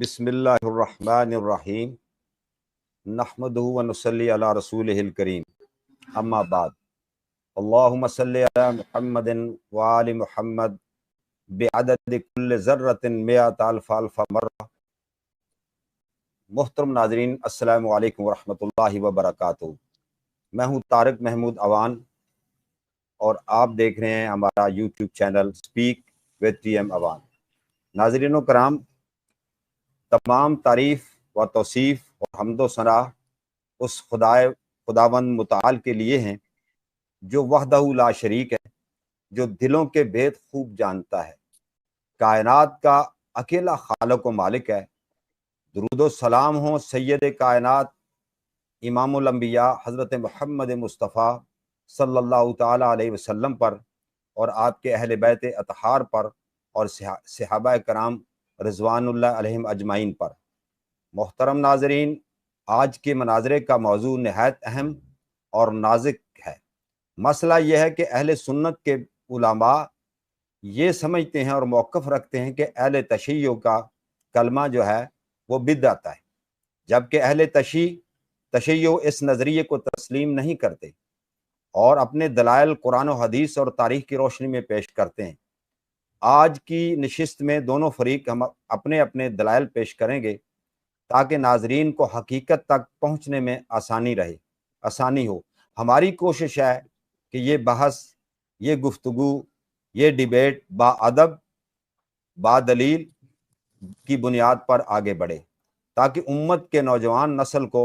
بسم اللہ الرحمن الرحیم نحمدہ و نصلی علی رسولہ الکریم اما بعد اللہم صلی علی محمد و آل محمد بعدد کل ذرۃ مئۃ الف الف مرہ۔ محترم ناظرین، السلام علیکم ورحمۃ اللہ وبرکاتہ۔ میں ہوں طارق محمود اوان اور آپ دیکھ رہے ہیں ہمارا YouTube channel speak with T M Awan. ناظرین و کرام، تمام تعریف و توصیف اور حمد و ثنا اس خداوند متعال کے لیے ہیں جو وحدہ لا شریک ہے، جو دلوں کے بھید خوب جانتا ہے، کائنات کا اکیلا خالق و مالک ہے۔ درود و سلام ہوں سید کائنات امام الانبیاء حضرت محمد مصطفیٰ صلی اللہ تعالی علیہ وسلم پر اور آپ کے اہل بیت اطہار پر اور صحابہ کرام رضوان اللہ علیہم اجمعین پر۔ محترم ناظرین، آج کے مناظرے کا موضوع نہایت اہم اور نازک ہے۔ مسئلہ یہ ہے کہ اہل سنت کے علماء یہ سمجھتے ہیں اور موقف رکھتے ہیں کہ اہل تشیع کا کلمہ جو ہے وہ بدعت ہے، جبکہ اہل تشیع اس نظریے کو تسلیم نہیں کرتے اور اپنے دلائل قرآن و حدیث اور تاریخ کی روشنی میں پیش کرتے ہیں۔ آج کی نشست میں دونوں فریق ہم اپنے اپنے دلائل پیش کریں گے تاکہ ناظرین کو حقیقت تک پہنچنے میں آسانی ہو۔ ہماری کوشش ہے کہ یہ بحث، یہ گفتگو، یہ ڈیبیٹ با ادب، با دلیل کی بنیاد پر آگے بڑھے تاکہ امت کے نوجوان نسل کو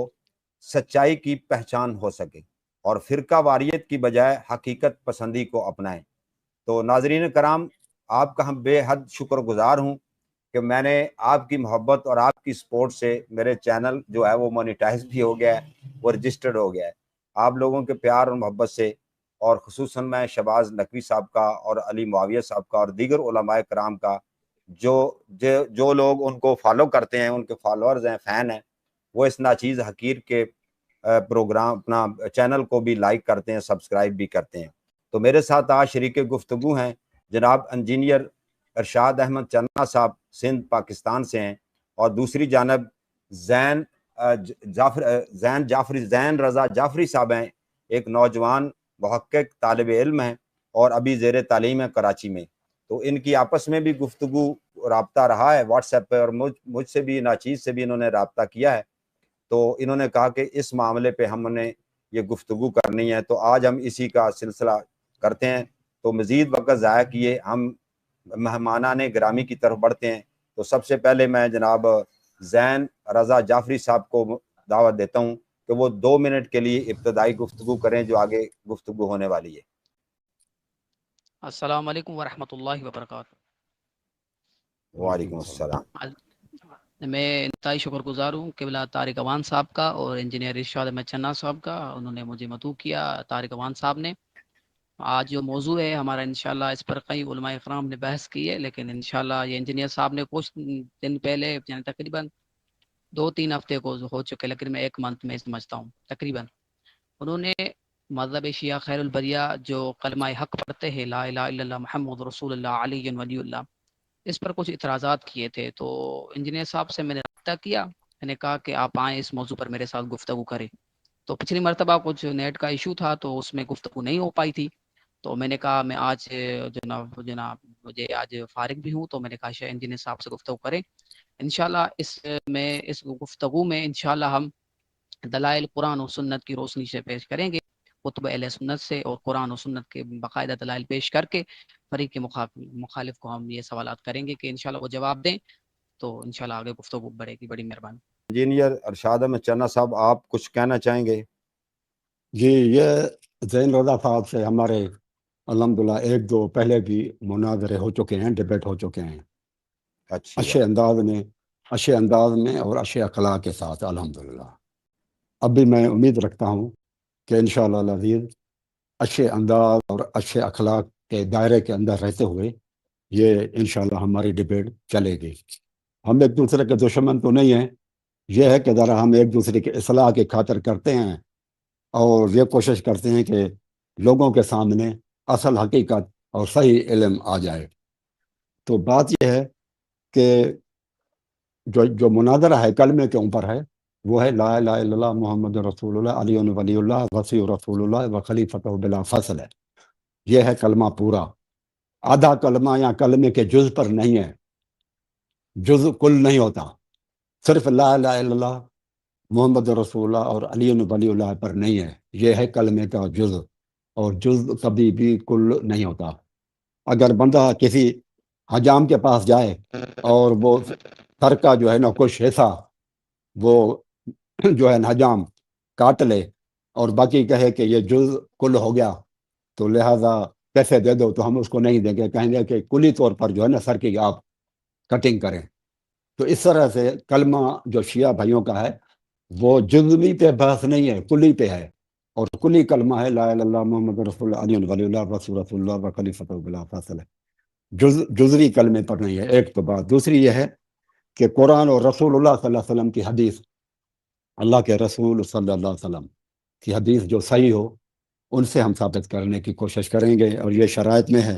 سچائی کی پہچان ہو سکے اور فرقہ واریت کی بجائے حقیقت پسندی کو اپنائیں۔ تو ناظرین کرام، آپ کا ہم بے حد شکر گزار ہوں کہ میں نے آپ کی محبت اور آپ کی سپورٹ سے میرے چینل جو ہے وہ مونیٹائز بھی ہو گیا ہے، وہ رجسٹرڈ ہو گیا ہے۔ آپ لوگوں کے پیار اور محبت سے، اور خصوصاً میں شہباز نقوی صاحب کا اور علی معاویہ صاحب کا اور دیگر علماء کرام کا جو لوگ ان کو فالو کرتے ہیں، ان کے فالورز ہیں، فین ہیں، وہ اس ناچیز حقیر کے پروگرام اپنا چینل کو بھی لائک کرتے ہیں، سبسکرائب بھی کرتے ہیں۔ تو میرے ساتھ آج شریک گفتگو ہیں جناب انجینئر ارشاد احمد چنا صاحب، سندھ پاکستان سے ہیں، اور دوسری جانب زین رضا جعفری صاحب ہیں، ایک نوجوان محقق طالب علم ہیں اور ابھی زیر تعلیم ہے کراچی میں۔ تو ان کی آپس میں بھی گفتگو رابطہ رہا ہے واٹس ایپ پہ، اور مجھ سے بھی ناچیز سے بھی انہوں نے رابطہ کیا ہے۔ تو انہوں نے کہا کہ اس معاملے پہ ہم نے یہ گفتگو کرنی ہے، تو آج ہم اسی کا سلسلہ کرتے ہیں۔ تو مزید وقت ضائع کیے ہم مہمانان گرامی کی طرف بڑھتے ہیں۔ تو سب سے پہلے میں جناب زین رضا جعفری صاحب کو دعوت دیتا ہوں کہ وہ 2 منٹ کے لیے ابتدائی گفتگو کریں جو آگے گفتگو ہونے والی ہے۔ السلام علیکم ورحمۃ اللہ وبرکاتہ۔ وعلیکم السلام۔ میں انتہائی شکر گزار ہوں قبلہ طارق اوان صاحب کا اور انجینئر ارشاد احمد چنا صاحب کا، انہوں نے مجھے مدعو کیا، طارق اوان صاحب نے۔ آج جو موضوع ہے ہمارا، انشاءاللہ اس پر کئی علماء اکرام نے بحث کی ہے، لیکن انشاءاللہ یہ انجینئر صاحب نے کچھ دن پہلے، یعنی تقریباً 2-3 ہفتے کو ہو چکے، لیکن میں 1 منتھ میں سمجھتا ہوں تقریباً، انہوں نے مذہب شیعہ خیر البریہ جو کلمہ حق پڑھتے ہیں لا الہ الا اللہ محمد رسول اللہ علی ولی اللہ، اس پر کچھ اعتراضات کیے تھے۔ تو انجینئر صاحب سے میں نے رابطہ کیا، میں نے کہا کہ آپ آئیں اس موضوع پر میرے ساتھ گفتگو کریں۔ تو پچھلی مرتبہ کچھ نیٹ کا ایشو تھا تو اس میں گفتگو نہیں ہو پائی تھی، تو میں نے کہا میں آج جناب مجھے آج فارغ بھی ہوں، تو میں نے کہا شاید انجینئر صاحب سے گفتگو کریں۔ انشاءاللہ اس گفتگو میں انشاءاللہ ہم دلائل قرآن و سنت کی روشنی سے پیش کریں گے، کتب اہل سنت سے اور قرآن و سنت کے باقاعدہ دلائل پیش کر کے فریق مخالف کو ہم یہ سوالات کریں گے کہ انشاءاللہ وہ جواب دیں، تو انشاءاللہ آگے گفتگو بڑھے گی۔ بڑی مہربانی۔ انجینئر ارشاد احمد چنا صاحب، آپ کچھ کہنا چاہیں گے؟ جی، یہ زین رضا صاحب سے ہمارے الحمدللہ 1-2 پہلے بھی مناظرے ہو چکے ہیں، ڈیبیٹ ہو چکے ہیں، اچھے انداز میں اور اچھے اخلاق کے ساتھ الحمدللہ۔ اب بھی میں امید رکھتا ہوں کہ انشاءاللہ العزیز اچھے انداز اور اچھے اخلاق کے دائرے کے اندر رہتے ہوئے یہ انشاءاللہ ہماری ڈیبیٹ چلے گی۔ ہم ایک دوسرے کے دشمن تو نہیں ہیں، یہ ہے کہ ذرا ہم ایک دوسرے کی اصلاح کی خاطر کرتے ہیں اور یہ کوشش کرتے ہیں کہ لوگوں کے سامنے اصل حقیقت اور صحیح علم آ جائے۔ تو بات یہ ہے کہ جو مناظرہ ہے کلمے کے اوپر ہے وہ ہے لا الہ الا اللہ محمد رسول اللہ علی ولی اللہ وسیع رسول اللہ و خلیفۃ بلا فصل ہے. یہ ہے کلمہ پورا. آدھا کلمہ یا کلمے کے جز پر نہیں ہے، جز کل نہیں ہوتا. صرف لا الہ الا اللہ محمد رسول اللہ اور علی ولی اللہ پر نہیں ہے. یہ ہے کلمے کا جز، اور جز کبھی بھی کل نہیں ہوتا. اگر بندہ کسی حجام کے پاس جائے اور وہ سر کا جو ہے نا کچھ حصہ وہ جو ہے حجام کاٹ لے اور باقی کہے کہ یہ جز کل ہو گیا تو لہذا پیسے دے دو، تو ہم اس کو نہیں دیں گے، کہیں گے کہ کلی طور پر جو ہے نا سر کی آپ کٹنگ کریں. تو اس طرح سے کلمہ جو شیعہ بھائیوں کا ہے وہ جزوی پہ بحث نہیں ہے، کلی پہ ہے. اور کلی کلمہ ہے لا الہ الا اللہ محمد رسول اللہ علی ولی اللہ رسول رسول اللہ و خلیفۃ بلا فاصل ہے. جزوی کلمے پر نہیں ہے. ایک تو بات. دوسری یہ ہے کہ قرآن اور رسول اللہ صلی اللہ علیہ وسلم کی حدیث، اللہ کے رسول صلی اللہ علیہ وسلم کی حدیث جو صحیح ہو ان سے ہم ثابت کرنے کی کوشش کریں گے، اور یہ شرائط میں ہے.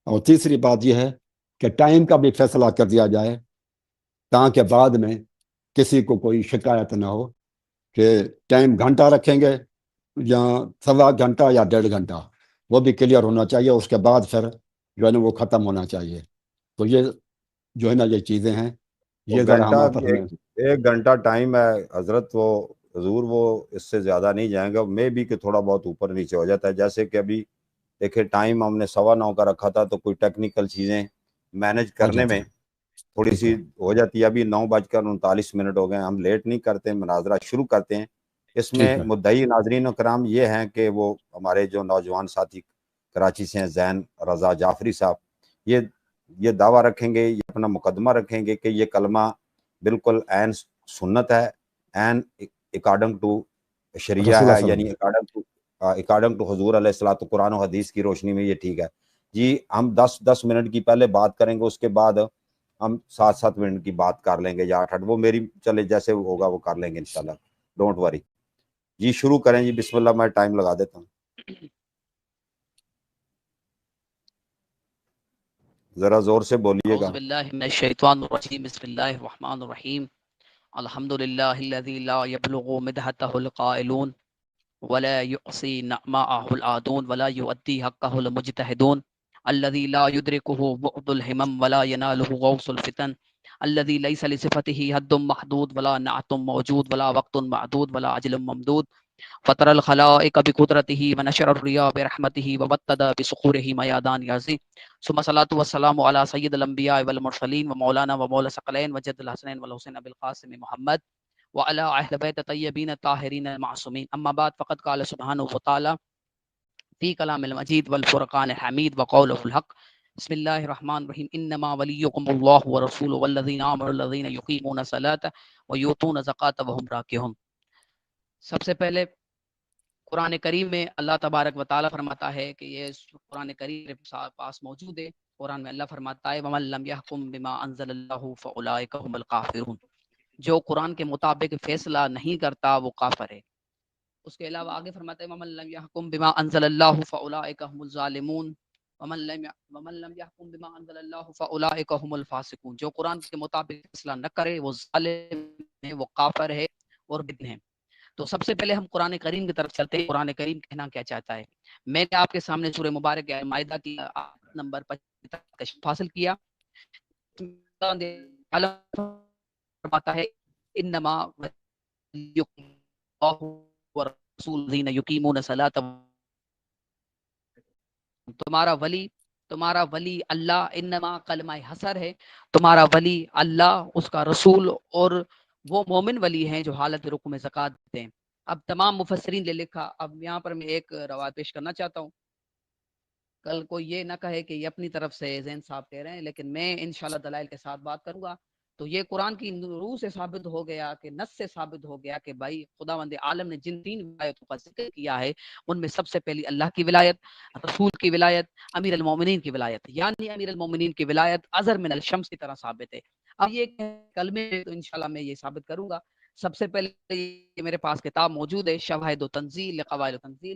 اور تیسری بات یہ ہے کہ ٹائم کا بھی فیصلہ کر دیا جائے تاکہ بعد میں کسی کو کوئی شکایت نہ ہو کہ ٹائم گھنٹہ رکھیں گے یا سوا گھنٹہ یا 1.5 گھنٹہ، وہ بھی کلیئر ہونا چاہیے. اس کے بعد پھر جو ہے نا وہ ختم ہونا چاہیے. تو یہ جو ہے نا یہ چیزیں ہیں، وہ یہ ذرا ہم آپس میں. 1 گھنٹہ ٹائم ہے حضرت، وہ حضور وہ اس سے زیادہ نہیں جائیں گے. میں بھی کہ تھوڑا بہت اوپر نیچے ہو جاتا ہے. جیسے کہ ابھی دیکھیں ٹائم ہم نے 9:15 کا رکھا تھا، تو کوئی ٹیکنیکل چیزیں مینج کرنے میں تھوڑی سی ہو جاتی ہے. ابھی 9:39 ہو گئے. ہم لیٹ نہیں کرتے، مناظرہ شروع کرتے ہیں. اس میں مدعی ناظرین و کرام یہ ہیں کہ وہ ہمارے جو نوجوان ساتھی کراچی سے ہیں زین رضا جعفری صاحب، یہ دعویٰ رکھیں گے، یہ اپنا مقدمہ رکھیں گے کہ یہ کلمہ بالکل عین سنت ہے، عین اکارڈنگ ٹو شریعہ ہے، یعنی اکارڈنگ ٹو حضور علیہ الصلوۃ قرآن و حدیث کی روشنی میں یہ ٹھیک ہے. جی ہم 10 منٹ کی پہلے بات کریں گے، اس کے بعد ہم 7 منٹ کی بات کر لیں گے یا 8، وہ میری چلے جیسے ہوگا وہ کر لیں گے انشاءاللہ. Don't worry. جی شروع کریں جی، بسم اللہ. میں ٹائم لگا دیتا ہوں. ذرا زور سے بولیے گا. اعوذ باللہ من الشیطان الرجیم. بسم اللہ الرحمن الرحیم. الحمدللہ الذی لا یبلغ مدحتہ القائلون ولا يعصي نعماءه العادون ولا يؤدي حقه المجتهدون الذي لا يدركه بعد الهمم ولا يناله غوص الفتن الذي ليس لصفته حد محدود ولا نعت موجود ولا وقت معدود ولا اجل ممدود فطر الخلائق بقدرته ونشر الرياح برحمته وبتد بسخوره ميادان يازي ثم صلاة والسلام على سيد الانبياء والمرسلين ومولانا ومولى الثقلين وجد الحسنين والحسين ابي القاسم محمد وعلى اهل بيت الطيبين الطاهرين المعصومين. اما بعد فقد قال سبحانه وتعالى في كلام المجيد والفرقان الحميد وقوله الحق. بسم الله الرحمن الرحيم. انما وليكم الله ورسوله والذين امنوا الذين يقيمون الصلاة ويؤتون الزكاة وهم راكعون. سب سے پہلے قرآن کریم میں اللہ تبارک و تعالیٰ فرماتا ہے کہ یہ قرآن کریم کے پاس موجود ہے. قرآن میں اللہ فرماتا ہے وَمَن لَّمْ يَحْكُم بِمَا أَنزَلَ اللَّهُ فَأُولَٰئِكَ هُمُ الْكَافِرُونَ. جو قرآن کے مطابق فیصلہ نہیں کرتا وہ کافر ہے. اس کے علاوہ آگے فرماتا ہے وَمَن لَّمْ يَحْكُم بِمَا أَنزَلَ اللَّهُ فَأُولَٰئِكَ هُمُ الظَّالِمُونَ وَمَن لَّمْ يَحْكُم بِمَا أَنزَلَ اللَّهُ فَأُولَٰئِكَ هُمُ الْفَاسِقُونَ. جو قرآن کے مطابق فیصلہ نہ کرے وہ ظالم ہے، وہ کافر ہے اور بدع ہے. تو سب سے پہلے ہم قرآن کریم کی طرف چلتے ہیں. قرآن کریم کہنا کیا چاہتا ہے. میں نے آپ کے سامنے سورہ مبارک مائدہ کی آیت نمبر 25 تک کشف حاصل کیا. فرماتا ہے انما اللہ ورسول الذین یقیمون الصلاۃ. تمہارا ولی اللہ. انما کلمہ حصر ہے. تمہارا ولی اللہ، اس کا رسول اور وہ مومن ولی ہیں جو حالت رکوع میں زکوٰۃ دیتے ہیں. اب تمام مفسرین نے لکھا. اب یہاں پر میں ایک روایت پیش کرنا چاہتا ہوں. کل کو یہ نہ کہے کہ یہ اپنی طرف سے زین صاحب کہہ رہے ہیں، لیکن میں انشاءاللہ دلائل کے ساتھ بات کروں گا. تو یہ قرآن کی روح سے ثابت ہو گیا کہ نص سے ثابت ہو گیا کہ بھائی خداوند عالم نے جن 3 ولایتوں کا ذکر کیا ہے ان میں سب سے پہلی اللہ کی ولایت، رسول کی ولایت، امیر المومنین کی ولایت. یعنی امیر المومنین کی ولایت ازہر من الشمس کی طرح ثابت ہے. اب یہ کلمے تو انشاءاللہ میں یہ ثابت کروں گا. سب سے پہلے یہ میرے پاس کتاب موجود ہے شواہد و تنزیل لقواعد و تنزیل.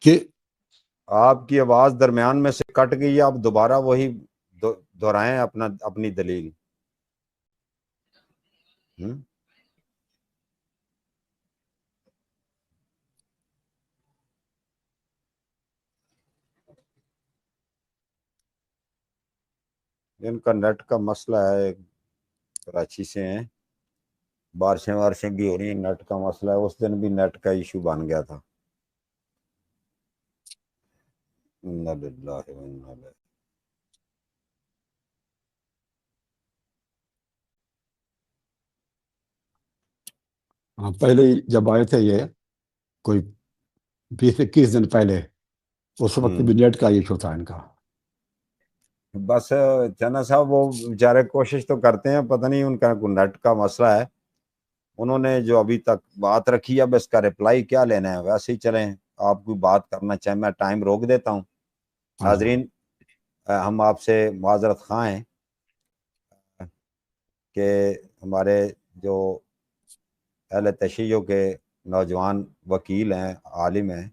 کہ آپ کی آواز درمیان میں سے کٹ گئی ہے, آپ دوبارہ وہی دہرائیں اپنی دلیل. ان کا نیٹ کا مسئلہ ہے, کراچی سے ہیں, بارشیں بھی ہو رہی ہیں, نیٹ کا مسئلہ ہے. اس دن بھی نیٹ کا ایشو بن گیا تھا. انا للہ و انا الیہ. پہلے جب آئے تھے یہ کوئی 20-21 دن پہلے, اس وقت بھی نیٹ کا ایشو تھا ان کا. بس چنا صاحب وہ بیچارے کوشش تو کرتے ہیں, پتہ نہیں ان کا نیٹ کا مسئلہ ہے. انہوں نے جو ابھی تک بات رکھی ہے, اب اس کا ریپلائی کیا لینا ہے, ویسے ہی چلیں. آپ کوئی بات کرنا چاہیں, میں ٹائم روک دیتا ہوں. ناظرین, ہم آپ سے معذرت خواہ ہیں کہ ہمارے جو اہل تشیع کے نوجوان وکیل ہیں, عالم ہیں,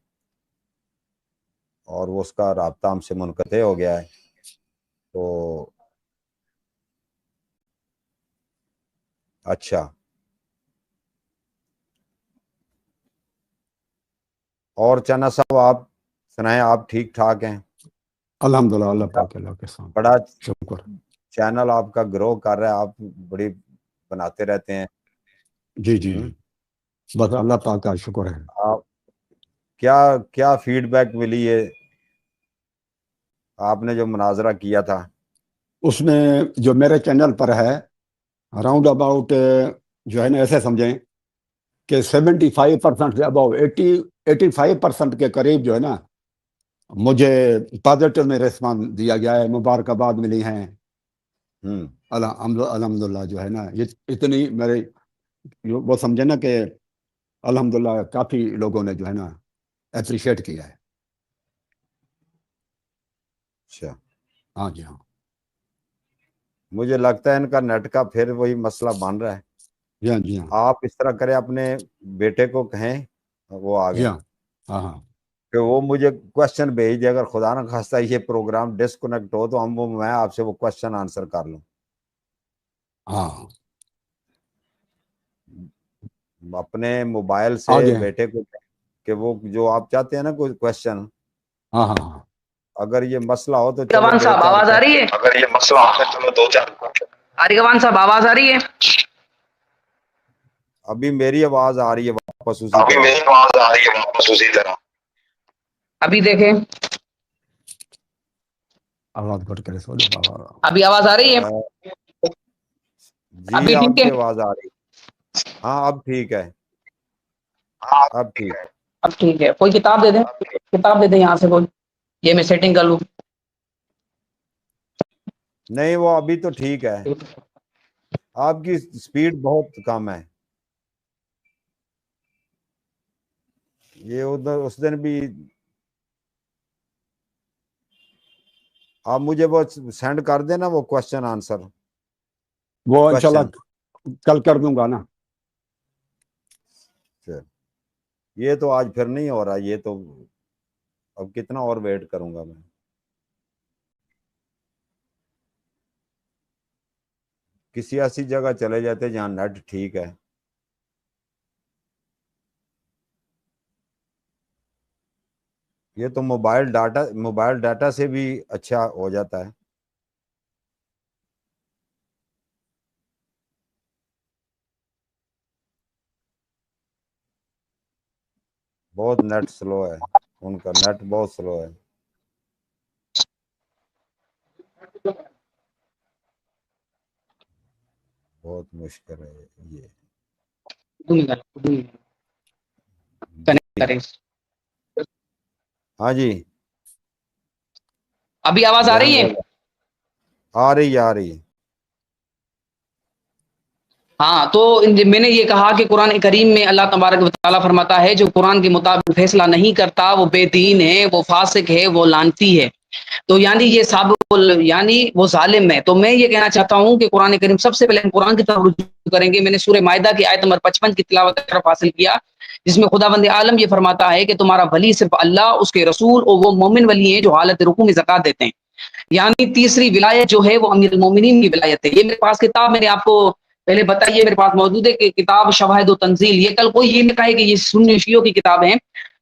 اور وہ اس کا رابطہ ہم سے منقطع ہو گیا ہے. تو اچھا, اور چنا صاحب آپ سنائیں, آپ ٹھیک ٹھاک ہیں؟ الحمدللہ, اللہ پاک اللہ کے ساتھ بڑا شکر. چینل آپ کا گرو کر رہا ہے, آپ بڑی بناتے رہتے ہیں. جی جی, بس اللہ پاک کا شکر ہے. آپ کیا فیڈ بیک ملی ہے آپ نے جو مناظرہ کیا تھا؟ اس میں جو میرے چینل پر ہے راؤنڈ اباؤٹ جو ہے نا, ایسے سمجھیں کہ 75% سے اباؤ 85% کے قریب جو ہے نا مجھے پازیٹیو میں ریسپانس دیا گیا ہے, مبارکباد ملی ہیں. الحمدللہ جو ہے نا, یہ اتنی میرے وہ سمجھے نا کہ الحمدللہ کافی لوگوں نے جو ہے نا اپریشیٹ کیا ہے. اچھا, ہاں جی ہاں, مجھے لگتا ہے ان کا نیٹ کا پھر وہی مسئلہ بن رہا ہے. جی ہاں, جی ہاں, آپ اس طرح کریں, اپنے بیٹے کو کہیں, وہ آ جی گئے, ہاں, ہاں ہاں, کہ وہ مجھے کوشچن بھیج دے. اگر خدا نہ خواستہ یہ پروگرام ڈسکنیکٹ ہو تو میں آپ سے وہ کوشچن آنسر کر لوں. ہاں, اپنے موبائل آ سے گئے. بیٹے کو کہ وہ جو آپ چاہتے ہیں نا کوئی کوشچن, ہاں ہاں ہاں, اگر یہ مسئلہ ہو تو چلو رحمان صاحب آواز آ رہی ہے؟ اگر یہ مسئلہ ہو تو چلو 2-4 طارق امان صاحب آواز آ رہی ہے؟ ابھی میری آواز آ رہی ہے واپس اسی ابھی طرح. میری آواز آ رہی ہے واپس اسی طرح. ابھی دیکھیں, آواز کٹ کرے سو بابا. ابھی آواز آ رہی ہے؟ جی ابھی آپ ٹھیک کی ہے؟ آواز آ رہی ہے. ہاں اب ٹھیک ہے, اب ٹھیک. اب ٹھیک ہے. کوئی کتاب دے دیں, کتاب دے دیں یہاں سے کوئی, یہ میں سیٹنگ کر لوں. نہیں وہ ابھی تو ٹھیک ہے, آپ کی سپیڈ بہت کم ہے. یہ ادھر اس دن بھی آپ مجھے وہ سینڈ کر دینا, وہ کوشچن آنسر. وہ انشاءاللہ کل کر دوں گا نا. یہ تو آج پھر نہیں ہو رہا, یہ تو اب کتنا اور ویٹ کروں گا میں. کسی ایسی جگہ چلے جاتے جہاں نیٹ ٹھیک ہے. یہ تو موبائل ڈاٹا سے بھی اچھا ہو جاتا ہے. بہت نیٹ سلو ہے, ان کا نیٹ بہت سلو ہے. بہت مشکل ہے یہ. جی ہاں جی, ابھی آواز آ ذہن رہی ہے؟ آ رہی ہے. ہاں تو میں نے یہ کہا کہ قرآن کریم میں اللہ تبارک و تعالیٰ فرماتا ہے جو قرآن کے مطابق فیصلہ نہیں کرتا وہ بے دین ہے، وہ فاسق ہے، وہ لعنتی ہے، تو یعنی یہ سابق یعنی وہ ظالم ہے۔ تو میں یہ کہنا چاہتا ہوں کہ قرآن کریم سب سے پہلے ہم قرآن کی طرف رجوع کریں گے۔ میں نے سورہ مائدہ کی آیت نمبر 55 کی تلاوت کی طرف حاصل کیا، جس میں خداوند عالم یہ فرماتا ہے کہ تمہارا ولی صرف اللہ، اس کے رسول اور وہ مومن ولی ہیں جو حالت رکوع میں زکات دیتے ہیں۔ یعنی تیسری ولایت جو ہے وہ امیر المومنین کی ولایت ہے۔ یہ میرے پاس کتاب میں نے آپ کو پہلے بتائیے میرے پاس موجود ہے کہ کتاب شواہد و تنزیل، یہ کل کوئی یہ نہ کہے کہ یہ سنی شیعوں کی کتاب ہے،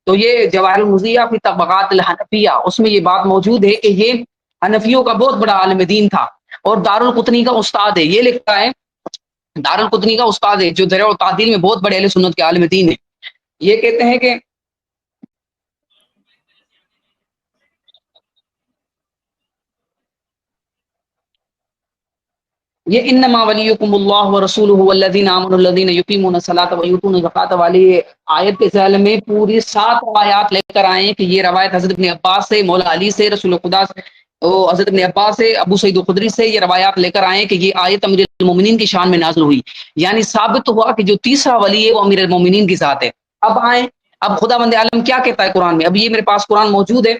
تو یہ جواہر المضیہ فی طبقات الحنفیہ، اس میں یہ بات موجود ہے کہ یہ حنفیوں کا بہت بڑا عالم دین تھا اور دارالقطنی کا استاد ہے۔ یہ لکھتا ہے دارالقطنی کا استاد ہے جو درع و تعدیل میں بہت بڑے اہل سنت کے عالم دین ہیں۔ یہ کہتے ہیں کہ یہ انما ولیکم اللہ ورسولہ والذین آمنوا الذین یقیمون الصلاۃ ویؤتون الزکاۃ والی آیت کے ذیل میں پوری 7 آیات لے کر آئے ہیں کہ یہ روایت حضرت ابن عباس سے، مولا علی سے، رسول خدا سے، حضرت ابن عباس سے، ابو سعید الخدری سے یہ روایات لے کر آئے ہیں کہ یہ آیت امیر المومنین کی شان میں نازل ہوئی، یعنی ثابت ہوا کہ جو تیسرا ولی ہے وہ امیر المومنین کی ذات ہے۔ اب آئیں، اب خداوند عالم کیا کہتا ہے قرآن میں؟ اب یہ میرے پاس قرآن موجود ہے،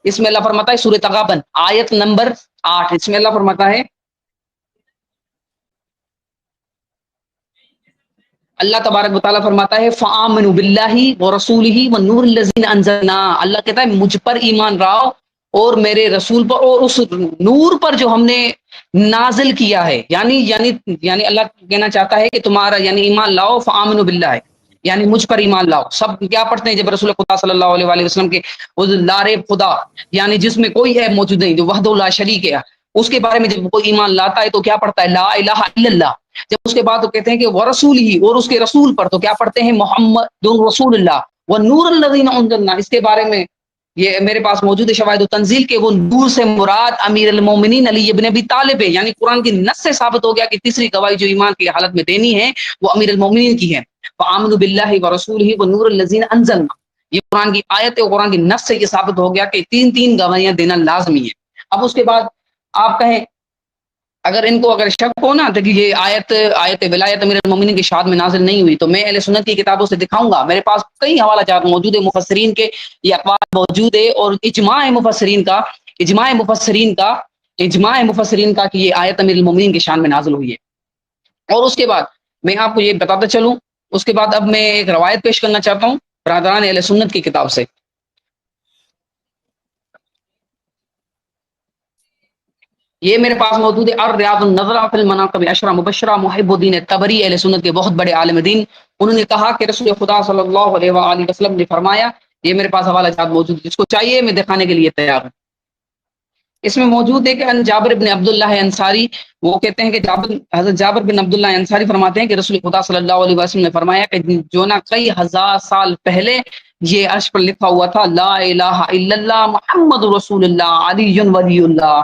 اس میں اللہ فرماتا ہے سورہ تغابن آیت نمبر 8، اس میں اللہ فرماتا ہے، اللہ تبارک و تعالیٰ فرماتا ہے فآمنوا باللہ ورسولہ والنور الذی انزلنا، اللہ کہتا ہے مجھ پر ایمان لاؤ اور میرے رسول پر اور اس نور پر جو ہم نے نازل کیا ہے، یعنی اللہ کہنا چاہتا ہے کہ تمہارا یعنی ایمان لاؤ، فآمنوا باللہ یعنی مجھ پر ایمان لاؤ۔ سب کیا پڑھتے ہیں جب رسول خدا صلی اللہ علیہ وآلہ وسلم کے لا ریب خدا یعنی جس میں کوئی ہے موجود نہیں، جو وحدہ لا شریک ہے، اس کے بارے میں جب کوئی ایمان لاتا ہے تو کیا پڑھتا ہے؟ لا الہ الا اللہ۔ جب اس کے بعد وہ کہتے ہیں کہ ورسول ہی اور اس کے رسول پر، تو کیا پڑھتے ہیں؟ محمد رسول اللہ والنور الذی انزلنا۔ اس کے بارے میں یہ میرے پاس موجود ہے شواہد و تنزیل کے وہ نور سے مراد امیر المومنین علی ابن ابی طالب ہے، یعنی قرآن کی نص سے ثابت ہو گیا کہ تیسری گواہی جو ایمان کی حالت میں دینی ہے وہ امیر المومنین کی ہے۔ فآمنوا باللہ ورسولہ والنور الذی انزلنا، یہ قرآن کی آیت ہے، قرآن کی نص سے یہ ثابت ہو گیا کہ تین گواہیاں دینا لازمی ہے۔ اب اس کے بعد آپ کہیں اگر ان کو اگر شک ہو نا تو کہ یہ آیت ولایت امیر المومنین کی شان میں نازل نہیں ہوئی، تو میں اہل سنت کی کتابوں سے دکھاؤں گا، میرے پاس کئی حوالہ جات موجود ہے، مفسرین کے یہ اقوال موجود ہے اور اجماع مفسرین کا کہ یہ آیت امیر المومنین کی شان میں نازل ہوئی ہے۔ اور اس کے بعد میں آپ کو یہ بتاتا چلوں، اس کے بعد اب میں ایک روایت پیش کرنا چاہتا ہوں برادران اہل سنت کی کتاب سے۔ یہ میرے پاس موجود ہے الریاض النظرہ فی المناقب عشرہ مبشرہ، محب الدین طبری اہل سنت کے بہت بڑے عالم دین، انہوں نے کہا کہ رسول خدا صلی اللہ علیہ وآلہ وسلم نے فرمایا، یہ میرے پاس حوالہ جات موجود ہے، جس کو چاہیے میں دکھانے کے لیے تیار ہوں۔ اس میں موجود ہے کہ ان جابر بن عبداللہ انصاری، وہ کہتے ہیں کہ حضرت جابر بن عبداللہ انصاری فرماتے ہیں کہ رسول خدا صلی اللہ علیہ وسلم نے فرمایا کہ جو نا کئی ہزار سال پہلے یہ عرش پر لکھا ہوا تھا لا الہ الا اللہ محمد رسول اللہ علی ولی اللہ۔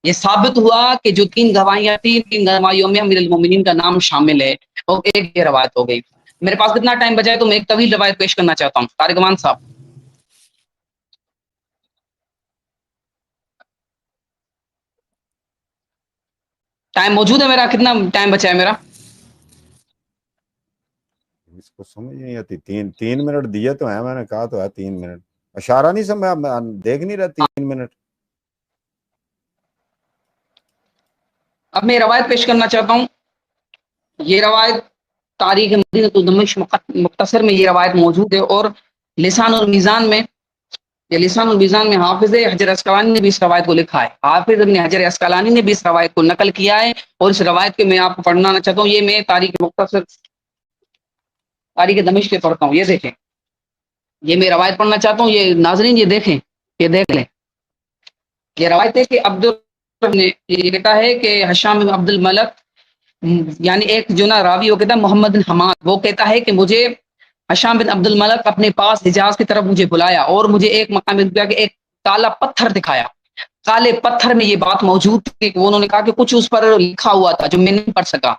یہ ثابت ہوا کہ جو تین گواہیوں میں امیر المومنین کا نام شامل ہے، اور ایک یہ روایت ہو گئی۔ میرے پاس کتنا ٹائم بچا ہے تو میں ایک طویل روایت پیش کرنا چاہتا ہوں۔ طارق امان صاحب ٹائم موجود ہے میرا؟ کتنا ٹائم بچا ہے میرا؟ اس کو سمجھ نہیں آتی، تین منٹ دیے تو ہیں، میں نے کہا تو ہے 3 منٹ، اشارہ نہیں سمجھا، دیکھ نہیں رہا 3 منٹ۔ اب میں روایت پیش کرنا چاہتا ہوں، یہ روایت تاریخ مدینہ دمشق مختصر میں یہ روایت موجود ہے، اور لسان المیزان میں حافظ حجر اسقلانی نے بھی اس روایت کو لکھا ہے، حافظ ابن حجر اسقلانی نے بھی اس روایت کو نقل کیا ہے، اور اس روایت کے میں آپ کو پڑھنا چاہتا ہوں۔ یہ میں تاریخ دمشق کے پڑھتا ہوں، یہ دیکھیں، یہ میں روایت پڑھنا چاہتا ہوں، یہ ناظرین یہ دیکھیں، یہ دیکھ لیں۔ یہ روایت ہے کہ نے یہ کہتا ہے کہ ہشام بن عبد الملک یعنی ایک جو نا راوی وہ کہتا ہے محمد بن حماد، وہ کہتا ہے کہ مجھے ہشام بن عبد الملک اپنے پاس حجاز کی طرف مجھے بلایا اور مجھے ایک مقام دیا کہ ایک کالا پتھر دکھایا، کالے پتھر میں یہ بات موجود تھی کہ انہوں نے کہا کہ کچھ اس پر لکھا ہوا تھا جو میں نہیں پڑھ سکا۔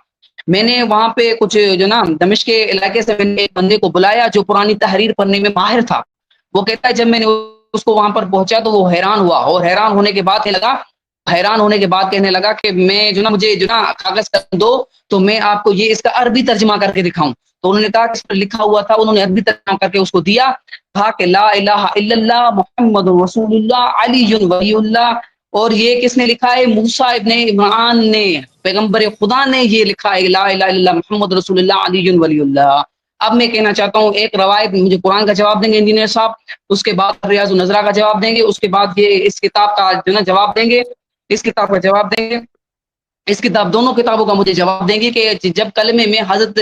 میں نے وہاں پہ کچھ جو نا دمشق کے علاقے سے میں نے ایک بندے کو بلایا جو پرانی تحریر پڑھنے میں ماہر تھا، وہ کہتا ہے جب میں نے اس کو وہاں پر پہنچا تو وہ حیران ہوا، اور حیران ہونے کے بعد لگا حیران ہونے کے بعد کہنے لگا کہ میں جو نا مجھے جو نا کاغذ دو تو میں آپ کو یہ اس کا عربی ترجمہ کر کے دکھاؤں. تو انہوں نے کہا کہ اس پر لکھا ہوا تھا، انہوں نے عربی ترجمہ کر کے اس کو دیا، کہا کہ لا الہ الا اللہ محمد رسول اللہ علی ولی اللہ. اور یہ کس نے لکھا ہے؟ موسیٰ ابن عمران نے، پیغمبر خدا نے یہ لکھا ہے لا الہ الا اللہ محمد رسول اللہ علی ولی اللہ. اب میں کہنا چاہتا ہوں ایک روایت مجھے قرآن کا جواب دیں گے انجینئر صاحب، اس کے بعد ریاض النظرہ کا جواب دیں گے، اس کے بعد یہ اس کتاب کا جو نا جواب دیں گے، اس کتاب کا جواب دیں گے، اس کتاب دونوں کتابوں کا مجھے جواب دیں گے کہ جب کلمے میں حضرت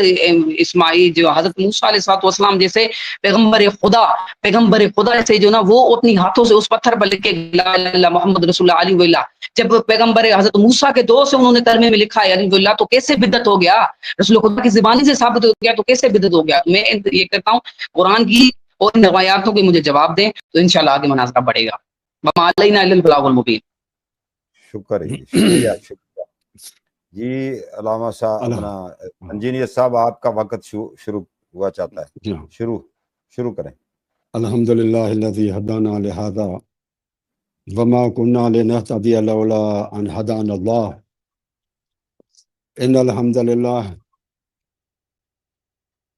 اسماعیل جو حضرت موسیٰ علیہ السلام جیسے پیغمبر خدا سے جو نا وہ اپنی ہاتھوں سے اس پتھر پر لکھ کے لا الہ الا اللہ محمد رسول اللہ علی ولی اللہ، جب پیغمبر حضرت موسیٰ کے دور سے انہوں نے کلمے میں لکھا ہے علی ولی اللہ، تو کیسے بدعت ہو گیا؟ رسول خدا کی زبانی سے ثابت ہو گیا تو کیسے بدعت ہو گیا؟ میں یہ کہتا ہوں قرآن کی اور ان روایاتوں کے مجھے جواب دیں تو انشاءاللہ آگے مناظرہ بڑھے گا. وما علینا الا البلاغ المبین. شکریہ جی. علامہ صاحب اپنا انجینئر صاحب آپ کا وقت شروع ہوا چاہتا ہے، شروع کریں. الحمدللہ الذی ہدانا لہذا وما كنا لنهتدي لولا ان هدانا الله ان الحمد لله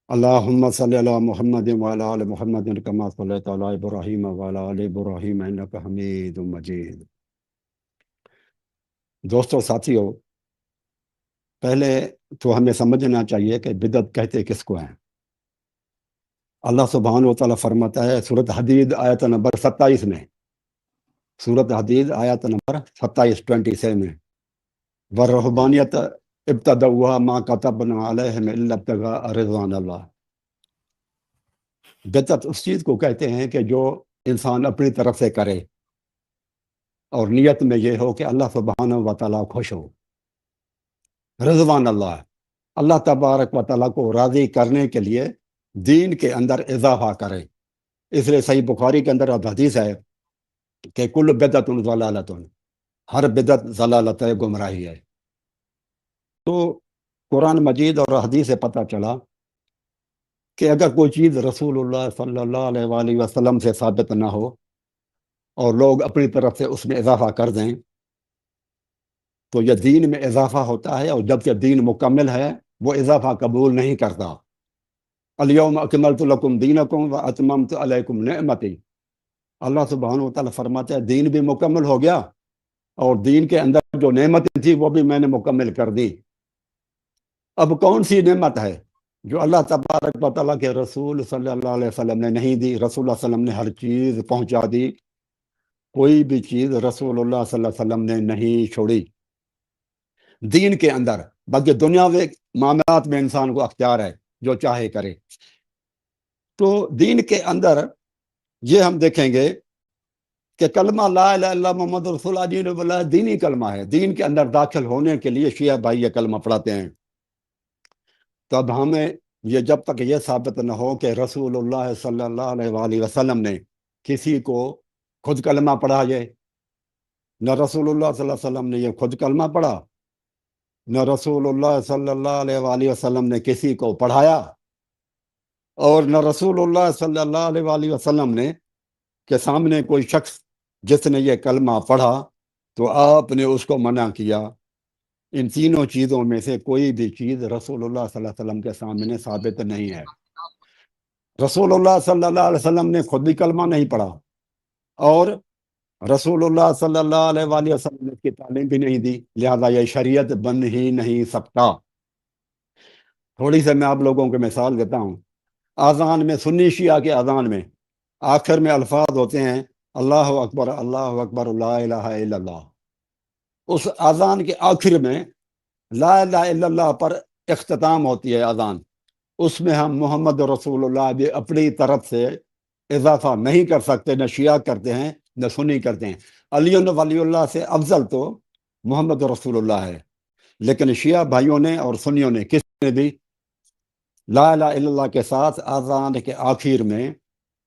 اللهم صل على محمد وعلى ال محمد كما صليت على ابراهيم وعلى ال ابراهيم انك حميد مجيد. دوستو ساتھیو، پہلے تو ہمیں سمجھنا چاہیے کہ بدعت کہتے کس کو ہیں. اللہ سبحانہ و تعالیٰ فرماتا ہے سورۃ حدید آیت نمبر 27 میں، سورۃ حدید آیت نمبر 27 میں، والرہبانیت ابتدعوها ما كتبنا عليهم الا ابتغاء رضوان اللہ. بدعت اس چیز کو کہتے ہیں کہ جو انسان اپنی طرف سے کرے اور نیت میں یہ ہو کہ اللہ سبحانہ و تعالیٰ خوش ہو. رضوان اللہ، اللہ تبارک و تعالیٰ کو راضی کرنے کے لیے دین کے اندر اضافہ کرے. اس لیے صحیح بخاری کے اندر حدیث ہے کہ کل بدعت ضلالۃ، ہر بدعت ضلالت ہے، گمراہی ہے. تو قرآن مجید اور حدیث سے پتہ چلا کہ اگر کوئی چیز رسول اللہ صلی اللہ علیہ وآلہ وسلم سے ثابت نہ ہو اور لوگ اپنی طرف سے اس میں اضافہ کر دیں تو یہ دین میں اضافہ ہوتا ہے، اور جب کہ دین مکمل ہے وہ اضافہ قبول نہیں کرتا. الیوم اکملت لکم دینکم واتممت علیکم نعمتی. اللہ سبحانہ و تعالیٰ فرماتا ہے دین بھی مکمل ہو گیا اور دین کے اندر جو نعمتیں تھی وہ بھی میں نے مکمل کر دی. اب کون سی نعمت ہے جو اللہ تبارک و تعالیٰ کے رسول صلی اللہ علیہ وسلم نے نہیں دی؟ رسول اللہ صلی اللہ علیہ وسلم نے ہر چیز پہنچا دی، کوئی بھی چیز رسول اللہ صلی اللہ علیہ وسلم نے نہیں چھوڑی دین کے اندر. بلکہ دنیاوی معاملات میں انسان کو اختیار ہے، جو چاہے کرے. تو دین کے اندر یہ ہم دیکھیں گے کہ کلمہ لا الہ الا اللہ محمد رسول اللہ دینی کلمہ ہے. دین کے اندر داخل ہونے کے لیے شیعہ بھائی یہ کلمہ پڑھاتے ہیں. تو اب ہمیں یہ جب تک یہ ثابت نہ ہو کہ رسول اللہ صلی اللہ علیہ وآلہ وسلم نے کسی کو خود کلمہ پڑھائے، نہ رسول اللہ صلی اللہ علیہ وسلم نے یہ خود کلمہ پڑھا، نہ رسول اللہ صلی اللہ علیہ وآلہ وسلم نے کسی کو پڑھایا، اور نہ رسول اللہ صلی اللہ علیہ وآلہ وسلم نے کے سامنے کوئی شخص جس نے یہ کلمہ پڑھا تو آپ نے اس کو منع کیا. ان تینوں چیزوں میں سے کوئی بھی چیز رسول اللہ صلی اللہ علیہ وسلم کے سامنے ثابت نہیں ہے. رسول اللہ صلی اللہ علیہ وسلم نے خود بھی کلمہ نہیں پڑھا اور رسول اللہ صلی اللہ علیہ وآلہ وسلم نے اس کی تعلیم بھی نہیں دی، لہذا یہ شریعت بن ہی نہیں سکتا. تھوڑی سے میں آپ لوگوں کو مثال دیتا ہوں. اذان میں، سنی شیعہ کے اذان میں آخر میں الفاظ ہوتے ہیں اللہ اکبر لا الہ الا اللہ. اس اذان کے آخر میں لا الہ الا اللہ پر اختتام ہوتی ہے اذان. اس میں ہم محمد رسول اللہ بھی اپنی طرف سے اضافہ نہیں کر سکتے، نہ شیعہ کرتے ہیں نہ سنی کرتے ہیں. علی ولی اللہ سے افضل تو محمد رسول اللہ ہے، لیکن شیعہ بھائیوں نے اور سنیوں نے کس نے بھی لا الہ الا اللہ کے ساتھ اذان کے آخر میں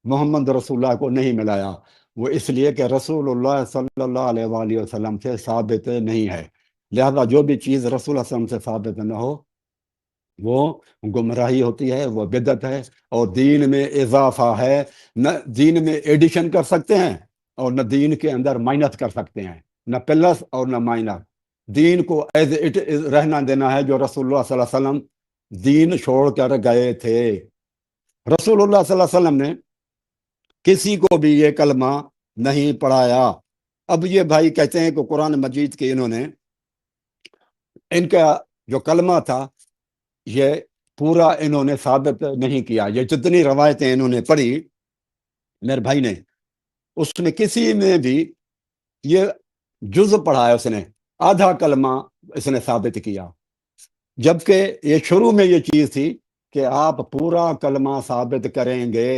محمد رسول اللہ کو نہیں ملایا. وہ اس لیے کہ رسول اللہ صلی اللہ علیہ وآلہ وسلم سے ثابت نہیں ہے. لہذا جو بھی چیز رسول اللہ صلی اللہ علیہ وسلم سے ثابت نہ ہو وہ گمراہی ہوتی ہے، وہ بدعت ہے، اور دین میں اضافہ ہے. نہ دین میں ایڈیشن کر سکتے ہیں اور نہ دین کے اندر مائنس کر سکتے ہیں. نہ پلس اور نہ مائنر. دین کو ایز اٹ رہنا دینا ہے جو رسول اللہ صلی اللہ علیہ وسلم دین چھوڑ کر گئے تھے. رسول اللہ صلی اللہ علیہ وسلم نے کسی کو بھی یہ کلمہ نہیں پڑھایا. اب یہ بھائی کہتے ہیں کہ قرآن مجید کے انہوں نے ان کا جو کلمہ تھا یہ پورا انہوں نے ثابت نہیں کیا. یہ جتنی روایتیں انہوں نے پڑھی میرے بھائی نے، اس نے کسی میں بھی یہ جز پڑھا ہے، اس نے آدھا کلمہ اس نے ثابت کیا، جبکہ یہ شروع میں یہ چیز تھی کہ آپ پورا کلمہ ثابت کریں گے.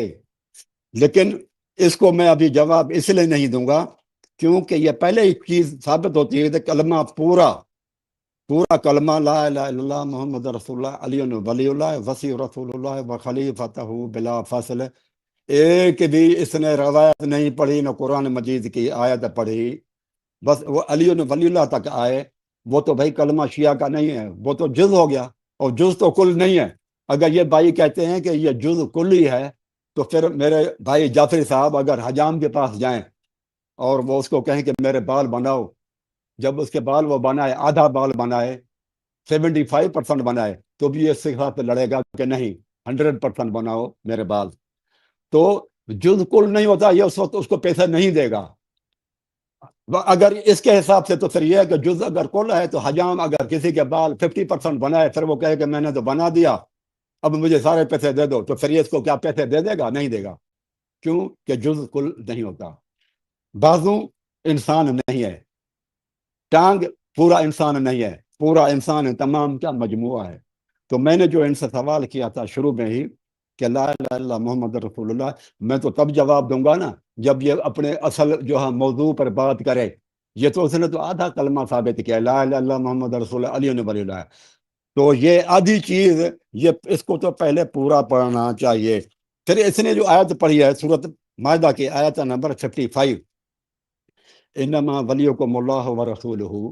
لیکن اس کو میں ابھی جواب اس لیے نہیں دوں گا کیونکہ یہ پہلے ایک چیز ثابت ہوتی ہے کہ کلمہ پورا کلمہ لا الہ الا اللہ محمد رسول اللہ علی ولی اللہ وسیع رسول اللہ و خلیفتہ بلا فاصل. ایک بھی اس نے روایت نہیں پڑھی، نہ قرآن مجید کی آیت پڑھی، بس وہ علی ولی اللہ تک آئے. وہ تو بھائی کلمہ شیعہ کا نہیں ہے، وہ تو جز ہو گیا، اور جز تو کل نہیں ہے. اگر یہ بھائی کہتے ہیں کہ یہ جز کلی ہے تو پھر میرے بھائی جعفری صاحب اگر حجام کے پاس جائیں اور وہ اس کو کہیں کہ میرے بال بناؤ، جب اس کے بال وہ بنائے، آدھا بال بنائے، 75% بنائے، تو بھی یہ اس کے ساتھ لڑے گا کہ نہیں 100% بناؤ میرے بال. تو جز کل نہیں ہوتا، یہ اس وقت اس کو پیسہ نہیں دے گا. اگر اس کے حساب سے تو پھر یہ ہے کہ جز اگر کل ہے تو حجام اگر کسی کے بال 50% بنائے پھر وہ کہے کہ میں نے تو بنا دیا اب مجھے سارے پیسے دے دو، تو پھر یہ اس کو کیا پیسے دے دے گا؟ نہیں دے گا. کیوں کہ جز کل نہیں ہوتا. بازو انسان نہیں ہے، ٹانگ پورا انسان نہیں ہے، پورا انسان تمام کا مجموعہ ہے. تو میں نے جو ان سے سوال کیا تھا شروع میں ہی کہ لا الہ الا اللہ محمد رسول اللہ، میں تو تب جواب دوں گا نا جب یہ اپنے اصل جو ہے موضوع پر بات کرے. یہ تو اس نے تو آدھا کلمہ ثابت کیا لا الہ الا اللہ محمد رسول اللہ علی ولی اللہ. تو یہ آدھی چیز یہ اس کو تو پہلے پورا پڑھنا چاہیے. پھر اس نے جو آیت پڑھی ہے سورۃ مائدہ کی آیت نمبر 55، انما ولیکم اللہ ورسولہ،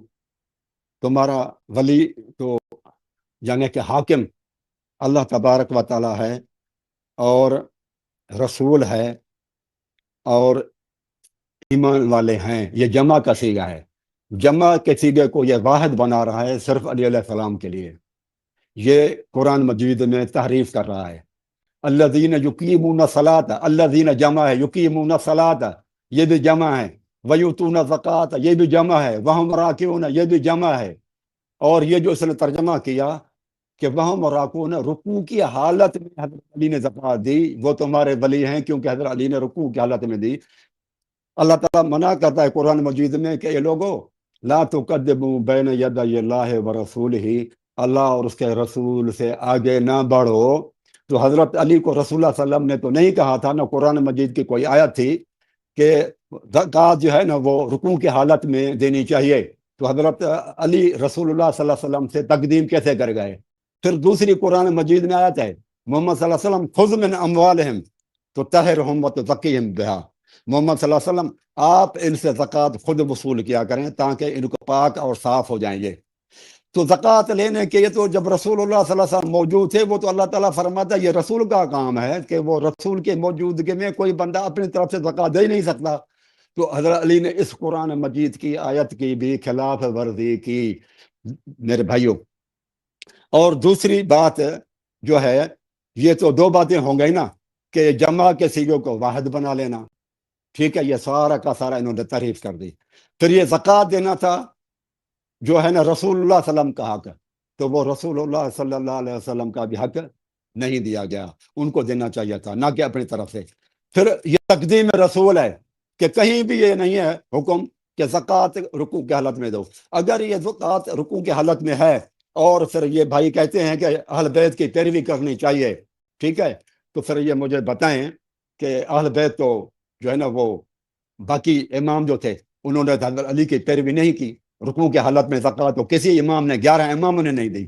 تمہارا ولی تو یعنی کہ حاکم اللہ تبارک و تعالی ہے اور رسول ہے اور ایمان والے ہیں. یہ جمع کا صیغہ ہے، جمع کے صیغے کو یہ واحد بنا رہا ہے صرف علی علیہ السلام کے لیے. یہ قرآن مجید میں تحریف کر رہا ہے. الذین یقیمون الصلاۃ، الذین جمع ہے، یقیمون الصلاۃ یہ بھی جمع ہے، ویؤتون الزکوٰۃ یہ بھی جمع ہے، وہم راکعون یہ بھی جمع ہے. اور یہ جو اس نے ترجمہ کیا کہ وہم راکعون، رکوع کی حالت میں حضرت علی نے زکوٰۃ دی، وہ تمہارے ولی ہیں کیونکہ حضرت علی نے رکوع کی حالت میں دی. اللہ تعالیٰ منع کرتا ہے قرآن مجید میں کہ یہ لوگو لا تقدموا بین یدی اللہ ورسولہ، اللہ اور اس کے رسول سے آگے نہ بڑھو. تو حضرت علی کو رسول اللہ صلی اللہ علیہ وسلم نے تو نہیں کہا تھا، نہ قرآن مجید کی کوئی آیت تھی کہ زکوٰۃ جو ہے نا وہ رکوع کی حالت میں دینی چاہیے. تو حضرت علی رسول اللہ صلی اللہ علیہ وسلم سے تقدیم کیسے کر گئے؟ پھر دوسری قرآن مجید میں آیت ہے محمد صلی اللہ علیہ وسلم خذ من اموالہم تطہرہم وتزکیہم بہا، محمد صلی اللہ علیہ وسلم آپ ان سے زکوٰۃ خود وصول کیا کریں تاکہ ان کو پاک اور صاف ہو جائیں. یہ تو زکوٰۃ لینے کے تو جب رسول اللہ صلی اللہ علیہ وسلم موجود تھے، وہ تو اللہ تعالیٰ فرماتا ہے یہ رسول کا کام ہے کہ وہ رسول کے موجودگی میں کوئی بندہ اپنی طرف سے زکوٰۃ دے ہی نہیں سکتا. تو حضرت علی نے اس قرآن مجید کی آیت کی بھی خلاف ورزی کی میرے بھائیوں. اور دوسری بات جو ہے، یہ تو دو باتیں ہوں گئی نا کہ جمع کے صیغوں کو واحد بنا لینا، ٹھیک ہے، یہ سارا کا سارا انہوں نے تعریف کر دی. پھر یہ زکوٰۃ دینا تھا جو ہے نا رسول اللہ صلی اللہ علیہ وسلم کا حق، تو وہ رسول اللہ صلی اللہ علیہ وسلم کا بھی حق نہیں دیا گیا، ان کو دینا چاہیے تھا، نہ کہ اپنی طرف سے. پھر یہ تقدیم رسول ہے کہ کہیں بھی یہ نہیں ہے حکم کہ زکوٰۃ رکوع کی حالت میں دو. اگر یہ زکوٰۃ رکوع کی حالت میں ہے اور پھر یہ بھائی کہتے ہیں کہ اہل بیت کی پیروی کرنی چاہیے، ٹھیک ہے، تو پھر یہ مجھے بتائیں کہ اہل بیت تو جو ہے نا وہ باقی امام جو تھے انہوں نے حضرت علی کی پیروی نہیں کی. رکوع کی حالت میں زکوٰۃ تو کسی امام نے 11 اماموں نے نہیں دی،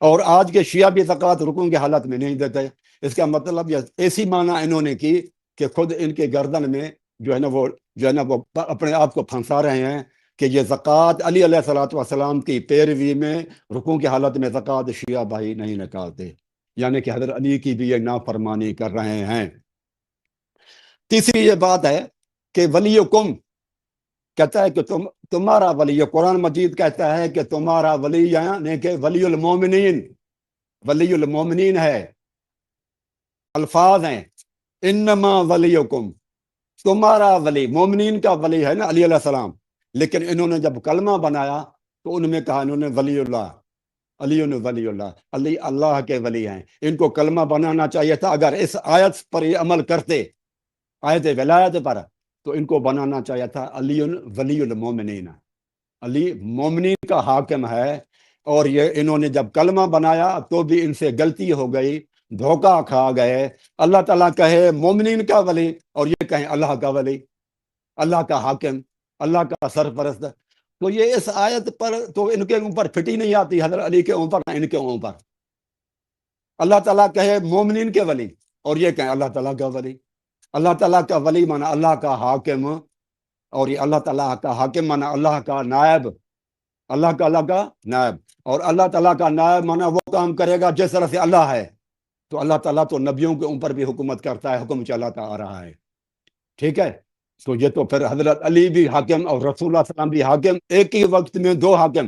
اور آج کے شیعہ بھی زکوٰۃ رکوع کی حالت میں نہیں دیتے. اس کا مطلب یہ ایسی معنی انہوں نے کی کہ خود ان کے گردن میں جو ہے نا وہ اپنے آپ کو پھنسا رہے ہیں کہ یہ زکوٰۃ علی علیہ الصلوۃ والسلام کی پیروی میں رکوع کی حالت میں زکوٰۃ شیعہ بھائی نہیں نکالتے، یعنی کہ حضرت علی کی بھی یہ نافرمانی کر رہے ہیں. تیسری یہ بات ہے کہ ولیکم کہتا ہے کہ تمہارا ولی، یہ قرآن مجید کہتا ہے کہ تمہارا ولی یعنی کہ ولی المومنین، ولی المومنین ہے، الفاظ ہیں انما ولیکم، تمہارا ولی، مومنین کا ولی ہے نا علی علیہ السلام، لیکن انہوں نے جب کلمہ بنایا تو ان میں کہا انہوں نے ولی اللہ، علی ولی اللہ، علی اللہ کے ولی ہیں، ان کو کلمہ بنانا چاہیے تھا۔ اگر اس آیت پر یہ عمل کرتے، آیت ولایت پر، تو ان کو بنانا چاہیے تھا علی ولی المومنین، علی مومنین کا حاکم ہے۔ اور یہ انہوں نے جب کلمہ بنایا تو بھی ان سے غلطی ہو گئی، دھوکہ کھا گئے۔ اللہ تعالیٰ کہے مومنین کا ولی اور یہ کہیں اللہ کا ولی، اللہ کا حاکم، اللہ کا سرپرست، تو یہ اس آیت پر تو ان کے اوپر پھٹی نہیں آتی، حضرت علی کے اوپر نہ ان کے اوپر۔ اللہ تعالیٰ کہے مومنین کے ولی اور یہ کہیں اللہ تعالیٰ کا ولی۔ اللہ تعالیٰ کا ولی مانا اللہ کا حاکم، اور یہ اللہ تعالیٰ کا حاکم مانا اللہ کا نائب، اللہ کا نائب، اور اللہ تعالیٰ کا نائب مانا وہ کام کرے گا جس طرح سے اللہ ہے۔ تو اللہ تعالیٰ تو نبیوں کے اوپر بھی حکومت کرتا ہے، حکم چلاتا آ رہا ہے، ٹھیک ہے؟ تو یہ تو پھر حضرت علی بھی حاکم اور رسول اللہ صلی اللہ علیہ وسلم بھی حاکم، ایک ہی وقت میں دو حاکم،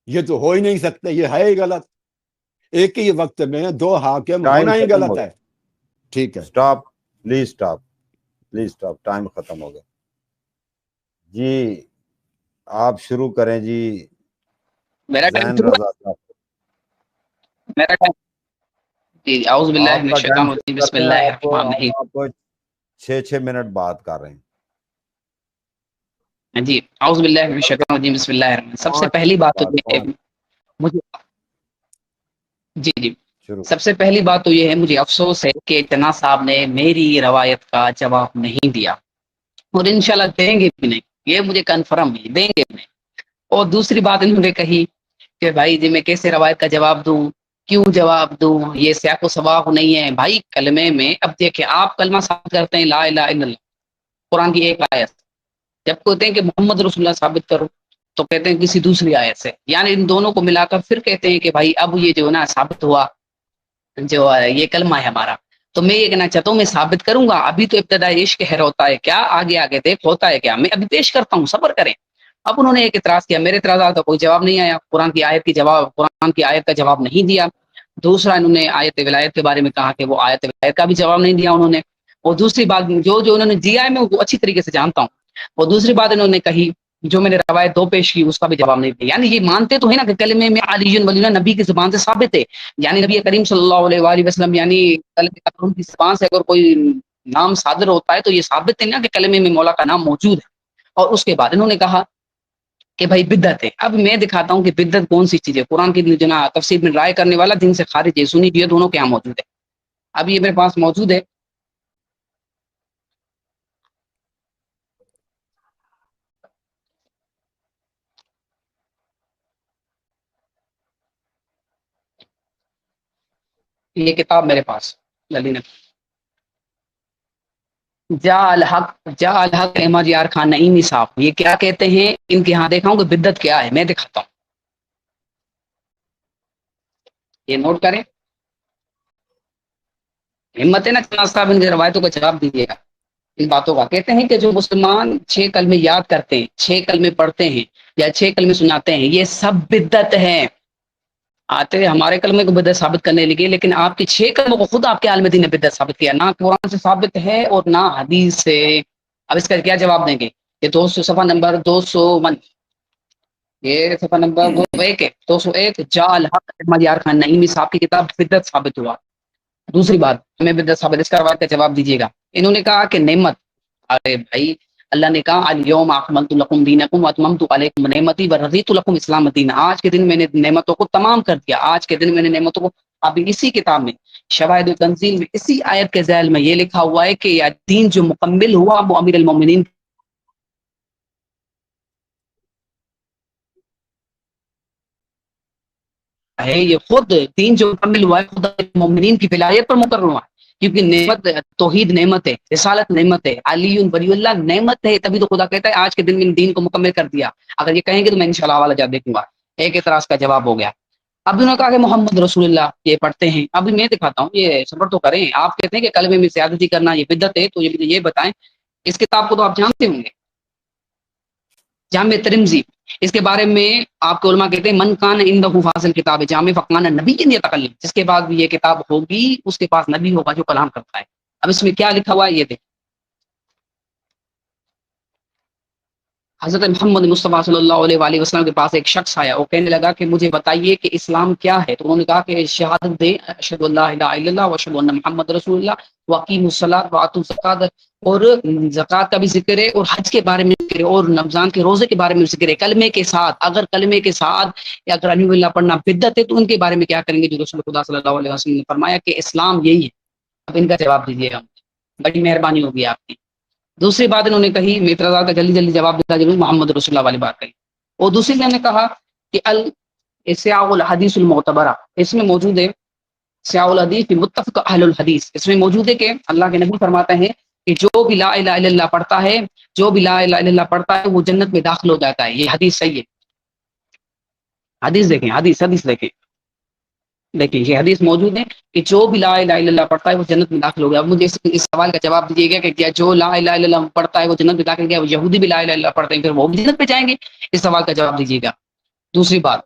یہ تو ہو ہی نہیں سکتے، یہ ہے ہی غلط، ایک ہی وقت میں دو حاکم ہونا ہی غلط ہے، ٹھیک ہے؟ Stop, please stop, please stop, time ختم ہو گیا جی۔ آپ شروع کریں جی میرا ٹائم زین شروع رضا صاحب۔ میرا ٹائم جی، اعوذ باللہ آپ من کا الشیطان ٹائم الرجیم، شروع بسم کرتے ہیں، اللہ الرحمن الرحیم۔ آپ 6 منٹ بات کر رہے ہیں جی، اعوذ باللہ من الشیطان الرجیم، بسم اللہ الرحمن الرحیم۔ سب سے پہلی بات تو یہ ہے مجھے، جی شروع سب سے پہلی بات تو یہ ہے مجھے افسوس ہے کہ جناح صاحب نے میری روایت کا جواب نہیں دیا، اور انشاءاللہ دیں گے بھی نہیں، یہ مجھے کنفرم ہے، دیں گے بھی نہیں۔ اور دوسری بات انہوں نے کہی کہ بھائی جی میں کیسے روایت کا جواب دوں، کیوں جواب دوں، یہ سیاق و سباق نہیں ہے بھائی کلمے میں۔ اب دیکھیں آپ کلمہ ثابت کرتے ہیں لا الہ الا اللہ، قرآن کی ایک آیت، جب کہتے ہیں کہ محمد رسول اللہ ثابت کرو تو کہتے ہیں کسی دوسری آیت سے، یعنی ان دونوں کو ملا کر پھر کہتے ہیں کہ بھائی اب یہ جو ہے نا ثابت ہوا، جو یہ کلمہ ہے ہمارا۔ تو میں یہ کہنا چاہتا ہوں میں ثابت کروں گا، ابھی تو ابتدائی عشق ہے، ہوتا ہے کیا آگے آگے دیکھ ہوتا ہے کیا، میں ابھی پیش کرتا ہوں، صبر کریں۔ اب انہوں نے ایک اعتراض کیا، میرے اعتراضات کا کوئی جواب نہیں آیا، قرآن کی آیت کا جواب نہیں دیا۔ دوسرا انہوں نے آیت ولایت کے بارے میں کہا کہ وہ آیت ولایت کا بھی جواب نہیں دیا انہوں نے۔ اور دوسری بات جو انہوں نے دیا ہے میں وہ اچھی طریقے سے جانتا ہوں۔ اور دوسری بات انہوں نے کہی جو میں نے روایت 2 پیش کی اس کا بھی جواب نہیں دیا، یعنی یہ مانتے تو ہے نا کہ کلمے میں علی ولی اللہ نبی کی زبان سے ثابت ہے، یعنی نبی کریم صلی اللہ علیہ وآلہ وسلم یعنی کلمے کی زبان سے اگر کوئی نام صادر ہوتا ہے تو یہ ثابت ہے نا کہ کلمے میں مولا کا نام موجود ہے۔ اور اس کے بعد انہوں نے کہا کہ بھائی بدعت ہے۔ اب میں دکھاتا ہوں کہ بدعت کون سی چیز ہے۔ قرآن کی جنا تفسیر میں رائے کرنے والا دین سے خارج ہے، سنی یہ دونوں کے یہاں موجود ہے۔ اب یہ میرے پاس موجود ہے، یہ کتاب میرے پاس للی جا الحق احمد یار خان نعیمی صاحب یہ کیا کہتے ہیں، ان کے ہاں دیکھا ہوں کہ بدعت کیا ہے، میں دکھاتا ہوں، یہ نوٹ کریں۔ ہمت ہے نا جناح صاحب ان کی روایتوں کا جواب دیجیے گا ان باتوں کا۔ کہتے ہیں کہ جو مسلمان 6 کلمے یاد کرتے ہیں، 6 کلمے پڑھتے ہیں یا 6 کلمے سناتے ہیں، یہ سب بدعت ہے۔ آتے ہمارے کلمے کو بدعت ثابت کرنے لگے، لیکن آپ کے 6 کلموں کو خود آپ کے عالم دین نے بدعت ثابت کیا، نہ قرآن سے ثابت ہے اور نہ حدیث سے۔ اب اس کا کیا جواب دیں گے؟ یہ 200 صفحہ نمبر 201، یہ صفحہ نمبر 201 ہے، 201 جا الحق احمد یار خان نعیمی صاحب کی کتاب بدعت ثابت ہوا۔ دوسری بات ہمیں بدعت ثابت، اس کا روایت کا جواب دیجیے گا۔ انہوں نے کہا کہ نعمت، ارے بھائی اللہ نے کہا الیوم اکملت لکم دینکم واتممت علیکم نعمتی ورضیت لکم اسلام دین، آج کے دن میں نے نعمتوں کو تمام کر دیا، آج کے دن میں نے نعمتوں کو۔ ابھی اسی کتاب میں شواہد التنزیل میں اسی آیت کے ذیل میں یہ لکھا ہوا ہے کہ یہ دین جو مکمل ہوا وہ امیر المومنین ہے، یہ خود دین جو مکمل ہوا ہے خود مومنین کی ولایت پر مقرر ہوا ہے، کیونکہ نعمت توحید نعمت ہے، رسالت نعمت ہے، علی ولی اللہ نعمت ہے، تبھی تو خدا کہتا ہے آج کے دن میں دین کو مکمل کر دیا۔ اگر یہ کہیں گے تو میں انشاءاللہ حوالہ جات دیکھوں گا۔ ایک اعتراض کا جواب ہو گیا۔ اب انہوں نے کہا کہ محمد رسول اللہ یہ پڑھتے ہیں، ابھی میں دکھاتا ہوں، یہ صبر تو کریں۔ آپ کہتے ہیں کہ کلمے میں زیادتی کرنا یہ بدعت ہے، تو یہ بتائیں اس کتاب کو تو آپ جانتے ہوں گے، جامع ترمذی، اس کے بارے میں آپ کے علماء کہتے ہیں من کان عنده فاضل کتاب جامع فقان نبی یتکلم، جس کے بعد بھی یہ کتاب ہوگی اس کے پاس نبی ہوگا جو کلام کرتا ہے۔ اب اس میں کیا لکھا ہوا ہے یہ دیکھ، حضرت محمد مصطفیٰ صلی اللہ علیہ وآلہ وسلم کے پاس ایک شخص آیا، وہ کہنے لگا کہ مجھے بتائیے کہ اسلام کیا ہے، تو انہوں نے کہا کہ شہادت دے اشہد ان لا الہ الا اللہ واشہد ان محمد رسول اللہ واقیموا الصلاۃ وآتوا الزکات، اور زکوٰۃ کا بھی ذکر ہے، اور حج کے بارے میں ذکر ہے، اور رمضان کے روزے کے بارے میں ذکر ہے، کلمے کے ساتھ۔ اگر کلمے کے ساتھ یا اگر الحمد للہ پڑھنا بدعت ہے تو ان کے بارے میں کیا کریں گے جو رسول خدا صلی اللہ علیہ وسلم نے فرمایا کہ اسلام یہی ہے۔ اب ان کا جواب دیجیے گا، بڑی مہربانی ہوگی آپ کی۔ دوسری بات انہوں نے کہی، میں اعتراض کا جلدی جلدی جواب دیتا ضرور، محمد رسول اللہ والی بات کہی۔ اور دوسری میں نے کہا کہ سیاق الحدیث المعتبرہ، اس میں موجود ہے سیاق الحدیث متفق اہل الحدیث، اس میں موجود ہے کہ اللہ کے نبی فرماتے ہیں کہ جو بھی لا الہ الا اللہ پڑھتا ہے، جو بھی لا الہ الا اللہ پڑھتا ہے وہ جنت میں داخل ہو جاتا ہے۔ یہ حدیث صحیح ہے، حدیث دیکھیں، حدیث دیکھیں، دیکھیں یہ حدیث موجود ہے کہ جو بھی لا الہ الا اللہ پڑھتا ہے وہ جنت میں داخل ہو گیا۔ اب مجھے اس سوال کا جواب دیجیے گا کہ کیا جو لا الہ الا اللہ پڑھتا ہے وہ جنت میں داخل گیا، وہ یہودی بھی لا الہ الا اللہ پڑھتے ہیں پھر وہ بھی جنت پہ جائیں گے؟ اس سوال کا جواب دیجیے گا۔ دوسری بات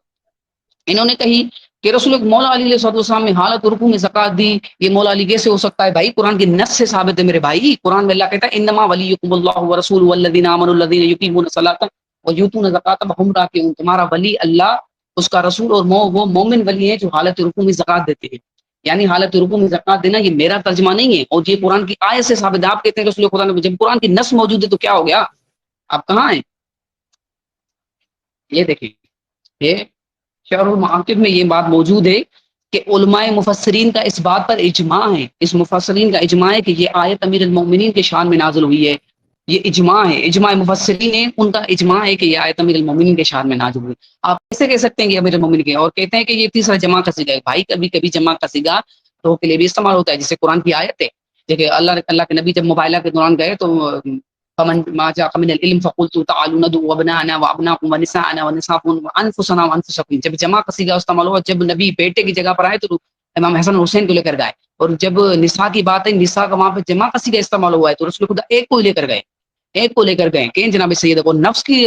انہوں نے کہی کہ رسول مولا علی علیہ السلام نے حالت رکوع میں زکات دی، یہ مولا علی کیسے ہو سکتا ہے؟ بھائی قرآن کی نص سے ثابت ہے میرے بھائی، قرآن میں اللہ کہتا ہے انما ولیکم اللہ ورسولہ والذین آمنوا الذین یقیمون الصلاۃ ویؤتون الزکاۃ وهم راکعون، تمہارا ولی اللہ، اس کا رسول اور وہ مومن ولی ہیں جو حالت رکوع میں زکات دیتے ہیں۔ یعنی حالت رکوع میں زکات دینا یہ میرا ترجمہ نہیں ہے، اور یہ قرآن کی آیت سے ثابت ہے۔ آپ کہتے ہیں رسول خدا نے، جب قرآن کی نص موجود ہے تو کیا ہو گیا؟ آپ کہاں ہیں؟ یہ دیکھیں، یہ شرح المعاقب میں یہ بات موجود ہے کہ علماء مفسرین کا اس بات پر اجماع ہے، اس مفسرین کا اجماع ہے کہ یہ آیت امیر المومنین کے شان میں نازل ہوئی ہے۔ یہ اجماع ہے، اجماع مفسرین ہے، ان کا اجماع ہے کہ یہ آیت امیر المومنین کے شان میں نازل ہوئی۔ آپ کیسے کہہ سکتے ہیں کہ امیر المومنین کے، اور کہتے ہیں کہ یہ تیسرا جمع کا صیغہ ہے؟ بھائی کبھی کبھی جمع کا صیغہ تو کے لیے بھی استعمال ہوتا ہے، جسے قرآن کی آیت ہے۔ دیکھیں اللہ کے نبی جب مباہلہ کے دوران گئے تو فمن ما جاء من العلم فقلت تعالوا ندعو ابناءنا وابناءكم ونساءنا ونساءكم وانفسنا وانفسكم، جب جمع کا صیغہ استعمال ہوا، جب نبی بیٹے کی جگہ پر آئے تو امام حسن اور حسین کو لے کر گئے، اور جب نساء کی بات ہے، نساء کا وہاں پہ جمع کا صیغہ استعمال ہوا ہے تو رسول خدا ایک کو لے کر گئے، ایک کو لے کر گئے کہ جناب سید کو نفس کی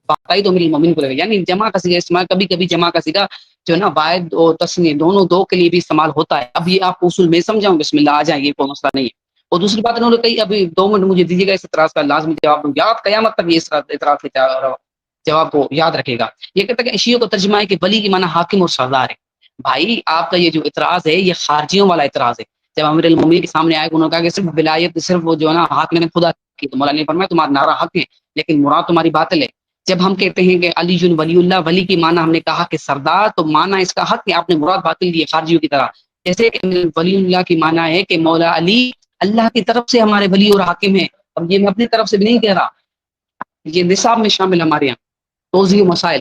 بات آئی تو امیر المومنین کو لے گئے۔ یعنی جمع کا صیغہ استعمال، کبھی کبھی جمع کا صیغہ جو ہے نا واحد اور تثنیہ دونوں دو کے لیے بھی استعمال ہوتا ہے۔ اب یہ آپ اصول میں سمجھاؤں، بسم اللہ آ جائیں، یہ کوئی مسئلہ نہیں ہے۔ اور دوسری بات انہوں نے کہی، ابھی 2 منٹ مجھے دیجیے گا، اس اعتراض کا لازمی جواب دوں، یاد قیامت تک یہ اعتراض کے جواب کو یاد رکھے گا۔ یہ کہتا ہے کہ شیعوں کا ترجمہ ہے کہ ولی کی معنی حاکم اور سردار ہے۔ بھائی آپ کا یہ جو اعتراض ہے یہ خارجیوں والا اعتراض ہے۔ جب امیر المومنین کے سامنے آئے، انہوں نے کہا کہ صرف ولایت صرف وہ جو ہے نا حق میں خدا کی، تو مولانا نے فرمایا تمہارا نعرہ حق ہے لیکن مراد تمہاری باطل ہے۔ جب ہم کہتے ہیں کہ علی ولی اللہ، ولی کی معنی ہم نے کہا کہ سردار، تو معنی اس کا حق ہے، آپ نے مراد باطل دی ہے خارجیوں کی طرح۔ جیسے کہ ولی اللہ کی معنی ہے کہ مولا علی اللہ کی طرف سے ہمارے ولی اور حاکم ہیں۔ اب یہ میں اپنی طرف سے بھی نہیں کہہ رہا، یہ نصاب میں شامل ہمارے یہاں توضیح مسائل۔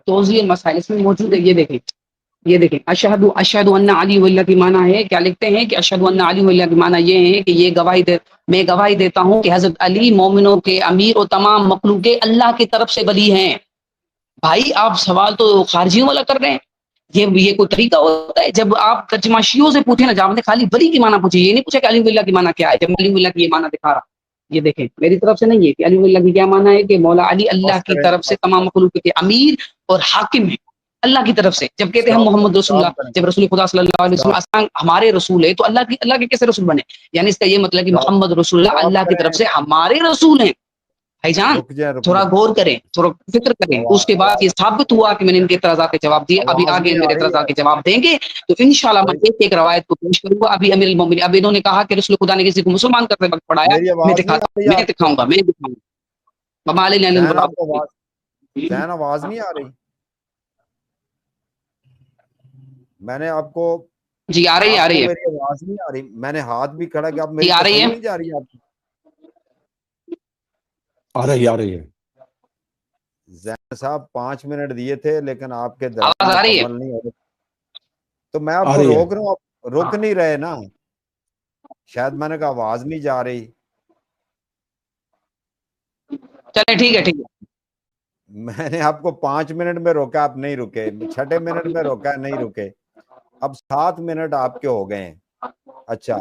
توضیح مسائل اس میں موجود ہے، یہ دیکھیں اشہد ان علی ولی اللہ کی معنی ہے، کیا لکھتے ہیں کہ اشہد ان علی ولی اللہ کی معنی یہ ہے کہ یہ میں گواہی دیتا ہوں کہ حضرت علی مومنوں کے امیر اور تمام مخلوق اللہ کی طرف سے ولی ہیں۔ بھائی آپ سوال تو خارجیوں والا کر رہے ہیں، یہ کوئی طریقہ ہوتا ہے؟ جب آپ ترجمہ شیعوں سے پوچھیں نا، جب آپ نے خالی ولی کی معنی پوچھی، یہ نہیں پوچھا کہ علی ولی اللہ کی معنی کیا ہے، جب علی ولی اللہ کی یہ معنی دکھا رہا۔ یہ دیکھیں میری طرف سے نہیں ہے کہ علی ولی اللہ کی کیا معنی ہے کہ مولا علی اللہ کی طرف سے تمام مخلوق کے امیر اور حاکم ہیں، اللہ کی طرف سے۔ جب کہتے ہیں ہم محمد رسول اللہ، جب رسول خدا صلی اللہ علیہ وسلم ہمارے رسول ہے تو اللہ کے کیسے رسول بنے؟ یعنی اس کا یہ مطلب کہ محمد رسول اللہ اللہ کی طرف سے ہمارے رسول ہیں۔ بھائی جان تھوڑا غور کریں، تھوڑا فکر کریں۔ اس کے بعد یہ ثابت ہوا کہ میں نے ان کے اعتراضات کے جواب دیے، ابھی آگے میرے اعتراضات کے جواب دیں گے تو انشاءاللہ میں ایک روایت کو پیش کروں گا۔ ابھی امیر المومنین، اب انہوں نے کہا کہ رسول خدا نے کسی کو مسلمان کرتے وقت پڑھایا، میں دکھاؤں گا۔ زین آواز نہیں آ رہی؟ میں نے آپ کو جی آ رہی ہے، میری آواز نہیں آ رہی، میں نے ہاتھ بھی کھڑا کیا، اب میری آ رہی ہے، نہیں جا رہی آپ کی؟ آ رہی ہے۔ زین صاحب 5 منٹ دیے تھے لیکن آپ کے آواز آ رہی ہے؟ مکمل نہیں ہو رہے، تو میں آپ کو روک رہا ہوں، آپ رک نہیں رہے نا، شاید میں نے کہا آواز نہیں جا رہی۔ چلے ٹھیک ہے، میں نے آپ کو 5 منٹ میں روکا، آپ نہیں رکے، 6 منٹ میں روکا نہیں رکے، اب 7 منٹ آپ کے ہو گئے ہیں۔ اچھا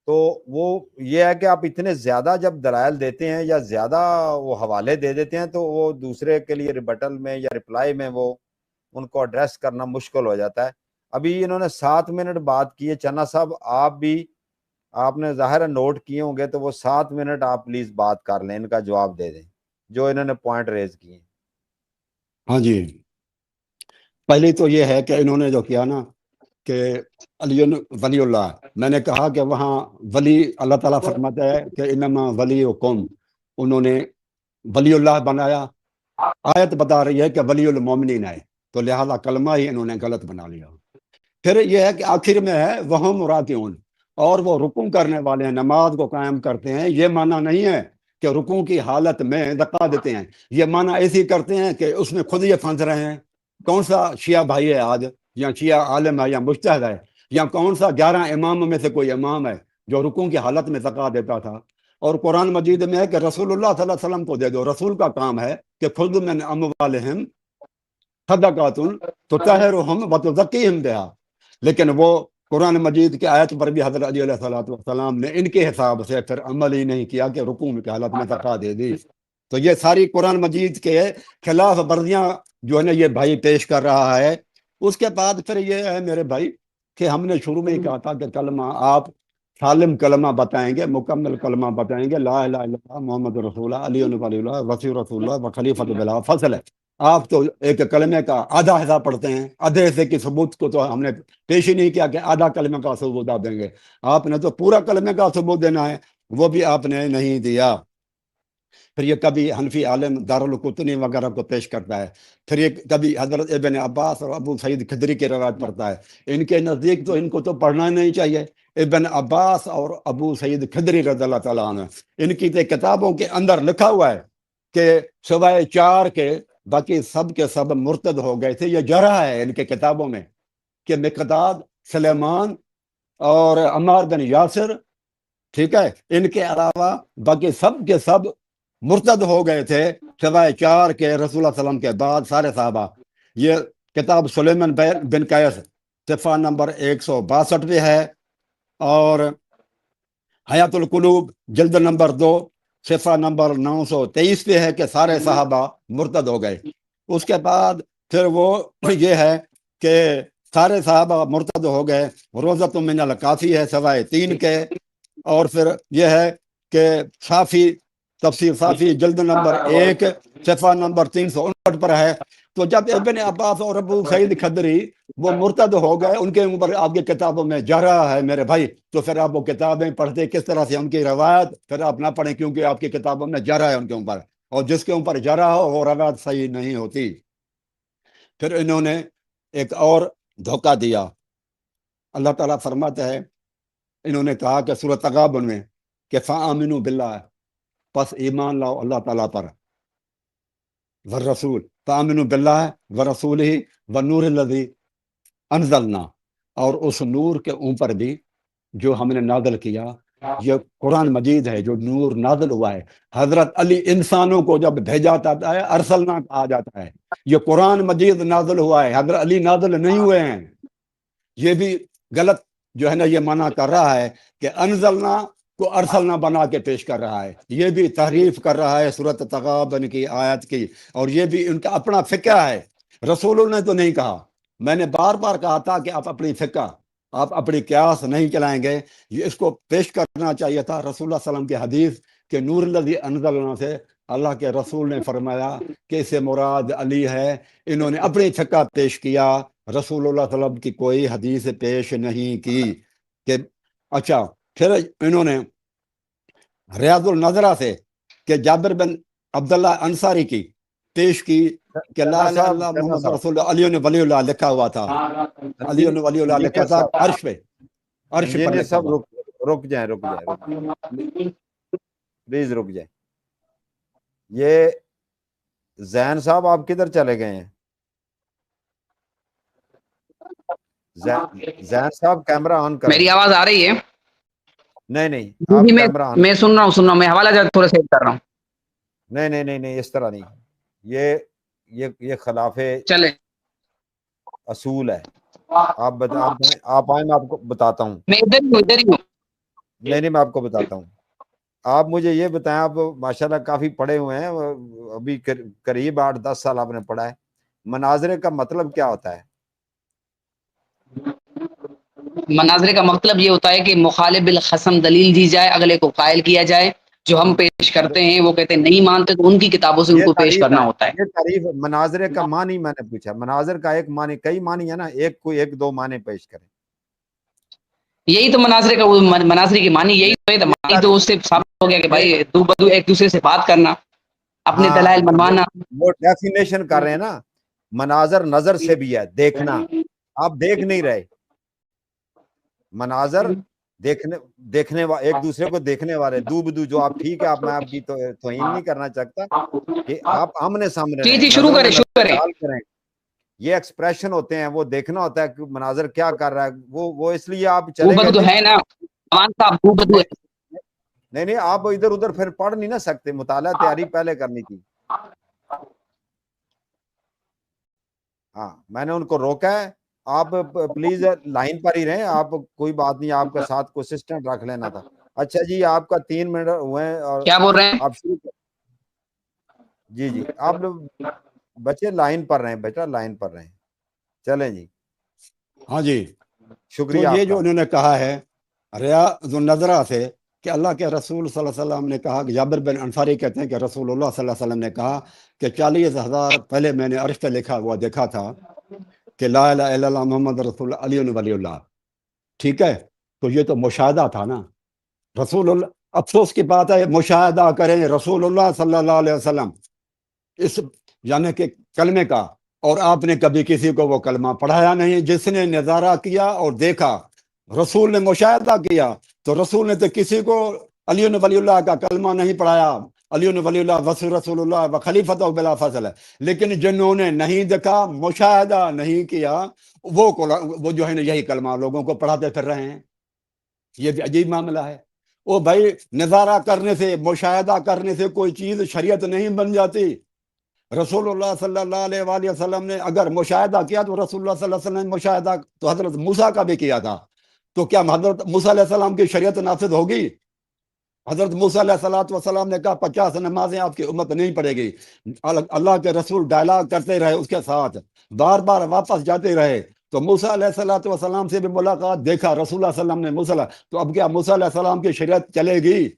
تو وہ یہ ہے کہ آپ اتنے زیادہ جب دلائل دیتے ہیں یا زیادہ وہ حوالے دے دیتے ہیں تو وہ دوسرے کے لیے ریبٹل میں یا رپلائی میں وہ ان کو ایڈریس کرنا مشکل ہو جاتا ہے. ابھی انہوں نے 7 منٹ بات کی ہے. چنا صاحب آپ نے ظاہر نوٹ کیے ہوں گے تو وہ 7 منٹ آپ پلیز بات کر لیں, ان کا جواب دے دیں جو انہوں نے پوائنٹ ریز کیے. ہاں جی, پہلے تو یہ ہے کہ انہوں نے جو کیا نا کہ علی ولی اللہ, میں نے کہا کہ وہاں ولی اللہ تعالیٰ فرماتا ہے کہ انما ولی قوم, انہوں نے ولی اللہ بنایا, آیت بتا رہی ہے کہ ولی المومنین ہے, تو لہذا کلمہ ہی انہوں نے غلط بنا لیا. پھر یہ ہے کہ آخر میں ہے وہم راکعون, اور وہ رکوع کرنے والے ہیں, نماز کو قائم کرتے ہیں. یہ معنی نہیں ہے کہ رکوع کی حالت میں دکا دیتے ہیں, یہ معنی ایسی کرتے ہیں کہ اس میں خود یہ پھنس رہے ہیں. کون سا شیعہ بھائی ہے آج, یا شیعہ عالم ہے یا مجتہد ہے, یا کون سا 11 امام میں سے کوئی امام ہے جو رکوع کی حالت میں زکوٰۃ دیتا تھا؟ اور قرآن مجید میں ہے کہ رسول اللہ صلی اللہ علیہ وسلم کو دے دو. رسول کا کام ہے کہ خود من اموالہم صدقات تطہرہم وتزکیہم بہا, لیکن وہ قرآن مجید کی آیت پر بھی حضرت علی علیہ السلام نے ان کے حساب سے پھر عمل ہی نہیں کیا کہ رکوع کی حالت میں زکوٰۃ دے دی. تو یہ ساری قرآن مجید کے خلاف ورزیاں جو ہے نا یہ بھائی پیش کر رہا ہے. اس کے بعد پھر یہ ہے میرے بھائی کہ ہم نے شروع میں ہی کہا تھا کہ کلمہ آپ سالم کلمہ بتائیں گے, مکمل کلمہ بتائیں گے, لا الہ الا اللہ محمد رسول اللہ علی ولی اللہ وصی رسول اللہ و خلیفۃ بلا فضل ہے. آپ تو ایک کلمے کا آدھا حصہ پڑھتے ہیں, آدھے حصے کی ثبوت کو تو ہم نے پیش ہی نہیں کیا کہ آدھا کلمے کا ثبوت آپ دیں گے. آپ نے تو پورا کلمے کا ثبوت دینا ہے, وہ بھی آپ نے نہیں دیا. پھر یہ کبھی حنفی عالم دارالقطنی وغیرہ کو پیش کرتا ہے, پھر یہ کبھی حضرت ابن عباس اور ابو سعید خدری کی روایت پڑھتا ہے. ان کے نزدیک تو ان کو تو پڑھنا نہیں چاہیے. ابن عباس اور ابو سعید خدری رضی اللہ تعالیٰ عنہ, ان کی کتابوں کے اندر لکھا ہوا ہے کہ سوائے 4 کے باقی سب کے سب مرتد ہو گئے تھے. یہ جرح ہے ان کے کتابوں میں کہ مقداد, سلیمان اور عمار بن یاسر, ٹھیک ہے, ان کے علاوہ باقی سب کے سب مرتد ہو گئے تھے سوائے 4 کے. رسول اللہ صلی اللہ علیہ وسلم کے بعد سارے صحابہ. یہ کتاب سلیمان بن قیس صفحہ نمبر 162 پہ ہے, اور حیات القلوب جلد نمبر 2 صفحہ نمبر 923 پہ ہے کہ سارے صحابہ مرتد ہو گئے. اس کے بعد پھر وہ یہ ہے کہ سارے صحابہ مرتد ہو گئے. روزۃ من الکافی ہے سوائے 3 کے, اور پھر یہ ہے کہ صافی تفسیر صافی جلد نمبر 1 صفحہ نمبر 359 پر ہے. تو جب ابن عباس اور ابو سعید خدری وہ مرتد ہو گئے, ان کے اوپر آپ کی کتابوں میں جرح ہے میرے بھائی, تو پھر آپ وہ کتابیں پڑھتے کس طرح سے؟ ان کی روایت پھر آپ نہ پڑھیں کیونکہ آپ کی کتابوں میں جرح ہے ان کے اوپر, اور جس کے اوپر جرح ہو وہ روایت صحیح نہیں ہوتی. پھر انہوں نے ایک اور دھوکہ دیا. اللہ تعالیٰ فرماتا ہے, انہوں نے کہا کہ سورۃ تغابن میں کہ فآمنوا باللہ, پس ایمان لاؤ اللہ تعالیٰ پر, والرسول فآمنوا باللہ ورسولہ والنور الذی انزلنا, اور اس نور کے اوپر بھی جو ہم نے نازل کیا. یہ قرآن مجید ہے جو نور نازل ہوا ہے. حضرت علی انسانوں کو جب بھیجا جاتا ہے ارسلنا کہا جاتا ہے. یہ قرآن مجید نازل ہوا ہے, حضرت علی نازل نہیں ہوئے ہیں. یہ بھی غلط جو ہے نا یہ منع کر رہا ہے کہ انزلنا کو ارسلنا بنا کے پیش کر رہا ہے. یہ بھی تحریف کر رہا ہے سورۃ تغابن کی آیت کی, اور یہ بھی ان کا اپنا فقہ ہے. رسولوں نے تو نہیں کہا. میں نے بار بار کہا تھا کہ آپ اپنی فقہ, آپ اپنی قیاس نہیں چلائیں گے. یہ اس کو پیش کرنا چاہیے تھا رسول اللہ صلی اللہ علیہ وسلم کی حدیث کہ نور الذی انزلنا سے اللہ کے رسول نے فرمایا کہ اسے مراد علی ہے. انہوں نے اپنی فقہ پیش کیا, رسول اللہ صلی اللہ علیہ وسلم کی کوئی حدیث پیش نہیں کی. کہ اچھا, پھر انہوں نے ریاض النظرہ سے کہ جابر بن عبداللہ انصاری کی پیش کی کہ لا الہ الا اللہ محمد رسول اللہ, علی ولی اللہ لکھا ہوا تھا. علی ولی اللہ لکھا تھا عرش پہ, عرش پر لکھا سب ہوا. رک جائیں پلیز رک جائیں. یہ زین صاحب آپ کدھر چلے گئے ہیں؟ زین صاحب کیمرہ آن کریں. میری آواز آ رہی ہے؟ نہیں آپ کیمرہ آن. میں سن رہا ہوں, میں حوالہ تھوڑا سیو کر رہا ہوں. نہیں اس طرح نہیں, یہ خلاف چلے اصول ہے. آپ آئیں, میں آپ کو بتاتا ہوں. میں ادھر ہی ہوں. نہیں میں آپ کو بتاتا ہوں. آپ مجھے یہ بتائیں, آپ ماشاءاللہ کافی پڑھے ہوئے ہیں, ابھی قریب 8-10 سال آپ نے پڑھا ہے, مناظرے کا مطلب کیا ہوتا ہے؟ مناظرے کا مطلب یہ ہوتا ہے کہ مخالف بالخصم دلیل دی جائے, اگلے کو قائل کیا جائے. جو ہم پیش کرتے ہیں وہ کہتے ہیں نہیں مانتے, تو ان کی کتابوں سے ان یہ کو پیش تعریف کرنا ہے, ہوتا ہے. یہ تعریف. مناظرے کا معنی میں نے پوچھا, مناظر کا ایک معنی, کئی معنی ہے نا, ایک کوئی 1-2 معنی پیش کریں. یہی تو مناظرے کا, مناظرے کی معنی یہی تو ہے. معنی تو اس سے ثابت ہو گیا کہ بھائی دو بدو ایک دوسرے سے بات کرنا, اپنے ہاں, دلائل منوانا. وہ ڈیفینیشن کر رہے ہیں نا. مناظر نظر سے بھی ہے, دیکھنا. آپ دیکھ نہیں رہے. مناظر دیکھنے ایک دوسرے کو دیکھنے والے, دو بدو جو آپ, ٹھیک ہے, میں آپ کی توہین نہیں کرنا چاہتا کہ آپ آمنے سامنے رہیں, جی شروع نظروں میں کریں, شروع نظر کریں. ڈال کریں. یہ ایکسپریشن ہوتے ہیں, وہ دیکھنا ہوتا ہے کہ مناظر کیا کر رہا ہے. وہ اس لیے آپ دو چلے گئے بدو تھے ہے نا امان صاحب, دو بدو ہے. نہیں, آپ ادھر ادھر پھر پڑھ نہیں نہ سکتے, مطالعہ تیاری پہلے کرنی تھی. ہاں, میں نے ان کو روکا ہے. آپ پلیز لائن پر ہی رہیں, آپ کوئی بات نہیں, آپ کے ساتھ کوئی اسسٹنٹ رکھ لینا تھا. اچھا جی, آپ کا 3 منٹ ہوئے ہیں اور کیا بول رہے ہیں؟ آپ شروع کر. جی آپ لوگ بچے لائن پر رہیں, بیٹا لائن پر رہیں. چلیں جی. ہاں جی, تو شکریہ یہ آپ جو کا. انہوں نے کہا ہے ریاض النظرہ سے کہ اللہ کے رسول صلی اللہ علیہ وسلم نے کہا, کہ جابر بن انصاری کہتے ہیں کہ رسول اللہ صلی اللہ علیہ وسلم نے کہا کہ 40,000 پہلے میں نے عرش پہ لکھا ہوا دیکھا تھا کہ لا الہ الا اللہ محمد رسول اللہ علی ولی اللہ. ٹھیک ہے, تو یہ تو مشاہدہ تھا نا. رسول اللہ, افسوس کی بات ہے, مشاہدہ کریں رسول اللہ صلی اللہ علیہ وسلم اس یعنی کہ کلمے کا, اور آپ نے کبھی کسی کو وہ کلمہ پڑھایا نہیں. جس نے نظارہ کیا اور دیکھا, رسول نے مشاہدہ کیا, تو رسول نے تو کسی کو علی ولی اللہ کا کلمہ نہیں پڑھایا. علی ولی اللہ وصی رسول اللہ و خلیفۃ بلا فضل ہے. لیکن جنہوں نے نہیں دیکھا, مشاہدہ نہیں کیا, وہ جو ہے نا یہی کلمہ لوگوں کو پڑھاتے پھر رہے ہیں. یہ بھی عجیب معاملہ ہے. او بھائی, نظارہ کرنے سے, مشاہدہ کرنے سے کوئی چیز شریعت نہیں بن جاتی. رسول اللہ صلی اللہ علیہ وآلہ وسلم نے اگر مشاہدہ کیا, تو رسول اللہ صلی اللہ علیہ وسلم نے مشاہدہ تو حضرت موسیٰ کا بھی کیا تھا. تو کیا حضرت موسیٰ علیہ السلام کی شریعت نافذ ہوگی؟ حضرت موسیٰ علیہ السلام نے کہا 50 نمازیں آپ کی امت نہیں پڑھے گی. اللہ کے رسول ڈائلاگ کرتے رہے اس کے ساتھ, بار بار واپس جاتے رہے. تو موسیٰ علیہ السلام سے بھی ملاقات, دیکھا رسول اللہ صلی اللہ علیہ وسلم نے موسیٰ, تو اب کیا موسیٰ علیہ السلام کی شریعت چلے گی؟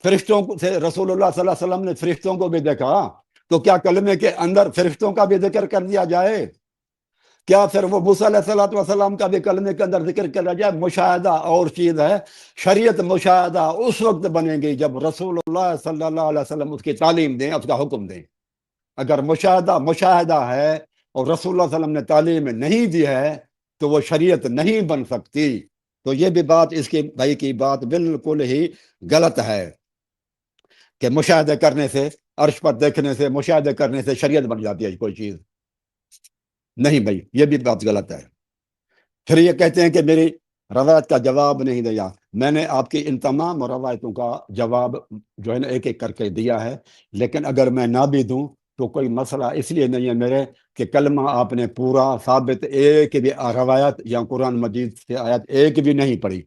فرشتوں سے رسول اللہ صلی اللہ علیہ وسلم نے فرشتوں کو بھی دیکھا, تو کیا کلمے کے اندر فرشتوں کا بھی ذکر کر دیا جائے؟ کیا پھر وہ موسیٰ علیہ السلام کا بھی کلمے کے اندر ذکر کر دیا جائے؟ مشاہدہ اور چیز ہے. شریعت مشاہدہ اس وقت بنے گی جب رسول اللہ صلی اللہ علیہ وسلم اس کی تعلیم دیں, اس کا حکم دیں. اگر مشاہدہ ہے اور رسول اللہ صلی اللہ علیہ وسلم نے تعلیم نہیں دی ہے, تو وہ شریعت نہیں بن سکتی. تو یہ بھی بات, اس کی بھائی کی بات بالکل ہی غلط ہے کہ مشاہدہ کرنے سے, عرش پر دیکھنے سے, مشاہدہ کرنے سے شریعت بن جاتی ہے کوئی چیز. نہیں بھائی, یہ بھی بات غلط ہے. پھر یہ کہتے ہیں کہ میری روایت کا جواب نہیں دیا. میں نے آپ کی ان تمام روایتوں کا جواب جو ہے نا ایک ایک کر کے دیا ہے. لیکن اگر میں نہ بھی دوں تو کوئی مسئلہ اس لیے نہیں ہے میرے کہ کلمہ آپ نے پورا ثابت, ایک بھی روایت یا قرآن مجید سے آیت ایک بھی نہیں پڑھی.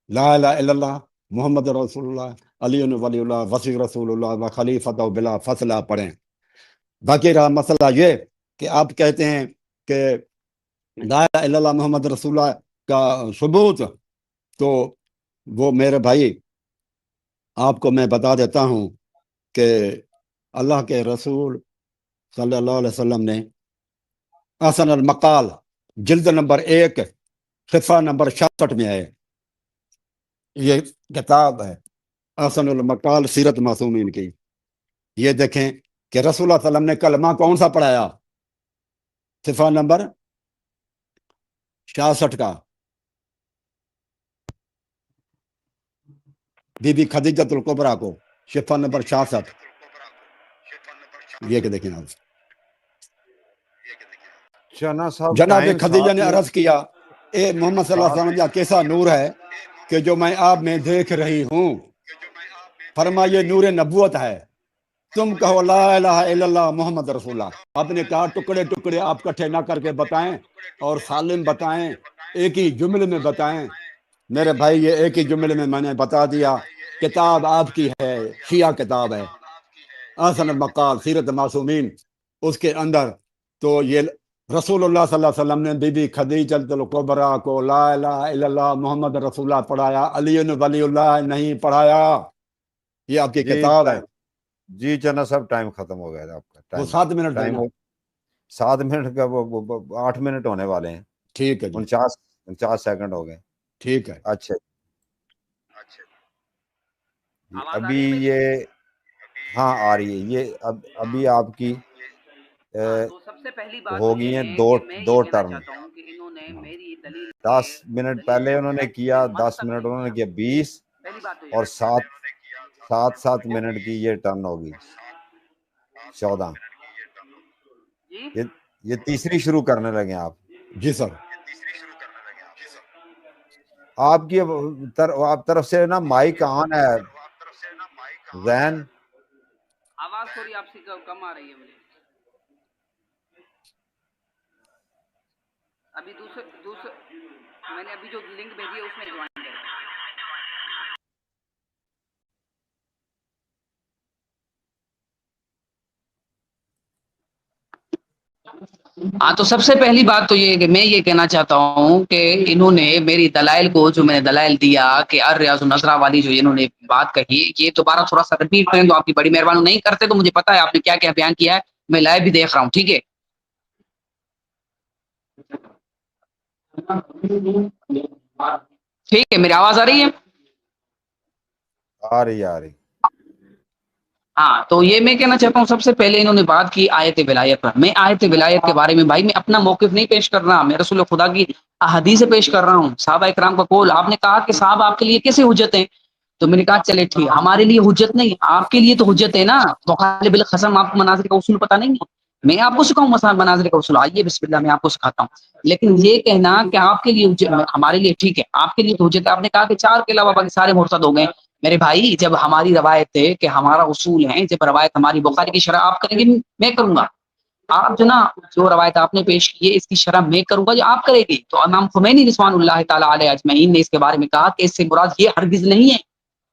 لا الہ الا اللہ محمد رسول اللہ علی ولی اللہ وصی رسول اللہ و خلیفۃ بلا فضل پڑھیں. باقی رہا مسئلہ یہ کہ آپ کہتے ہیں کہ لا الہ الا اللہ محمد رسول اللہ کا ثبوت, تو وہ میرے بھائی آپ کو میں بتا دیتا ہوں کہ اللہ کے رسول صلی اللہ علیہ وسلم نے احسن المقال جلد نمبر 1 صفحہ نمبر 66 میں ہے, یہ کتاب ہے احسن المقال سیرت معصومین کی. یہ دیکھیں کہ رسول اللہ صلی اللہ علیہ وسلم نے کلمہ کون سا پڑھایا, صفحہ نمبر 66 کا. بی بی خدیجۃ الکبریٰ کو صفحہ نمبر 66. یہ کہ دیکھیں آپ, جناب خدیجہ نے عرض کیا, اے محمد صلی اللہ علیہ وسلم, یہ کیسا نور ہے کہ جو میں آپ میں دیکھ رہی ہوں. فرمایا یہ نور نبوت ہے. تم کہو لا الہ الا اللہ محمد رسول اللہ. آپ نے کہا ٹکڑے ٹکڑے آپ کٹھے نہ کر کے بتائیں اور سالم بتائیں, ایک ہی جملے میں بتائیں. میرے بھائی یہ ایک ہی جملے میں نے بتا دیا، کتاب آپ کی ہے، شیعہ کتاب ہے، احسن المقال سیرت معصومین، اس کے اندر تو یہ رسول اللہ صلی اللہ علیہ وسلم نے بی بی خدیجۃ الکبریٰ کو لا الہ الا اللہ محمد رسول اللہ پڑھایا، علی ولی اللہ نہیں پڑھایا، یہ آپ کی جی کتاب ہے۔ جی چنا صاحب ٹائم ختم ہو گیا آپ کا، وہ 7 منٹ ہے ٹائم نا؟ 7 منٹ کا، وہ 8 منٹ ہونے والے ہیں، ٹھیک ہے جی، 49 سیکنڈ ہو گئے۔ ٹھیک ہے۔ اچھا جی، ابھی یہ ہاں آ رہی ہے، یہ ابھی آپ کی تو سب سے پہلی بات ہو تو گئی یہ ہیں ہے دو کہ میں دو یہ کہنا ٹرم، چاہتا ہوں کہ انہوں نے میری دلیل 10 منٹ پہلے انہوں نے کیا، 10 منٹ انہوں نے کیا 20، پہلی بات تو اور یہ 7 منٹ کی یہ ٹرن ہوگی 14۔ جی یہ تیسری شروع کرنے لگے آپ۔ جی سر۔ آپ کی آپ طرف سے نا مائک آن ہے زین؟ آواز تھوڑی آپ سے کم آ رہی ہے مجھے۔ ابھی دوسرے میں نے ابھی جو لنک بھیجی ہے اس میں جوائن کریں۔ ہاں تو سب سے پہلی بات تو یہ کہ میں یہ کہنا چاہتا ہوں کہ انہوں نے میری دلائل کو، جو میں نے دلائل دیا کہ الریاض النظرہ والی جو انہوں نے بات کہی، یہ دوبارہ تھوڑا سا رپیٹ کریں تو آپ کی بڑی مہربانی، نہیں کرتے تو مجھے پتا ہے آپ نے کیا کیا بیان کیا ہے، میں لائیو بھی دیکھ رہا ہوں، ٹھیک ہے؟ ٹھیک ہے، میری آواز آ رہی ہے؟ آ رہی۔ ہاں تو یہ میں کہنا چاہتا ہوں، سب سے پہلے انہوں نے بات کی آیت ولایت پر۔ میں آیت ولایت کے بارے میں بھائی میں اپنا موقف نہیں پیش کر رہا، میں رسول خدا کی احادیث پیش کر رہا ہوں، صحابہ اکرام کا قول۔ آپ نے کہا کہ صاحب آپ کے لیے کیسے حجت ہیں، تو میں نے کہا چلے ٹھیک، ہمارے لیے حجت نہیں، آپ کے لیے تو حجت ہے نا۔ مخالف بالقسم آپ کو مناظر کا اصول پتہ نہیں ہے، میں آپ کو سکھاؤں مناظر کا اصول، آئیے بسم اللہ میں آپ کو سکھاتا ہوں۔ لیکن یہ کہنا کہ آپ کے لیے ہمارے لیے ٹھیک ہے، آپ کے لیے تو حجت ہے۔ آپ نے کہا کہ 4 کے علاوہ باقی سارے مرتد ہو گئے۔ میرے بھائی جب ہماری روایت ہے کہ ہمارا اصول ہے، جب روایت ہماری بخاری کی شرح آپ کریں گے میں کروں گا، آپ جو روایت آپ نے پیش کی ہے اس کی شرح میں کروں گا جو آپ کرے گی۔ تو امام خمینی رضوان اللہ تعالی علیہ اجمعین نے اس کے بارے میں کہا کہ اس سے مراد یہ ہرگز نہیں ہے،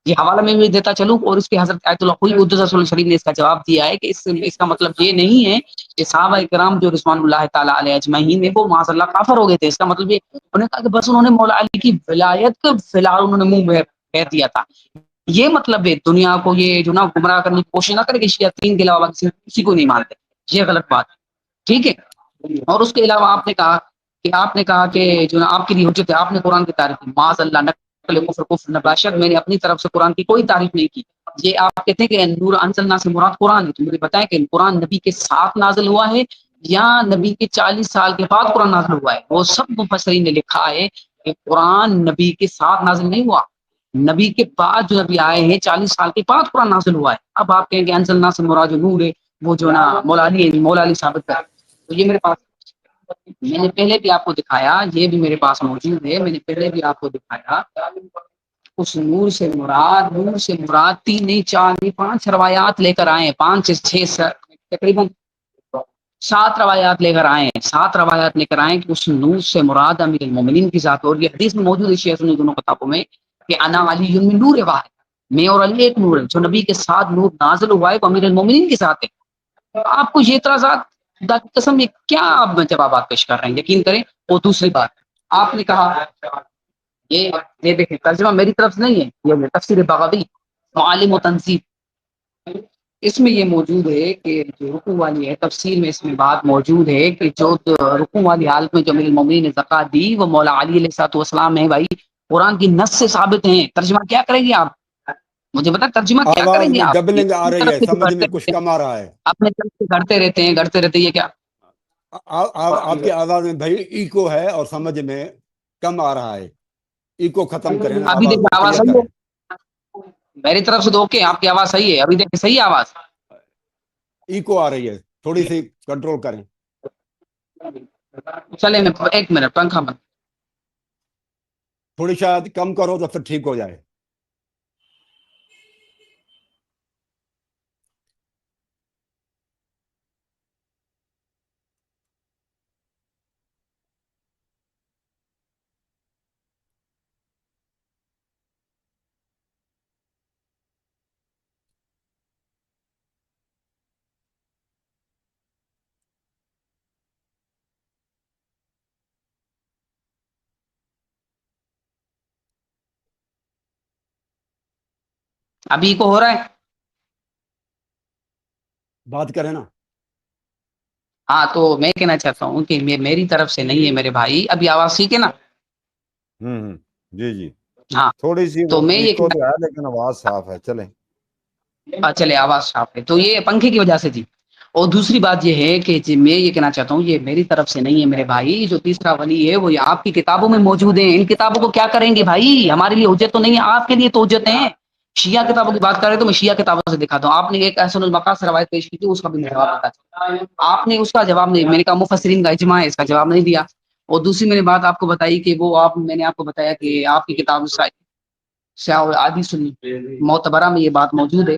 یہ حوالہ میں بھی دیتا چلوں، اور اس کے حضرت آیت اللہ خوئی قدس رسول شریف نے اس کا جواب دیا ہے کہ اس کا مطلب یہ نہیں ہے کہ صحابہ کرام جو رضوان اللہ تعالی علیہ اجمعین نے وہ معاذ اللہ کافر ہو گئے تھے۔ اس کا مطلب یہ انہوں نے کہا کہ بس انہوں نے مولا علی کی ولایت کا فی الحال انہوں نے منہ میں پھیر دیا تھا، یہ مطلب ہے دنیا کو یہ جو نا گمراہ کرنے کی کوشش نہ کرے کہ شیعہ 3 کے علاوہ کسی کو نہیں مانتے، یہ غلط بات ہے، ٹھیک ہے؟ اور اس کے علاوہ آپ نے کہا کہ جو نا آپ کے لیے حجت ہے، آپ نے قرآن کی تعریف کی، معاذ اللہ نقل کفر نباشر، میں نے اپنی طرف سے قرآن کی کوئی تعریف نہیں کی۔ یہ آپ کہتے ہیں کہ نور انزلنا سے مراد قرآن ہے، تو مجھے بتائیں کہ قرآن نبی کے ساتھ نازل ہوا ہے یا نبی کے 40 سال کے بعد قرآن نازل ہوا ہے؟ وہ سب مفسرین نے لکھا ہے کہ قرآن نبی کے ساتھ نازل نہیں ہوا، نبی کے بعد جو نبی آئے ہیں 40 سال کے بعد قرآن نازل ہوا ہے۔ اب آپ کہیں گے انزلنا سے مراد جو نور ہے وہ جو نا مولا علی ثابت کر، تو یہ میرے پاس میں نے پہلے بھی آپ کو دکھایا، یہ بھی میرے پاس موجود ہے، میں نے پہلے بھی آپ کو دکھایا۔ اس نور سے مراد 3 نہیں 4 نہیں 5 روایات لے کر آئے ہیں، 5 6 تقریباً 7 روایات لے کر آئے ہیں، 7 روایات لے کر آئے کہ اس نور سے مراد امیر المومنین کی ذات، اور یہ حدیث میں موجود ہے شیعہ سنی دونوں کتابوں میں کہ انا علی من نور واحد، میں اور علی ایک نور ہے، جو نبی کے ساتھ نور نازل ہوا ہے وہ امیر المومنین کے ساتھ ہے۔ آپ کو یہ اعتراضات خدا کی قسم یہ کیا آپ جوابات پیش کر رہے ہیں، یقین کریں۔ اور دوسری بات آپ نے کہا یہ دیکھیں ترجمہ میری طرف سے نہیں ہے، یہ تفسیر بغوی معالم و تنظیم، اس میں یہ موجود ہے کہ جو رکوع والی ہے تفسیر میں اس میں بات موجود ہے کہ جو رکوع والی حالت میں جو امیر المومنین نے زکات دی وہ مولا علی علیہ الصلوۃ والسلام ہے۔ بھائی قرآن کی نص سے ثابت ہیں، ترجمہ کیا کریں گے آپ؟ مجھے بتا ترجمہ کیا کریں آواز گے میں آپ؟ ڈبلنگ آ رہی ہے، سمجھ میں کچھ کم آ رہا ہے۔ اپنے طرف سے گھڑتے رہتے یہ کیا؟ آپ کی آواز میں بھائی ایکو ہے اور سمجھ میں کم آ رہا ہے، ایکو ختم کریں نا، ابھی آواز دیکھیں آواز کلیئر صحیح کریں۔ ہے میری طرف سے تو اوکے، آپ کی آواز صحیح ہے، ابھی دیکھیں صحیح ہے آواز؟ ایکو آ رہی ہے، تھوڑی سی کنٹرول کریں۔ چلے میں 1 منٹ پنکھا بند تھوڑی شاید کم کرو تو پھر ٹھیک ہو جائے۔ ابھی کو ہو رہا ہے؟ بات کریں نا. ہاں تو میں کہنا چاہتا ہوں کہ میری طرف سے نہیں ہے میرے بھائی. ابھی آواز ٹھیک ہے نا؟ جی جی ہاں تھوڑی سی تو وہ میں یہ ایکو تو ہے لیکن آواز صاف ہے. چلیں چلے آواز صاف ہے. تو یہ پنکھے کی وجہ سے تھی. اور دوسری بات یہ ہے کہ میں یہ کہنا چاہتا ہوں یہ میری طرف سے نہیں ہے میرے بھائی. جو تیسرا ولی ہے وہ آپ کی کتابوں میں موجود ہیں. ان کتابوں کو کیا کریں گے بھائی؟ ہمارے لیے حجت تو نہیں ہے, آپ کے لیے تو حجت ہیں. شیعہ کتابوں کی بات کریں تو میں شیعہ کتابوں سے دکھاتا ہوں. آپ نے ایک احسن المقاصد سے روایت پیش کی تھی, اس کا بھی جواب بتا چاہتا. آپ نے اس کا جواب نہیں, میں نے کہا مفسرین کا اجماع ہے, اس کا جواب نہیں دیا. اور دوسری میں نے بات آپ کو بتائی کہ وہ میں نے آپ کو بتایا کہ آپ کی کتاب حدیث معتبرہ میں یہ بات موجود ہے,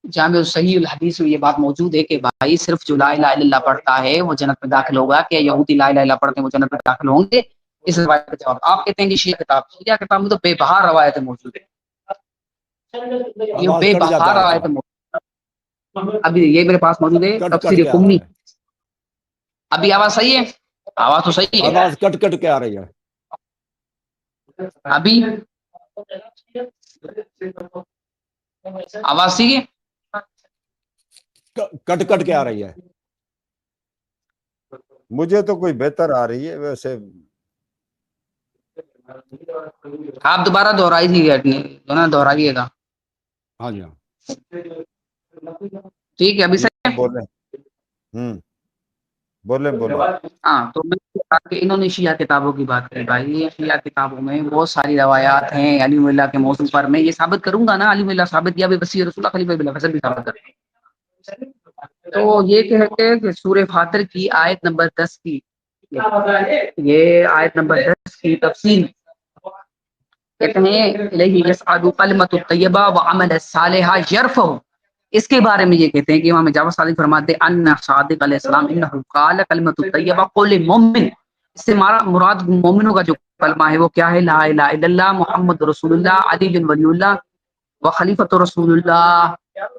جامع صحیح الحدیث میں یہ بات موجود ہے کہ بھائی صرف جو لا الہ الا اللہ پڑھتا ہے وہ جنت میں داخل ہوگا. کہ یہودی لا الہ الا اللہ پڑھتے ہیں وہ جنت میں داخل ہوں گے. اس روایت کا جواب آپ کہتے ہیں کہ شیعہ کتاب میں تو بے بہار روایتیں موجود ہیں. یہ آواز بے کٹ جاتا بہار ہے روایتیں صاحب, موجود ہیں. ابھی یہ میرے پاس موجود ہے کٹ کٹ تفسیر کے آ قمی. رہا ہے. ابھی آواز صحیح ہے؟ آواز تو صحیح ہے. آواز کٹ کٹ کے آ رہی ہے. ابھی آواز ٹھیک ہے؟ کٹ کٹ کے آ رہی ہے. مجھے تو کوئی بہتر آ رہی ہے ویسے. آپ دوبارہ دہرائیے گا. ہاں جی ہاں ٹھیک ہے ابھی صحیح ہے. بولیں بولیں. ہاں تو انہوں نے شیعہ کتابوں کی بات کی. بھائی شیعہ کتابوں میں بہت ساری روایات ہیں علی اللہ کے موضوع پر. میں یہ ثابت کروں گا نا, علی اللہ ثابت یا وسیع رسول اللہ خلیفہ بالفضل بھی ثابت کریں. تو یہ کہتے ہیں کہ سورہ فاتر کی آیت نمبر 10 کی, یہ آیت نمبر 10 کی تفسیر کہتے ہیں الیہ یصعد کلمۃ الطیبہ وعمل الصالح یرفع. اس کے بارے میں یہ کہتے ہیں کہ امام جعفر صادق فرماتے ہیں ان صادق علیہ السلام انہ قال کلمۃ الطیبہ قول مومن. اس سے مراد مومنوں کا جو کلمہ ہے وہ کیا ہے؟ لا الہ الا اللہ محمد رسول اللہ علی ولی اللہ و خلیفۃ رسول اللہ.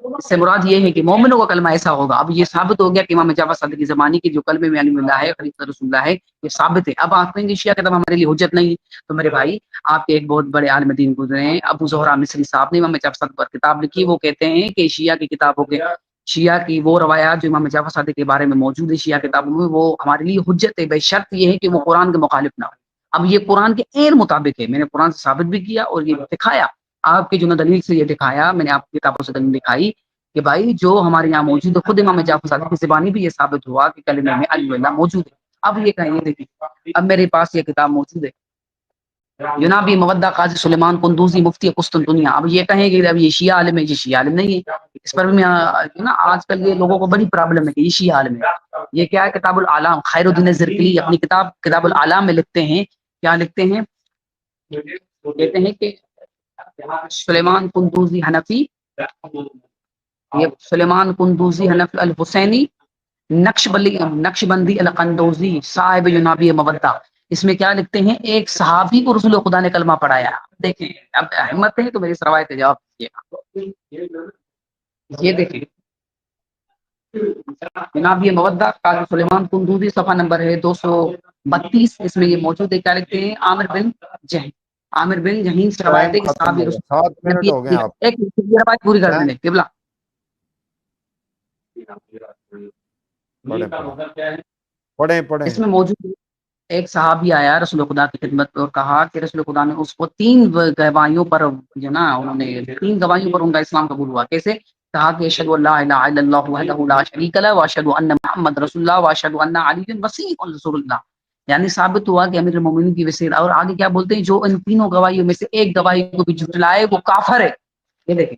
اس سے مراد یہ ہے کہ مومنوں کا کلمہ ایسا ہوگا. اب یہ ثابت ہو گیا کہ امام جعفر صادق کی زمانے کی جو کلمے میں علی اللہ ہے خلیفۃ رسول اللہ ہے یہ ثابت ہے. اب آپ کہیں گے شیعہ کتاب ہمارے لیے حجت نہیں. تو میرے بھائی آپ کے ایک بہت بڑے عالم دین گزرے ہیں ابو زہرا مصری صاحب نے امام جعفر صادق پر کتاب لکھی. وہ کہتے ہیں کہ شیعہ کی کتابوں کے شیعہ کی وہ روایات جو امام جعفر صادق کے بارے میں موجود ہے شیعہ کتابوں میں وہ ہمارے لیے حجت ہے. بے شرط یہ ہے کہ وہ قرآن کے مخالف نہ ہو. اب یہ قرآن کے عین مطابق ہے. میں نے قرآن سے ثابت بھی کیا اور یہ دکھایا آپ کی جو دلیل سے. یہ دکھایا میں نے آپ کی کتابوں سے دلیل دکھائی کہ بھائی جو ہمارے یہاں موجود ہے خود امام جعفر صادق کی زبانی بھی یہ ثابت ہوا کہ کلمے میں علی اللہ موجود ہے. اب یہ کہیں دیکھیں, اب میرے پاس یہ کتاب موجود ہے جنابی مودہ قاضی سلیمان قندوزی مفتی قسطنطنیہ. اب یہ کہیں کہ اب یہ شیعہ عالم ہے, یہ شیعہ عالم نہیں ہے. اس پر بھی نا آج کل یہ لوگوں کو بڑی پرابلم ہے کہ یہ شیعہ عالم ہے. یہ کیا ہے؟ کتاب العالم خیر الدین زرقلی اپنی کتاب کتاب العالم میں لکھتے ہیں. کیا لکھتے ہیں؟ کہتے ہیں کہ سلیمان قندوزی حنفی, یہ سلیمان قندوزی حنفی الحسینی نقش بندی القندوزی صاحب جنابی مودہ. اس میں کیا لکھتے ہیں؟ ایک صحابی کو رسول خدا نے کلمہ پڑھایا. دیکھیں اب ہمت ہے تو میری اس روایت کا جواب دیجیے گا. یہ دیکھیں جناب یہ مودہ قاضی سلیمان قندوزی صفحہ نمبر ہے 232. اس میں یہ موجود ہے. کیا لکھتے ہیں؟ عامر بن جہین سے روایت ٹائم ہے کہ ختم صحابی ہو گیا, رسول 7 منٹ ہو گئے آپ کو. ایک روایت پوری کر دیں قبلہ. پڑھیں. اس میں موجود ایک صحابی آیا رسول خدا کی خدمت میں اور کہا کہ رسول خدا نے اس کو 3 گواہیوں پر جو نا انہوں نے 3 گواہیوں پر ان کا اسلام قبول ہوا. کیسے؟ کہا کہ اشہد ان لا الہ الا اللہ وحدہ لا شریک لہ واشہد ان محمد رسول اللہ واشہد ان علی وصی رسول اللہ. یعنی ثابت ہوا کہ امیر المومنین کی وصیت. اور آگے کیا بولتے ہیں؟ جو ان تینوں گواہیوں میں سے ایک گواہی کو بھی جھٹلائے وہ کافر ہے. یہ دیکھیں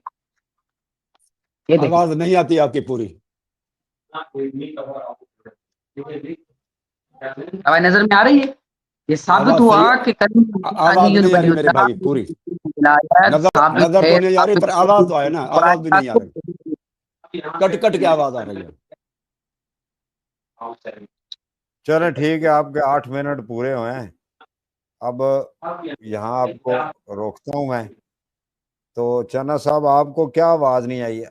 یہ دیکھیں آواز نہیں آتی آپ کی پوری. ہماری نظر میں آ رہی ہے. یہ ثابت آواز ہوا صحیح, کہ آواز نہیں آ رہی میرے بھائی پوری. نظر تو نہیں آ رہی پر آواز تو ہے نا, آواز بھی نہیں آ رہی, کٹ کٹ کے آواز آ رہی ہے. چلیں ٹھیک ہے, آپ کے 8 منٹ پورے ہوئے ہیں. اب یہاں آپ کو روکتا ہوں میں. تو چنا صاحب آپ کو کیا آواز نہیں آئی ہے؟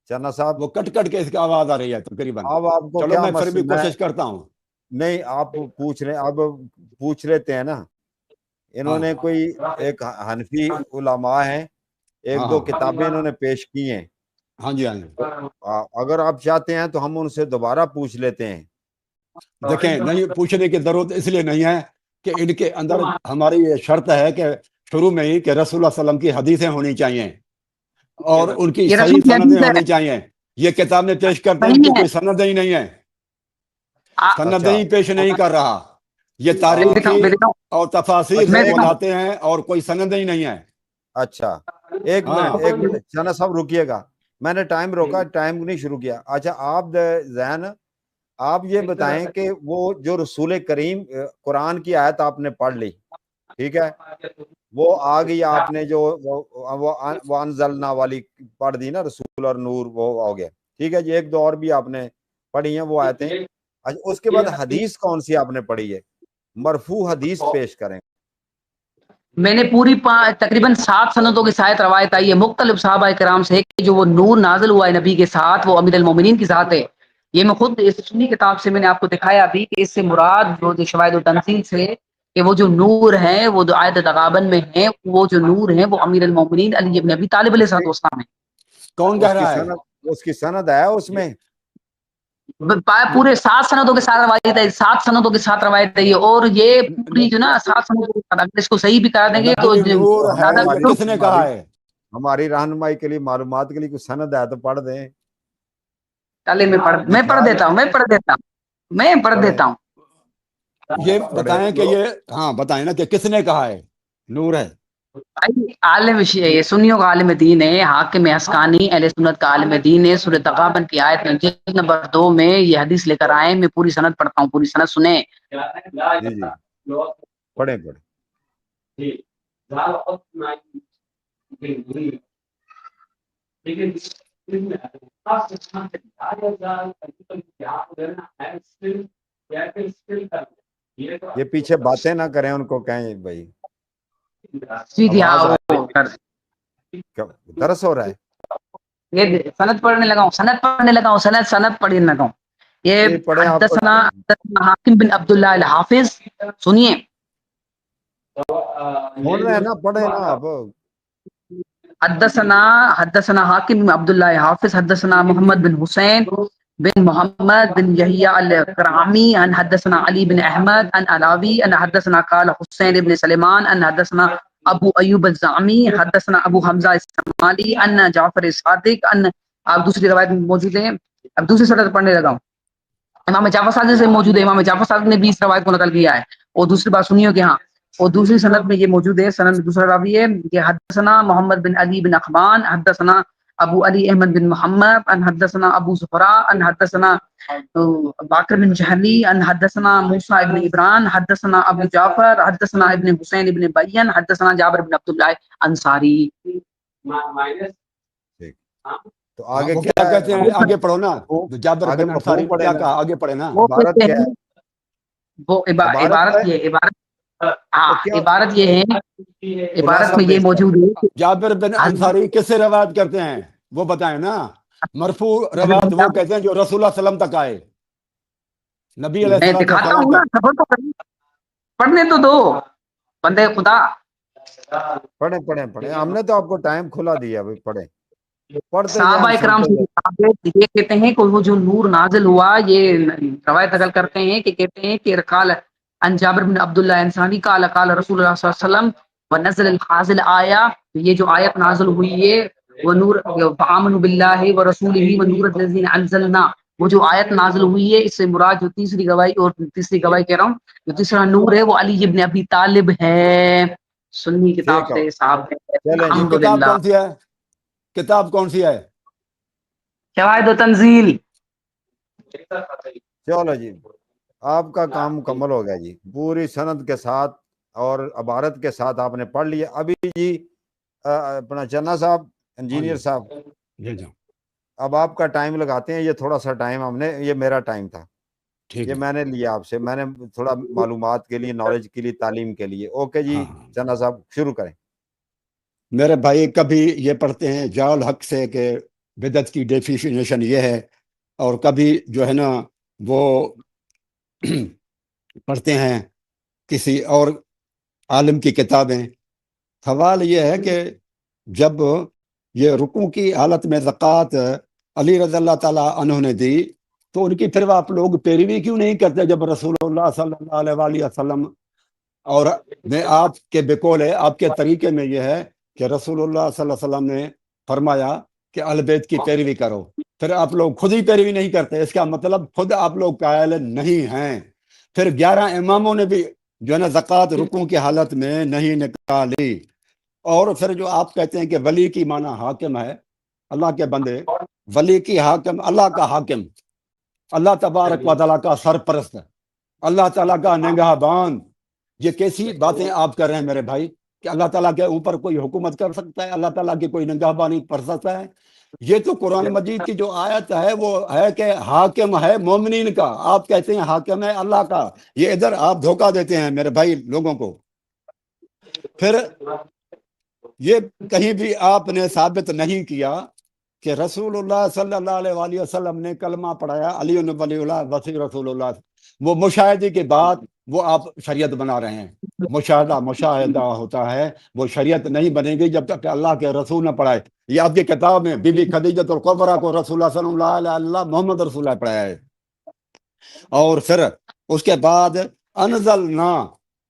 چنا صاحب وہ کٹ کٹ کے اس کی آواز آ رہی ہے تقریباً. اب آپ کو چلو کیا میں پھر بھی مسئلہ ہے؟ کوشش کرتا ہوں. نہیں آپ پوچھ رہے, اب پوچھ لیتے ہیں نا. انہوں نے کوئی ایک حنفی علماء ہیں ایک دو کتابیں انہوں نے پیش کی ہیں. ہاں جی ہاں جی. اگر آپ چاہتے ہیں تو ہم ان سے دوبارہ پوچھ لیتے ہیں. دیکھیں نہیں پوچھنے کی ضرورت اس لیے نہیں ہے کہ ان کے اندر ہماری یہ شرط ہے کہ شروع میں ہی کہ رسول اللہ صلی اللہ علیہ وسلم کی حدیثیں ہونی چاہیے اور ان کی یہ صحیح رسول کی سندیں حدیث ہے، ہونی چاہیے. یہ کتاب میں پیش کرتے ہیں ان کی صحیح ہے. کوئی سند ہی نہیں ہے، سند اچھا ہی پیش نہیں کر رہا. یہ میں دیتا تاریخی ہوں، میں دیتا ہوں، اور تفاسیر میں سے دیتا وہ ہوں. لاتے ہیں اور کوئی سند ہی نہیں ہے. اچھا ایک ہاں منٹ چنا صاحب رکیے گا، میں نے ٹائم روکا، ٹائم نہیں شروع کیا. اچھا آپ زین آپ یہ بتائیں کہ وہ جو رسول کریم قرآن کی آیت آپ نے پڑھ لی، ٹھیک ہے، وہ آ گئی آپ نے جو وہ انزلنا والی پڑھ دی نا، رسول اور نور وہ ہو گیا، ٹھیک ہے جی. ایک دو اور بھی آپ نے پڑھی ہیں وہ آیتیں. اچھا اس کے بعد حدیث کون سی آپ نے پڑھی ہے؟ مرفوع حدیث پیش کریں. میں نے پوری تقریباً 7 سندوں کے ساتھ روایت آئی ہے مختلف صحابہ کرام سے کہ جو وہ نور نازل ہوا ہے نبی کے ساتھ وہ امیر المومنین کی ذات ہے. یہ میں خود اس سنی کتاب سے میں نے آپ کو دکھایا ابھی کہ اس سے مراد جو شواہد و تنزیل سے کہ وہ جو نور ہیں وہ جو آیت تغابن میں ہیں وہ جو نور ہیں وہ امیر المومنین علی ابن ابی طالب علیہ السلام ہیں. کون کہہ رہا ہے؟ اس کی سند ہے اس میں پورے 7 سندوں کے ساتھ روایت ہے، 7 سندوں کے ساتھ روایت ہے اور یہ پوری جو نا 7 سندوں کے ساتھ اگر اس کو صحیح بھی کرا دیں گے تو نبی نور ہے زیادہ یہ کس نے کہا ہے؟ ہماری رہنمائی کے لیے معلومات کے لیے کوئی سند ہے تو پڑھ دیں. چلے میں پڑھ دیتا ہوں میں پڑھ دیتا ہوں. یہ بتائیں کہ یہ ہاں بتائیں نا کہ کس نے کہا ہے نور ہے؟ عالم سنیوں کا عالم دین ہے، حاکم حسقانی اہل سنت کا عالم دین ہے. سورۃ تغابن کی آیت میں جلد نمبر 2 میں یہ حدیث لے کر آئے. میں پوری سند پڑھتا ہوں، پوری سند سنیں. جی جی پڑھیں. یہ پیچھے باتیں نہ کریں، ان کو کہیں بھائی جی آواز ہاں آ وہ درس ہو رہا ہے. یہ سند پڑھنے لگا ہوں، سند پڑھنے لگا ہوں. یہ جی پڑھیں آپ کو. حدثنا حاکم بن عبداللہ الحافظ. سنیے سن رہے ہیں نا، پڑھیں نا آپ. حدثنا حاکم بن عبداللہ حافظ حدثنا محمد بن حسین بن محمد بن یحییٰ الکرامی ان حدثنا علی بن احمد ان علاوی ان حدثنا قال حسین بن سلیمان ان حدثنا ابو ایوب الزعمی حدثنا ابو حمزہ السمالی ان جعفر صادق ان. آپ دوسری روایت میں موجود ہیں. اب دوسری سند پڑھنے لگا ہوں. امام جعفر صادق سے موجود ہے، امام جعفر صادق نے بھی اس روایت کو نقل کیا ہے. اور دوسری بات سنیو کہ ہاں اور دوسری سند میں یہ موجود ہے. سند دوسرا راوی ہے کہ حدثنا محمد بن علی بن اخبان حدثنا ابو علی احمد بن محمد ان حدثنا ابو زہرا ان حدثنا باقر بن جہلی ان حدثنا موسیٰ ابن عبران حدثنا ابو جعفر حدثنا ابن حسین ابن بین حدثنا جابر بن عبداللہ انصاری. تو آگے وہ کیا کہتے ہیں؟ آگے پڑھو نا. جابر آگے بن مفہوم انصاری پڑھے کیا نا. کہا؟ آگے پڑھے نا. وہ عبارت کہتے کیا ہیں ہے؟ وہ عبارت یہ ہے عبارت یہ ہے، عبارت میں یہ موجود ہے. جابر بن انصاری کس سے روایت کرتے ہیں وہ بتائیں نا. مرفوع روایت وہ کہتے ہیں جو رسول اللہ صلی اللہ علیہ وسلم تک آئے، نبی علیہ میں السلام دکھاتا ہوں نا، تک. سفر تو پڑھنے تو دو بندے خدا. پڑھیں ہم نے تو آپ کو ٹائم کھلا دیا، پڑھیں پڑھتے جائیں صحابہ کرام سنتے سے جائیں. یہ کہتے ہیں کہ وہ جو نور نازل ہوا، یہ روایت نقل کرتے ہیں کہ کہتے ہیں کہ قال ان جابر بن عبداللہ انصاری قال قال رسول اللہ صلی اللہ علیہ وسلم ونزل الحاصل آیا. یہ جو آیت نازل ہوئی ہے وہ نور فآمنوا باللہ ورسولہ ونور الذین انزلنا، وہ جو آیت نازل ہوئی ہے اس سے مراد جو تیسری گواہی اور تیسری گواہی کہہ رہا ہوں جو تیسرا نور ہے وہ علی ابن ابی طالب ہے. سنی کتاب ٹھیک ہے سے صاحب ہے. چلیں جی. کتاب الحمدللہ. کون سی ہے؟ کتاب کون سی ہے؟ شواہد و تنزیل. چلو جی آپ کا کام مکمل ہو گیا جی، پوری سند کے ساتھ اور عبارت کے ساتھ آپ نے پڑھ لیا. ابھی جی اپنا چنا صاحب انجینئر صاحب اب آپ کا ٹائم لگاتے ہیں. یہ تھوڑا سا ٹائم ہم نے، یہ میرا ٹائم تھا، یہ میں نے لیا آپ سے، میں نے تھوڑا معلومات کے لیے، نالج کے لیے، تعلیم کے لیے. اوکے جی چنا صاحب شروع کریں. میرے بھائی کبھی یہ پڑھتے ہیں جال حق سے کہ بدعت کی ڈیفینیشن یہ ہے، اور کبھی جو ہے نا وہ پڑھتے ہیں کسی اور عالم کی کتابیں. سوال یہ ہے کہ جب یہ رکوع کی حالت میں زکوٰۃ علی رضی اللہ تعالیٰ عنہ نے دی تو ان کی پھر آپ لوگ پیروی کیوں نہیں کرتے؟ جب رسول اللہ صلی اللہ علیہ وآلہ وسلم اور میں آپ کے بقول ہے، آپ کے طریقے میں یہ ہے کہ رسول اللہ صلی اللہ علیہ وسلم نے فرمایا کہ اہل بیت کی پیروی کرو، پھر آپ لوگ خود ہی پیروی نہیں کرتے، اس کا مطلب خود آپ لوگ قائل نہیں ہیں۔ پھر 11 اماموں نے بھی جو ہے نا زکوٰۃ رکوع کی حالت میں نہیں نکالی۔ اور پھر جو آپ کہتے ہیں کہ ولی کی معنی حاکم ہے، اللہ کے بندے، ولی کی حاکم اللہ کا حاکم، اللہ تبارک و تعالیٰ کا سرپرست، اللہ تعالیٰ کا نگہبان، یہ کیسی باتیں آپ کر رہے ہیں میرے بھائی کہ اللہ تعالیٰ کے اوپر کوئی حکومت کر سکتا ہے، اللہ تعالیٰ کی کوئی نگہبانی کر سکتا ہے؟ یہ تو قرآن مجید کی جو آیت ہے وہ ہے کہ حاکم ہے مومنین کا، آپ کہتے ہیں حاکم ہے اللہ کا۔ یہ ادھر آپ دھوکہ دیتے ہیں میرے بھائی لوگوں کو۔ پھر یہ کہیں بھی آپ نے ثابت نہیں کیا کہ رسول اللہ صلی اللہ علیہ وآلہ وسلم نے کلمہ پڑھایا علی ولی اللہ وسی رسول اللہ، وہ مشاہدے کے بعد وہ آپ شریعت بنا رہے ہیں۔ مشاہدہ ہوتا ہے، وہ شریعت نہیں بنے گی جب تک کہ اللہ کے رسول نہ پڑھائے۔ یہ آپ کی کتاب میں بی بی خدیجۃ الکبریٰ کو رسول اللہ صلی اللہ علیہ وسلم محمد رسول اللہ پڑھایا ہے۔ اور پھر اس کے بعد انزلنا،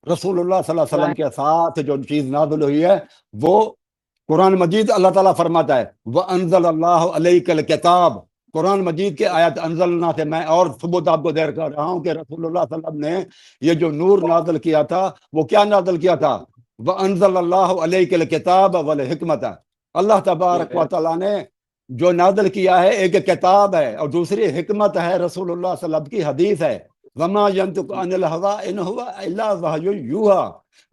رسول اللہ صلی اللہ علیہ وسلم کے ساتھ جو چیز نازل ہوئی ہے وہ قرآن مجید اللہ تعالیٰ فرماتا ہے وَأَنزَلَ اللَّهُ عَلَيْكَ الْكِتَابَ، قرآن مجید کے آیت انزلنا سے میں اور ثبوت آپ کو دیر کر رہا ہوں کہ رسول اللہ صلی اللہ علیہ وسلم نے یہ جو نور نازل کیا تھا وہ کیا نازل کیا تھا؟ وَأَنزَلَ اللَّهُ عَلَيْكَ الْكِتَابَ وَالْحِكْمَةَ، اللہ تبارک و تعالیٰ نے جو نازل کیا ہے ایک کتاب ہے اور دوسری حکمت ہے، رسول اللہ صلی اللہ علیہ وسلم کی حدیث ہے۔ وما ينطق عن الهوى ان هو الا وحی یوحى،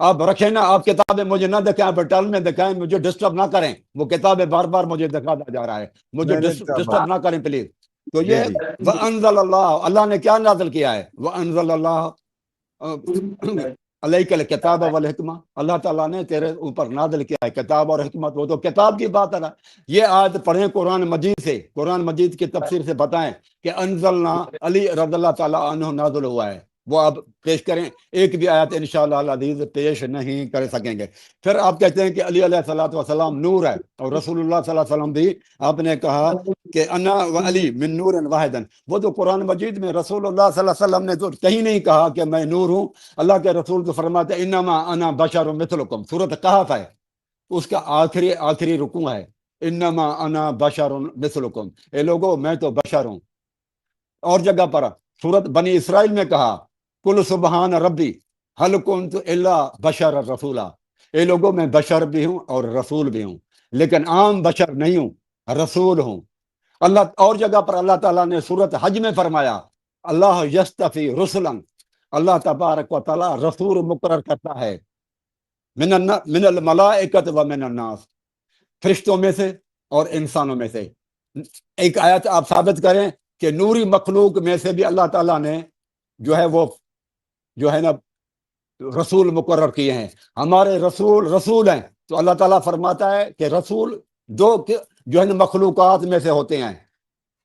آپ رکھیں نا، آپ کتابیں مجھے نہ دکھائیں، بٹال میں دکھائیں، مجھے ڈسٹرب نہ کریں، وہ کتابیں بار بار مجھے دکھاتا جا رہا ہے، مجھے ڈسٹرب نہ کریں پلیز۔ تو یہ وانزل اللہ، اللہ نے کیا نازل کیا ہے؟ وانزل اللہ علیک الکتاب والحکمہ، اللہ تعالیٰ نے تیرے اوپر نازل کیا ہے کتاب اور حکمت، وہ تو کتاب کی بات ہے نا۔ یہ آیت پڑھیں قرآن مجید سے، قرآن مجید کی تفسیر سے بتائیں کہ انزلنا علی رضی اللہ تعالیٰ عنہ نازل ہوا ہے، وہ آپ پیش کریں، ایک بھی آیت انشاءاللہ العزیز پیش نہیں کر سکیں گے۔ پھر آپ کہتے ہیں کہ علی علیہ الصلوۃ والسلام نور ہے، اور رسول اللہ صلی اللہ علیہ وسلم بھی آپ نے کہا کہ انا و علی من نور واحد، وہ تو قرآن مجید میں رسول اللہ صلی اللہ علیہ وسلم نے تو کہیں نہیں کہا کہ میں نور ہوں، اللہ کے رسول تو فرماتے ہیں انما انا بشر مثلکم، سورۃ کہف ہے، اس کا آخری رکوع ہے، انما انا بشر مثلکم، اے لوگو میں تو بشر ہوں۔ اور جگہ پر سورۃ بنی اسرائیل میں کہا کل سبحان ربی حل کنت الا بشر رسولا، اے لوگوں میں بشر بھی ہوں اور رسول بھی ہوں، لیکن عام بشر نہیں ہوں، رسول ہوں۔ اللہ اور جگہ پر اللہ تعالیٰ نے سورۃ حج میں فرمایا اللہ یستفی رسلا، اللہ تبارک و تعالیٰ رسول مقرر کرتا ہے من الملائکۃ و من الناس، فرشتوں میں سے اور انسانوں میں سے۔ ایک آیت آپ ثابت کریں کہ نوری مخلوق میں سے بھی اللہ تعالیٰ نے جو ہے وہ جو ہے نا رسول مقرر کیے ہیں۔ ہمارے رسول ہیں، تو اللہ تعالیٰ فرماتا ہے کہ رسول دو جو ہے نا مخلوقات میں سے ہوتے ہیں،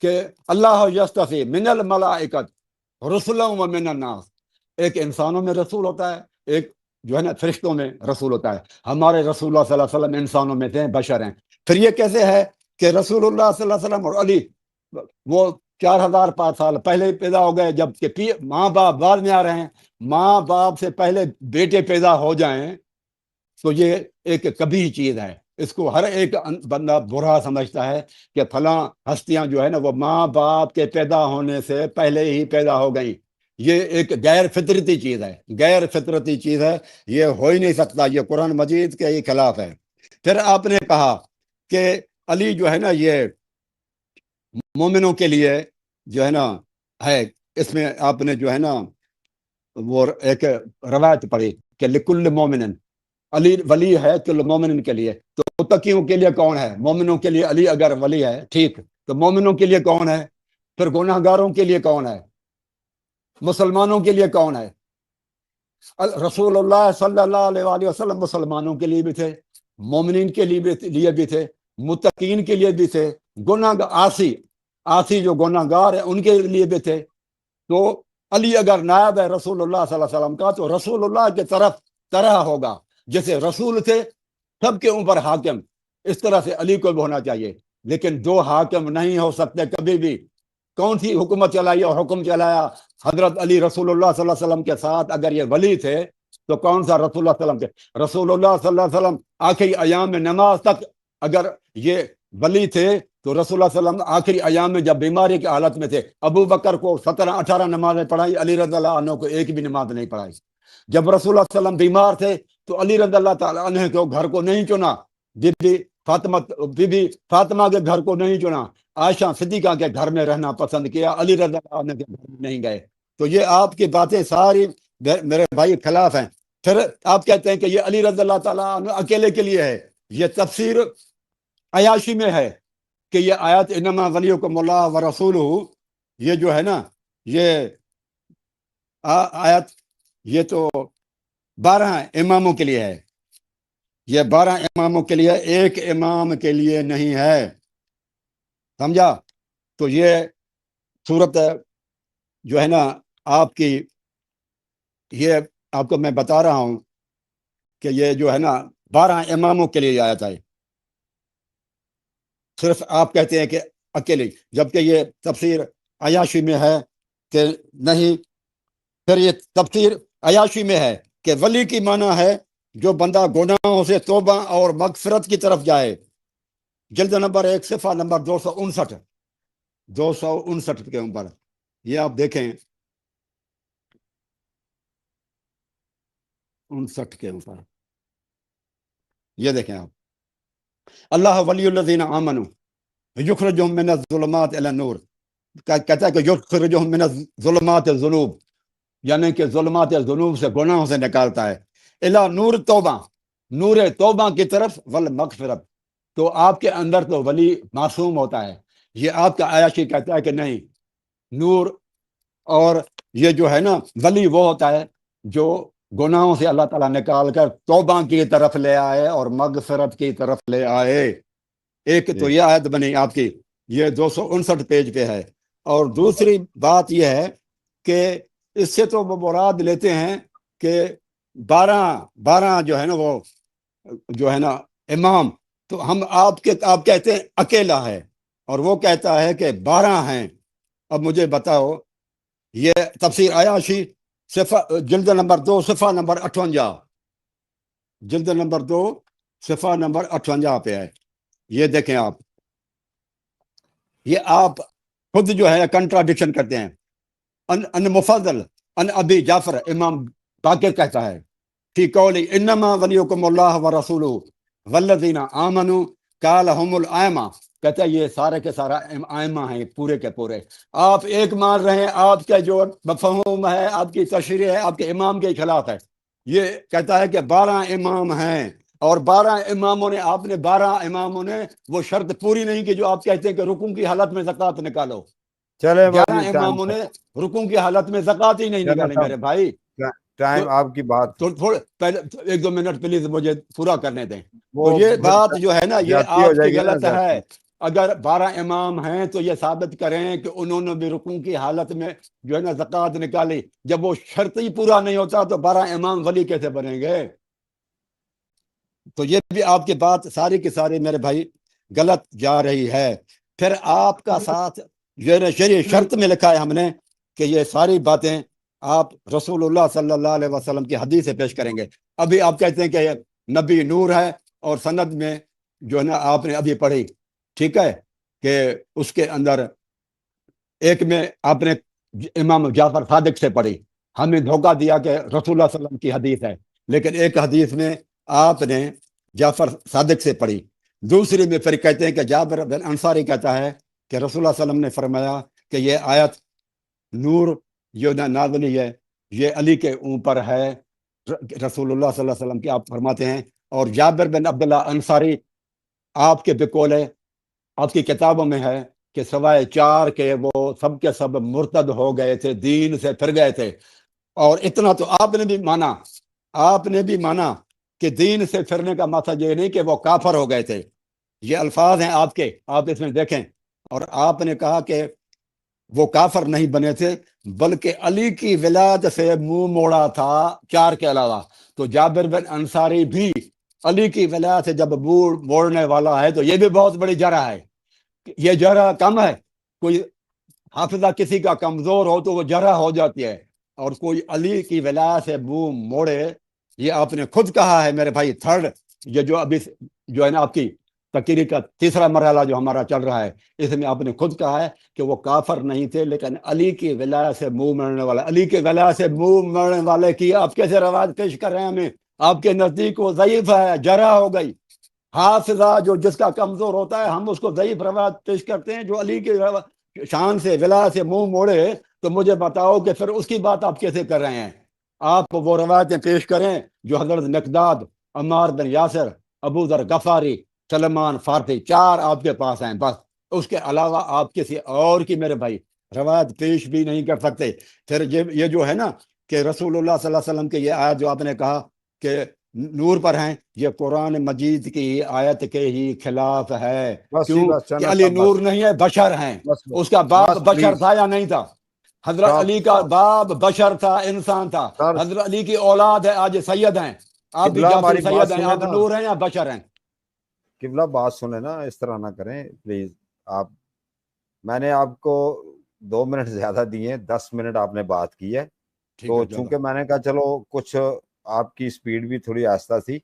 کہ اللہ یستفی من الملائکۃ رسلا و من الناس، ایک انسانوں میں رسول ہوتا ہے، ایک جو ہے نا فرشتوں میں رسول ہوتا ہے۔ ہمارے رسول اللہ صلی اللہ علیہ وسلم انسانوں میں سے بشر ہیں۔ پھر یہ کیسے ہے کہ رسول اللہ صلی اللہ علیہ وسلم اور علی وہ 4500 سال پہلے پیدا ہو گئے، جب کہ ماں باپ بعد میں آ رہے ہیں، ماں باپ سے پہلے بیٹے پیدا ہو جائیں تو یہ ایک کبھی چیز ہے، اس کو ہر ایک بندہ برا سمجھتا ہے کہ فلاں ہستیاں جو ہے نا وہ ماں باپ کے پیدا ہونے سے پہلے ہی پیدا ہو گئیں۔ یہ ایک غیر فطرتی چیز ہے، غیر فطرتی چیز ہے، یہ ہو ہی نہیں سکتا، یہ قرآن مجید کے ہی خلاف ہے۔ پھر آپ نے کہا کہ علی جو ہے نا یہ مومنوں کے لیے جو ہے نا ہے، اس میں آپ نے جو ہے نا وہ ایک روایت پڑھی کہ لکل مومن، علی ولی ہے کل مومن کے لیے، تو متقیوں کے لیے کون ہے؟ مومنوں کے لیے علی اگر ولی ہے ٹھیک، تو مومنوں کے لیے کون ہے؟ پھر گناہ گاروں کے لیے کون ہے؟ مسلمانوں کے لیے کون ہے؟ رسول اللہ صلی اللہ علیہ وآلہ وسلم مسلمانوں کے لیے بھی تھے، مومنین کے لیے بھی تھے، متقین کے لیے بھی تھے، گناہ آسی جو گناہ گار ہیں ان کے لیے بھی تھے۔ تو علی اگر نائب ہے رسول اللہ صلی اللہ علیہ وسلم کا، تو رسول اللہ کے طرح ہوگا، جیسے رسول تھے سب کے اوپر حاکم، اس طرح سے علی کو بھی ہونا چاہیے، لیکن دو حاکم نہیں ہو سکتے کبھی بھی۔ کون سی حکومت چلائی اور حکم چلایا؟ حضرت علی رسول اللہ صلی اللہ علیہ وسلم کے ساتھ اگر یہ ولی تھے تو کون سا رسول اللہ صلی اللہ علیہ وسلم کے؟ رسول اللہ صلی اللہ علیہ وسلم آخری ایام میں نماز تک اگر یہ ولی تھے تو رسول اللہ صلی اللہ علیہ وسلم آخری ایام میں جب بیماری کی حالت میں تھے، ابو بکر کو 17-18 نمازیں پڑھائی، علی رضی اللہ عنہ کو ایک بھی نماز نہیں پڑھائی۔ جب رسول اللہ صلی اللہ علیہ وسلم بیمار تھے تو علی رضی اللہ تعالیٰ عنہ کو گھر کو نہیں چنا، بی بی فاطمہ کے گھر کو نہیں چنا، عائشہ صدیقہ کے گھر میں رہنا پسند کیا، علی رضی اللہ عنہ کے گھر میں نہیں گئے۔ تو یہ آپ کی باتیں ساری میرے بھائی خلاف ہیں۔ پھر آپ کہتے ہیں کہ یہ علی رضی اللہ تعالیٰ عنہ اکیلے کے لیے ہے۔ یہ تفسیر عیاشی میں ہے کہ یہ آیت انما ولیکم اللہ ورسولہ، یہ جو ہے نا یہ آیت یہ تو 12 اماموں کے لیے ہے، یہ 12 اماموں کے لیے، ایک امام کے لیے نہیں ہے، سمجھا؟ تو یہ صورت جو ہے نا آپ کی، یہ آپ کو میں بتا رہا ہوں کہ یہ جو ہے نا 12 اماموں کے لیے آیت ہے، صرف آپ کہتے ہیں کہ اکیلے، جبکہ یہ تفسیر عیاشی میں ہے کہ نہیں۔ پھر یہ تفسیر عیاشی میں ہے کہ ولی کی معنی ہے جو بندہ گناہوں سے توبہ اور مغفرت کی طرف جائے، جلد نمبر 1 صفحہ نمبر 259 کے اوپر یہ آپ دیکھیں، 59 کے اوپر یہ دیکھیں آپ، اللہ ولی الذین آمنوا یخرجہم من الظلمات الی النور، کہتا ہے کہ یخرجہم من الظلمات الذنوب، یعنی کہ ظلمات ذنوب سے، گناہوں سے نکالتا ہے، الی نور توبہ، نور توبہ کی طرف، والمغفرت، تو آپ کے اندر تو ولی معصوم ہوتا ہے۔ یہ آپ کا عیاشی کہتا ہے کہ نہیں، نور اور یہ جو ہے نا ولی وہ ہوتا ہے جو گناہوں سے اللہ تعالیٰ نکال کر توبہ کی طرف لے آئے اور مغفرت کی طرف لے آئے۔ ایک تو یہ آیت بنی آپ کی، یہ 259 پیج پہ ہے۔ اور دوسری بات یہ ہے کہ اس سے تو وہ مراد لیتے ہیں کہ 12 جو ہے نا وہ جو ہے نا امام، تو آپ کہتے ہیں اکیلا ہے، اور وہ کہتا ہے کہ 12 ہیں۔ اب مجھے بتاؤ، یہ تفسیر عیاشی جلد نمبر 2 صفحہ نمبر 58، جلد نمبر 2 صفحہ نمبر 58 پہ ہے، یہ دیکھیں آپ، یہ آپ خود جو ہے کنٹراڈکشن کرتے ہیں۔ ان مفضل ان ابی جعفر، امام باقر کہتا ہے فی قولی انما ولیکم اللہ ورسولہ والذین آمنوا قال هم الائمہ، کہتا ہے یہ سارے کے سارا ائمہ ہیں، پورے کے پورے۔ آپ ایک مان رہے ہیں، آپ کا جو مفہوم ہے، آپ کی تشریح ہے، آپ کے امام کے خلاف ہے۔ یہ کہتا ہے کہ 12 امام ہیں، اور 12 اماموں نے، آپ نے 12 اماموں نے وہ شرط پوری نہیں کی جو آپ کہتے ہیں کہ رکوع کی حالت میں زکوٰۃ نکالو۔ چلے 11 اماموں نے رکوع کی حالت میں زکوٰۃ ہی نہیں نکالی میرے بھائی۔ ٹائم آپ کی بات تو تھوڑے پہلے 1-2 منٹ پلیز مجھے پورا کرنے دیں۔ تو یہ بات جو ہے نا یہ آپ کی غلط ہے۔ اگر 12 امام ہیں تو یہ ثابت کریں کہ انہوں نے بھی رکوع کی حالت میں جو ہے نا زکوٰۃ نکالی۔ جب وہ شرط ہی پورا نہیں ہوتا تو 12 امام ولی کیسے بنیں گے؟ تو یہ بھی آپ کی بات ساری کی ساری میرے بھائی غلط جا رہی ہے۔ پھر آپ کا ساتھ یہ شرط میں لکھا ہے ہم نے کہ یہ ساری باتیں آپ رسول اللہ صلی اللہ علیہ وسلم کی حدیث سے پیش کریں گے۔ ابھی آپ کہتے ہیں کہ نبی نور ہے، اور سند میں جو ہے نا آپ نے ابھی پڑھی، ٹھیک ہے، کہ اس کے اندر ایک میں آپ نے امام جعفر صادق سے پڑھی، ہمیں دھوکہ دیا کہ رسول اللہ صلی اللہ علیہ وسلم کی حدیث ہے، لیکن ایک حدیث میں آپ نے جعفر صادق سے پڑھی۔ دوسری میں پھر کہتے ہیں کہ جابر بن انصاری کہتا ہے کہ رسول اللہ صلی اللہ علیہ وسلم نے فرمایا کہ یہ آیت نور جو نازل ہے یہ علی کے اوپر ہے، رسول اللہ صلی اللہ علیہ وسلم کی آپ فرماتے ہیں۔ اور جابر بن عبداللہ انصاری آپ کے بقول ہے، آپ کی کتابوں میں ہے کہ سوائے 4 کے وہ سب کے سب مرتد ہو گئے تھے، دین سے پھر گئے تھے۔ اور اتنا تو آپ نے بھی مانا کہ دین سے پھرنے کا مطلب یہ نہیں کہ وہ کافر ہو گئے تھے۔ یہ الفاظ ہیں آپ کے، آپ اس میں دیکھیں۔ اور آپ نے کہا کہ وہ کافر نہیں بنے تھے بلکہ علی کی ولایت سے منہ موڑا تھا 4 کے علاوہ۔ تو جابر بن انصاری بھی علی کی ولایت سے جب موڑنے والا ہے تو یہ بھی بہت بڑی جرح ہے. یہ جرح کم ہے. کوئی حافظہ کسی کا کمزور ہو تو وہ جرح ہو جاتی ہے, اور کوئی علی کی ولایت سے منہ موڑے, یہ آپ نے خود کہا ہے میرے بھائی. تھرڈ یہ جو ابھی جو ہے نا آپ کی تقریر کا تیسرا مرحلہ جو ہمارا چل رہا ہے, اس میں آپ نے خود کہا ہے کہ وہ کافر نہیں تھے, لیکن علی کی ولایت سے منہ موڑنے والا, علی کی ولایت سے منہ موڑنے والے کی آپ کیسے روایت پیش کر رہے ہیں ہمیں؟ آپ کے نزدیک وہ ضعیف ہے, جرح ہو گئی. حافظہ جو جس کا کمزور ہوتا ہے ہم اس کو ضعیف روایت پیش کرتے ہیں. جو علی کی شان سے ولایت سے منہ موڑے تو مجھے بتاؤ کہ پھر اس کی بات آپ کیسے کر رہے ہیں؟ آپ وہ روایتیں پیش کریں جو حضرت مقداد, عمار بن یاسر, ابو ذر غفاری, سلمان فارسی, 4 آپ کے پاس ہیں بس. اس کے علاوہ آپ کسی اور کی میرے بھائی روایت پیش بھی نہیں کر سکتے. پھر یہ جو ہے نا کہ رسول اللہ صلی اللہ علیہ وسلم کے یہ آیت جو آپ نے کہا کہ نور پر ہیں, یہ قرآن مجید کی آیت کے ہی خلاف ہے. کیوں کہ علی نور نہیں ہے, بشر ہیں. اس کا باپ بشر تھا یا نہیں تھا؟ حضرت علی کا باپ بشر تھا, انسان تھا. حضرت علی کی اولاد ہے, آج سید ہیں. آپ بھی جعفر سید ہیں, آپ نور ہیں یا بشر ہیں؟ قبلہ بات سنیں نا, اس طرح نہ کریں پلیز. آپ, میں نے آپ کو 2 منٹ زیادہ دیے, 10 منٹ آپ نے بات کی ہے. تو چونکہ میں نے کہا چلو کچھ آپ کی سپیڈ بھی تھوڑی آہستہ تھی,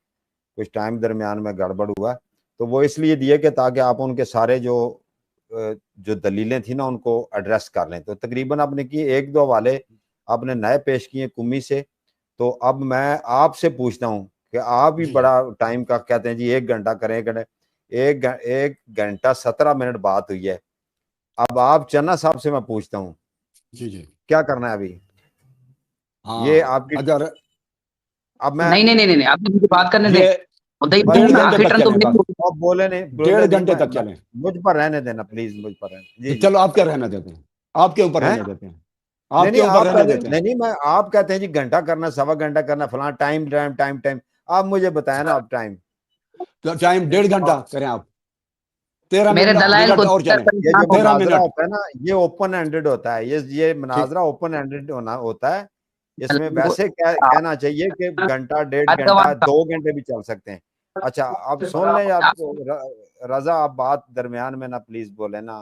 کچھ ٹائم درمیان میں گڑبڑ ہوا, تو وہ اس لیے دیے کہ تاکہ آپ ان کے سارے جو دلیلیں تھیں نا ان کو ایڈریس کر لیں. تو تقریباً آپ نے کی 1-2 حوالے آپ نے نئے پیش کیے کمی سے. تو اب میں آپ سے پوچھتا ہوں کہ آپ بھی بڑا ٹائم کا کہتے ہیں جی 1 گھنٹہ کریں, 1 گھنٹہ 17 منٹ بات ہوئی ہے. اب آپ چنا صاحب سے میں پوچھتا ہوں جی کیا کرنا ہے ابھی؟ یہ آپ کی اگر اب میں نہیں آپ نے مجھے بات کرنے دیں. 1.5 گھنٹے تک چلیں بس. آپ بولے نہیں, 1.5 گھنٹے تک چلیں. مجھ پر رہنے دینا پلیز, مجھ پر رہنے. چلو آپ کیا رہنا دیتے ہیں, آپ کے اوپر رہنے دیتے ہیں, آپ کے اوپر رہنے دیتے ہیں. نہیں میں آپ کہتے ہیں جی گھنٹہ کرنا, 1.25 گھنٹہ کرنا, فلاں ٹائم. آپ مجھے بتائیں نا آپ ٹائم 1.5 گھنٹہ کریں آپ. 13 میرے دلائل کو اور چلیں. یہ جو مناظرہ ہوتا ہے نا یہ اوپن ہینڈڈ ہوتا ہے. یہ مناظرہ اوپن ہینڈڈ ہوتا ہے. اس میں ویسے کہنا چاہیے کہ گھنٹہ, 1.5 گھنٹہ, 2 گھنٹے بھی چل سکتے ہیں. اچھا آپ سن لیں رضا, آپ بات درمیان میں نا پلیز بولے نا.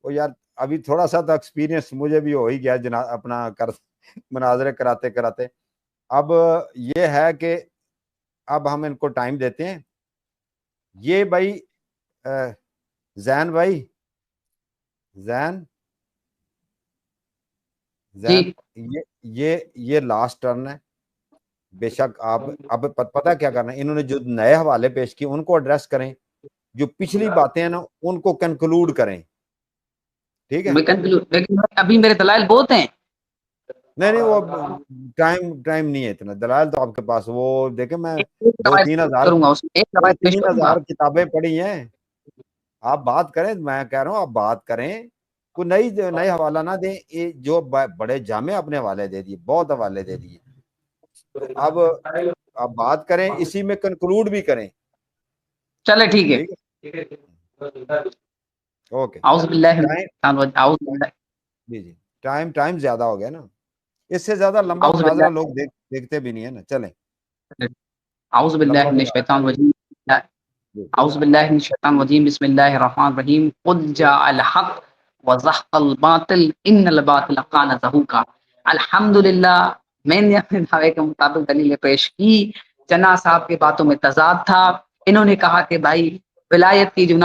وہ یار ابھی تھوڑا سا تو ایکسپیرینس مجھے بھی ہو ہی گیا اپنا مناظرے کراتے کراتے. اب یہ ہے کہ اب ہم ان کو ٹائم دیتے ہیں. یہ بھائی زین بھائی, زین یہ لاسٹ ٹرن ہے. بے شک آپ اب پتہ کیا کرنا ہے, انہوں نے جو نئے حوالے پیش کیے ان کو ایڈریس کریں, جو پچھلی باتیں ہیں نا ان کو کنکلوڈ کریں. ٹھیک ہے, ابھی میرے دلائل بہت ہیں. نہیں وہ ٹائم نہیں ہے اتنا. دلائل تو آپ کے پاس, وہ دیکھیں میں 2-3 ہزار کتابیں پڑھی ہیں. آپ بات کریں, میں کہہ رہا ہوں آپ بات کریں, کوئی نئی حوالہ نہ دیں. جو بڑے جامع اپنے حوالے دے دیے, بہت حوالے دے دیے. تو اب آپ بات کریں, اسی میں کنکلوڈ بھی کریں. چلے ٹھیک ہے, اوکے. جی ٹائم زیادہ ہو گیا نا, اس سے زیادہ لمبا مناظرہ لوگ دیکھتے بھی نہیں ہے نا. چلیں. اعوذ باللہ من الشیطان الرجیم, اعوذ باللہ من الشیطان الرجیم, بسم اللہ الرحمن الرحیم. قل جاء الحق وزهق الباطل ان الباطل کان زہوقا. الحمدللہ میں نے اپنے دعوے کے مطابق دلیل پیش کی. چنا صاحب کی باتوں میں تضاد تھا. انہوں نے کہا کہ بھائی ولایت کی جو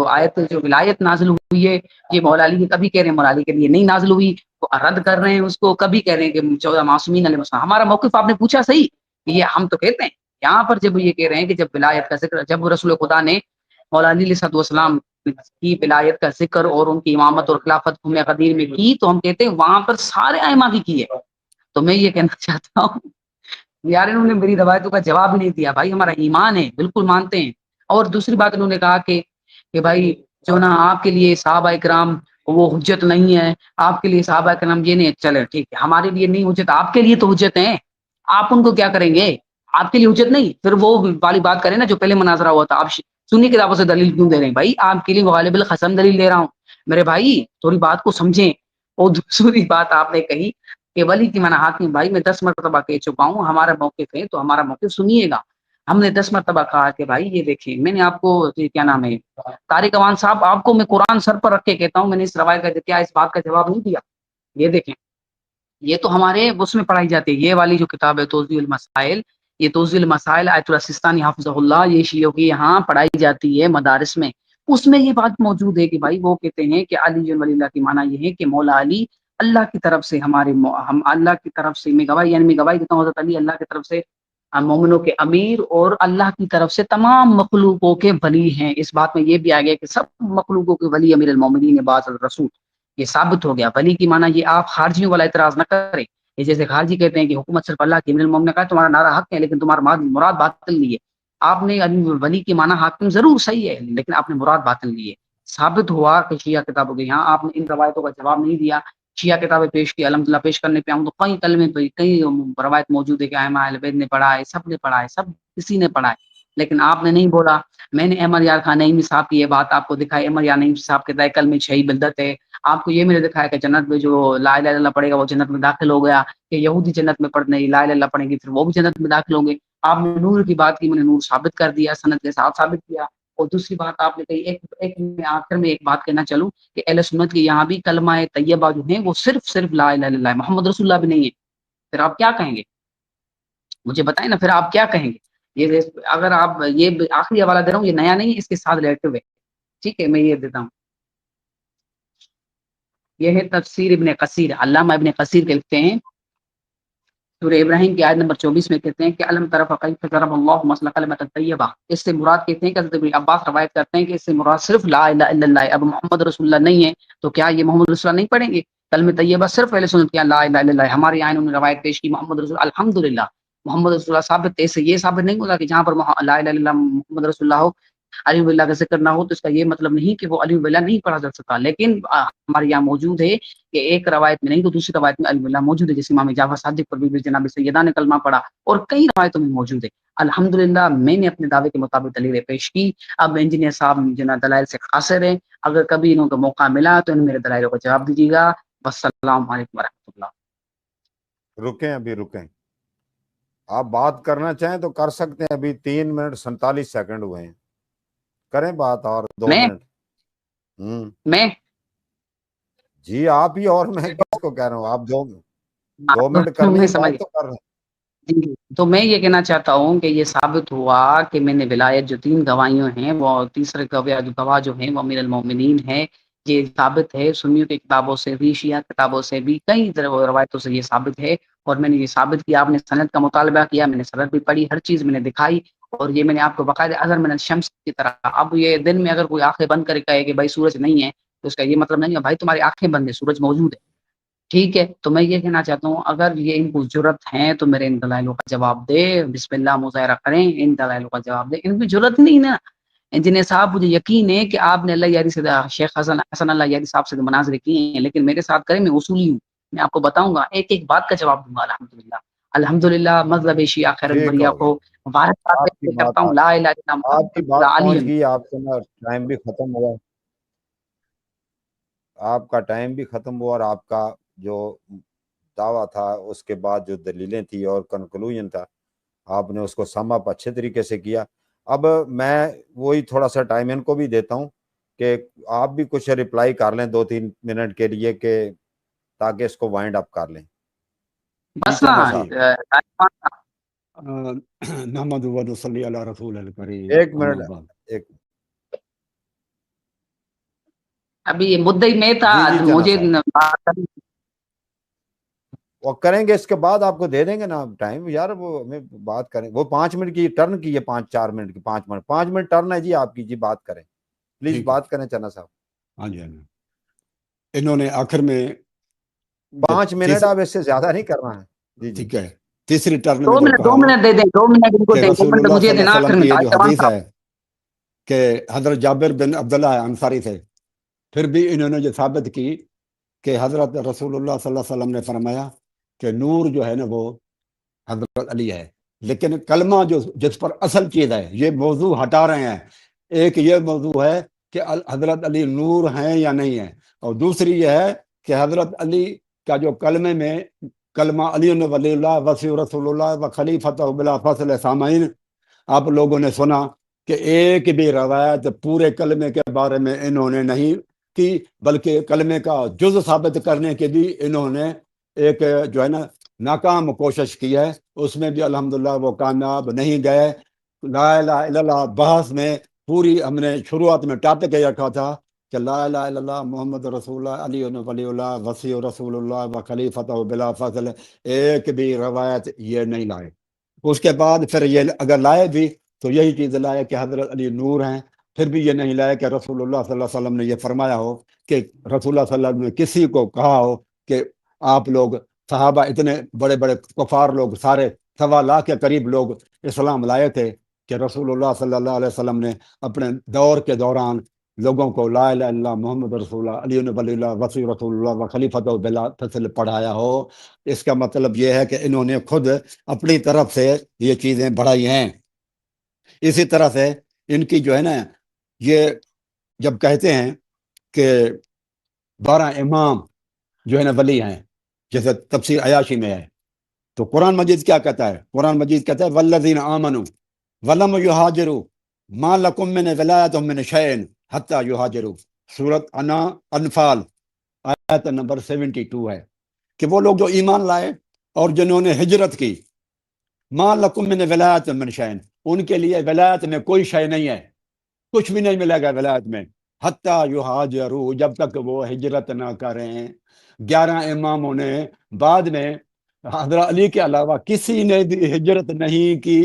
آیت جو ولایت نازل ہوئی ہے یہ مولا علی کی, کبھی کہہ رہے ہیں مولا علی کے لیے نہیں نازل ہوئی, وہ رد کر رہے ہیں اس کو. کبھی کہہ رہے ہیں کہ 14 معصومین علیہ السلام. ہمارا موقف آپ نے پوچھا صحیح, یہ ہم تو کہتے ہیں یہاں پر جب یہ کہہ رہے ہیں کہ جب ولایت کا ذکر, جب رسول خدا نے مولا علی علیہ السلام کی ولایت کا ذکر اور ان کی امامت اور خلافت خم قدیر میں کی, تو ہم کہتے ہیں وہاں پر سارے ائمہ کی ہے. تو میں یہ کہنا چاہتا ہوں یار انہوں نے میری روایتوں کا جواب نہیں دیا. بھائی ہمارا ایمان ہے, بالکل مانتے ہیں. اور دوسری بات انہوں نے کہا کہ بھائی جو نا آپ کے لیے صحابہ کرام وہ حجت نہیں ہے, آپ کے لیے صحابہ کرام یہ نہیں. چلے ٹھیک ہے, ہمارے لیے نہیں حجت, آپ کے لیے تو حجت ہیں. آپ ان کو کیا کریں گے, آپ کے لیے حجت نہیں. پھر وہ والی بات کریں نا جو پہلے مناظرہ ہوا تھا, آپ سنی کتابوں سے دلیل کیوں دے رہے ہیں؟ بھائی آپ کے لیے غالب القسم دلیل دے رہا ہوں میرے بھائی, تھوڑی بات کو سمجھیں. اور دوسری بات آپ نے کہی کہ ولی کی منع حاکم, بھائی میں 10 مرتبہ کہہ چکا ہوں ہمارا موقف ہے تو ہمارا موقف سنیے گا. ہم نے 10 مرتبہ کہا کہ بھائی یہ دیکھیں، میں نے آپ کو کیا نام ہے طارق امان صاحب، آپ کو میں قرآن سر پر رکھ کے کہتا ہوں، میں نے اس روایت کا کیا اس بات کا جواب نہیں دیا؟ یہ دیکھیں، یہ تو ہمارے اس میں پڑھائی جاتی ہے، یہ والی جو کتاب ہے توضیح المسائل، یہ توضیح المسائل آیت اللہ سستانی حافظہ اللہ، یہ شیعوں کی یہاں پڑھائی جاتی ہے مدارس میں، اس میں یہ بات موجود ہے کہ بھائی وہ کہتے ہیں کہ علی ولی اللہ کی معنی یہ ہے کہ مولا علی اللہ کی طرف سے ہم اللہ کی طرف سے، میں گواہی یعنی میں گواہی دیتا ہوں حضرت علی اللہ کی طرف سے مومنوں کے امیر اور اللہ کی طرف سے تمام مخلوقوں کے ولی ہیں۔ اس بات میں یہ بھی آ گیا کہ سب مخلوقوں کے ولی امیر المومنین بعد الرسول، یہ ثابت ہو گیا۔ ولی کی معنی یہ آپ خارجیوں والا اعتراض نہ کریں، یہ جیسے خارجی کہتے ہیں کہ حکومت صرف اللہ کی، امیر المومنین نے کہا تمہارا نعرہ حق ہے لیکن تمہارا مراد باطل نہیں ہے۔ آپ نے ولی کی معنی حاکم ضرور صحیح ہے لیکن آپ نے مراد باطل لی ہے۔ ثابت ہوا کہ شیعہ کتابوں کے یہاں آپ نے ان روایتوں کا جواب نہیں دیا، شیعہ کتابیں پیش کی، الحمدللہ پیش کرنے پہ آؤں تو کئی کلمے پہ کئی روایت موجود ہے کہ ائمہ اہل بیت نے پڑھا ہے، سب نے پڑھا ہے، سب کسی نے پڑھا ہے، لیکن آپ نے نہیں بولا۔ میں نے احمد یار خان نعیمی صاحب کی یہ بات آپ کو دکھائی، احمد یار نعیمی صاحب کہتا ہے کلمے 6 بدعت ہے، آپ کو یہ میں نے دکھایا کہ جنت میں جو لا الہ الا اللہ پڑھے گا وہ جنت میں داخل ہو گیا، کہ یہودی جنت میں پڑھنے لا الہ الا اللہ پڑھیں گے پھر وہ بھی جنت میں داخل ہوں گے۔ آپ نے نور کی بات کی، میں نے نور ثابت کر دیا، سند کے ساتھ ثابت کیا۔ اور دوسری بات آپ نے کہی، ایک میں آخر میں ایک بات کہنا چلوں کہ اہل سنت کے یہاں بھی کلمہ طیبہ جو ہیں وہ صرف لا الہ الا اللہ محمد رسول اللہ بھی نہیں ہے، پھر آپ کیا کہیں گے؟ مجھے بتائیں نا، پھر آپ کیا کہیں گے؟ یہ اگر آپ یہ آخری حوالہ دے رہا ہوں، یہ نیا نہیں، اس کے ساتھ ریلیٹو ہے، ٹھیک ہے؟ میں یہ دیتا ہوں، یہ ہے تفسیر ابن کثیر، علامہ ابن کثیر کہتے ہیں سورہ ابراہیم کی آیت نمبر 24 میں کہتے ہیں کہ الم طرف کیف ضرب اللہ مثلا کلمۃ طیبہ، اس سے مراد کہتے ہیں کہ حضرت ابن عباس روایت کرتے ہیں کہ اس سے مراد صرف لا الہ الا اللہ، اب محمد رسول اللہ نہیں ہے تو کیا یہ محمد رسول اللہ نہیں پڑھیں گے؟ کلمہ طیبہ صرف اہل سنت کیا لا الہ الا اللہ، ہمارے یہاں انہوں نے روایت پیش کی محمد رسول الحمدللہ محمد رسول اللہ ثابت، اس سے یہ ثابت نہیں ہوتا کہ جہاں پر لا الہ الا اللہ محمد رسول اللہ ہو، علی اللہ کا ذکر نہ ہو، تو اس کا یہ مطلب نہیں کہ وہ علی اللہ نہیں پڑھا جا سکتا، لیکن ہمارے یہاں موجود ہے کہ ایک روایت میں نہیں تو دوسری روایت میں علی اللہ موجود ہے، جیسے امام جعفر صادق پر بھی جناب سیدہ نے کلمہ پڑھا، اور کئی روایتوں میں موجود ہے۔ الحمدللہ میں نے اپنے دعوے کے مطابق دلیلیں پیش کی، اب انجینئر صاحب جناب دلائل سے قاصر ہیں، اگر کبھی انہوں کو موقع ملا تو ان میرے دلائلوں کا جواب دیجیے گا۔ والسلام علیکم ورحمۃ اللہ۔ رکیں، ابھی رکیں، آپ بات کرنا چاہیں تو کر سکتے ہیں، ابھی 3 منٹ 47 سیکنڈ ہوئے ہیں، کریں بات اور 2 منٹ۔ میں جی آپ ہی، اور میں کس کو کہہ رہا ہوں، آپ 2 منٹ کرنی ہے بات تو کر رہے ہیں۔ تو میں یہ کہنا چاہتا ہوں کہ یہ ثابت ہوا کہ میں نے ولایت جو 3 گواہیوں ہیں، وہ تیسرے گواہ جو ہیں وہ امیر المومنین ہیں، یہ ثابت ہے سنیوں کی کتابوں سے بھی، شیعہ کتابوں سے بھی، کئی روایتوں سے یہ ثابت ہے، اور میں نے یہ ثابت کیا، آپ نے سند کا مطالبہ کیا، میں نے سند بھی پڑھی، ہر چیز میں نے دکھائی، اور یہ میں نے آپ کو باقاعدہ اگر من الشمس کی طرح، اب یہ دن میں اگر کوئی آنکھیں بند کر کہے کہ بھائی سورج نہیں ہے تو اس کا یہ مطلب نہیں ہے بھائی تمہاری آنکھیں بند ہے، سورج موجود ہے، ٹھیک ہے؟ تو میں یہ کہنا چاہتا ہوں اگر یہ ان کو ضرورت ہے تو میرے ان دلائلوں کا جواب دے، بسم اللہ مظاہرہ کریں، ان دلائلوں کا جواب دے، ان میں ضرورت نہیں نا۔ انجینئر صاحب مجھے یقین ہے کہ آپ نے اللہ یاری سے شیخ حسن اللہ یاری صاحب سے مناظرے کیے ہیں، لیکن میرے ساتھ کریں، میں اصولی ہوں، میں آپ کو بتاؤں گا، ایک ایک بات کا جواب دوں گا۔ الحمدللہ الحمدللہ مذہب شیعہ خیر البریہ کو مبارکباد کرتا ہوں، لا الہ الا اللہ آپ کی بات پہنچ علی۔ گئی، آپ کا ٹائم بھی ختم ہوا، آپ کا ٹائم بھی ختم ہوا، اور آپ کا جو دعویٰ تھا اس کے بعد جو دلیلیں تھی اور کنکلوژن تھا، آپ نے اس کو سم اپ اچھے طریقے سے کیا۔ اب میں وہی تھوڑا سا ٹائم ان کو بھی دیتا ہوں کہ آپ بھی کچھ رپلائی کر لیں 2-3 منٹ کے لیے، کہ تاکہ اس کو وائنڈ اپ کر لیں۔ بس نحمد و نصلی علی رسول الکریم۔ 1 منٹ، ابھی یہ مدعی میں تھا، مجھے وہ کریں گے، اس کے بعد آپ کو دے دیں گے نا ٹائم، یار وہ ہمیں بات کریں، وہ 5 منٹ کی ٹرن کی ہے، 5-4 منٹ کی، 5 منٹ ٹرن ہے جی آپ کی، جی بات کریں پلیز، بات کریں چنا صاحب۔ ہاں جی، انہوں نے آخر میں 5 منٹ، آپ اس سے زیادہ نہیں کرنا ہے، جی ٹھیک ہے۔ تیسری ٹرن میں 2 جو منٹ کہا 2 منٹ دے دیں، 2 منٹ ان کو کہ دیں، 2 رسول منٹ اللہ مجھے صلی اللہ دینا علیہ آخر وسلم میں۔ کی یہ جو حدیث ہے کہ حضرت جابر بن عبداللہ انصاری سے، پھر بھی انہوں نے یہ ثابت کی کہ حضرت رسول اللہ صلی اللہ علیہ وسلم نے فرمایا کہ نور جو ہے نا وہ حضرت علی ہے، لیکن کلمہ جو جس پر اصل چیز ہے، یہ موضوع ہٹا رہے ہیں، ایک یہ موضوع ہے کہ حضرت علی نور ہیں یا نہیں ہیں، اور دوسری یہ ہے کہ حضرت علی کا جو کلمے میں کلمہ علی ولی اللہ وسیع رسول اللہ و خلیفۃ بلا فصل سامعین، آپ لوگوں نے سنا کہ ایک بھی روایت پورے کلمے کے بارے میں انہوں نے نہیں کی، بلکہ کلمے کا جز ثابت کرنے کے بھی انہوں نے ایک جو ہے نا ناکام کوشش کی ہے، اس میں بھی الحمدللہ وہ کامیاب نہیں گئے۔ لا الہ الا اللہ بحث میں پوری ہم نے شروعات میں ٹاپک یہ رکھا تھا کہ لا الہ الا اللہ محمد رسول اللہ علی ولی اللہ وسیع رسول اللہ و خلیفۃ بلا فضل، ایک بھی روایت یہ نہیں لائے۔ اس کے بعد پھر یہ اگر لائے بھی تو یہی چیز لائے کہ حضرت علی نور ہیں، پھر بھی یہ نہیں لائے کہ رسول اللہ صلی اللہ علیہ وسلم نے یہ فرمایا ہو، کہ رسول اللہ صلی اللہ علیہ وسلم نے کسی کو کہا ہو کہ آپ لوگ صحابہ اتنے بڑے بڑے کفار لوگ سارے 1.25 لاکھ کے قریب لوگ اسلام لائے تھے کہ رسول اللہ صلی اللہ علیہ وسلم نے اپنے دور کے دوران لوگوں کو لا الہ الا اللہ محمد رسول اللہ علی ولی اللہ وسیع رسول اللہ و خلیفۃ بلا فضل پڑھایا ہو۔ اس کا مطلب یہ ہے کہ انہوں نے خود اپنی طرف سے یہ چیزیں بڑھائی ہیں۔ اسی طرح سے ان کی جو ہے نا یہ جب کہتے ہیں کہ 12 امام جو ہے نا ولی ہیں، جیسے تفسیر عیاشی میں ہے، تو قرآن مجید کیا کہتا ہے؟ قرآن مجید کہتا ہے والذین آمنوا ولم یہاجروا ما لکم من ولایتہم من شیء حتی یہاجروا، سورۃ انفال آیت نمبر 72 ہے کہ وہ لوگ جو ایمان لائے اور جنہوں نے ہجرت کی، ما لکم من ولایت من شیء، ان کے لیے ولایت میں کوئی شے نہیں ہے، کچھ بھی نہیں ملے گا ولایت میں، حتی یہاجروا، جب تک وہ ہجرت نہ کریں۔ 11 اماموں نے بعد میں حضرت علی کے علاوہ کسی نے بھی ہجرت نہیں کی،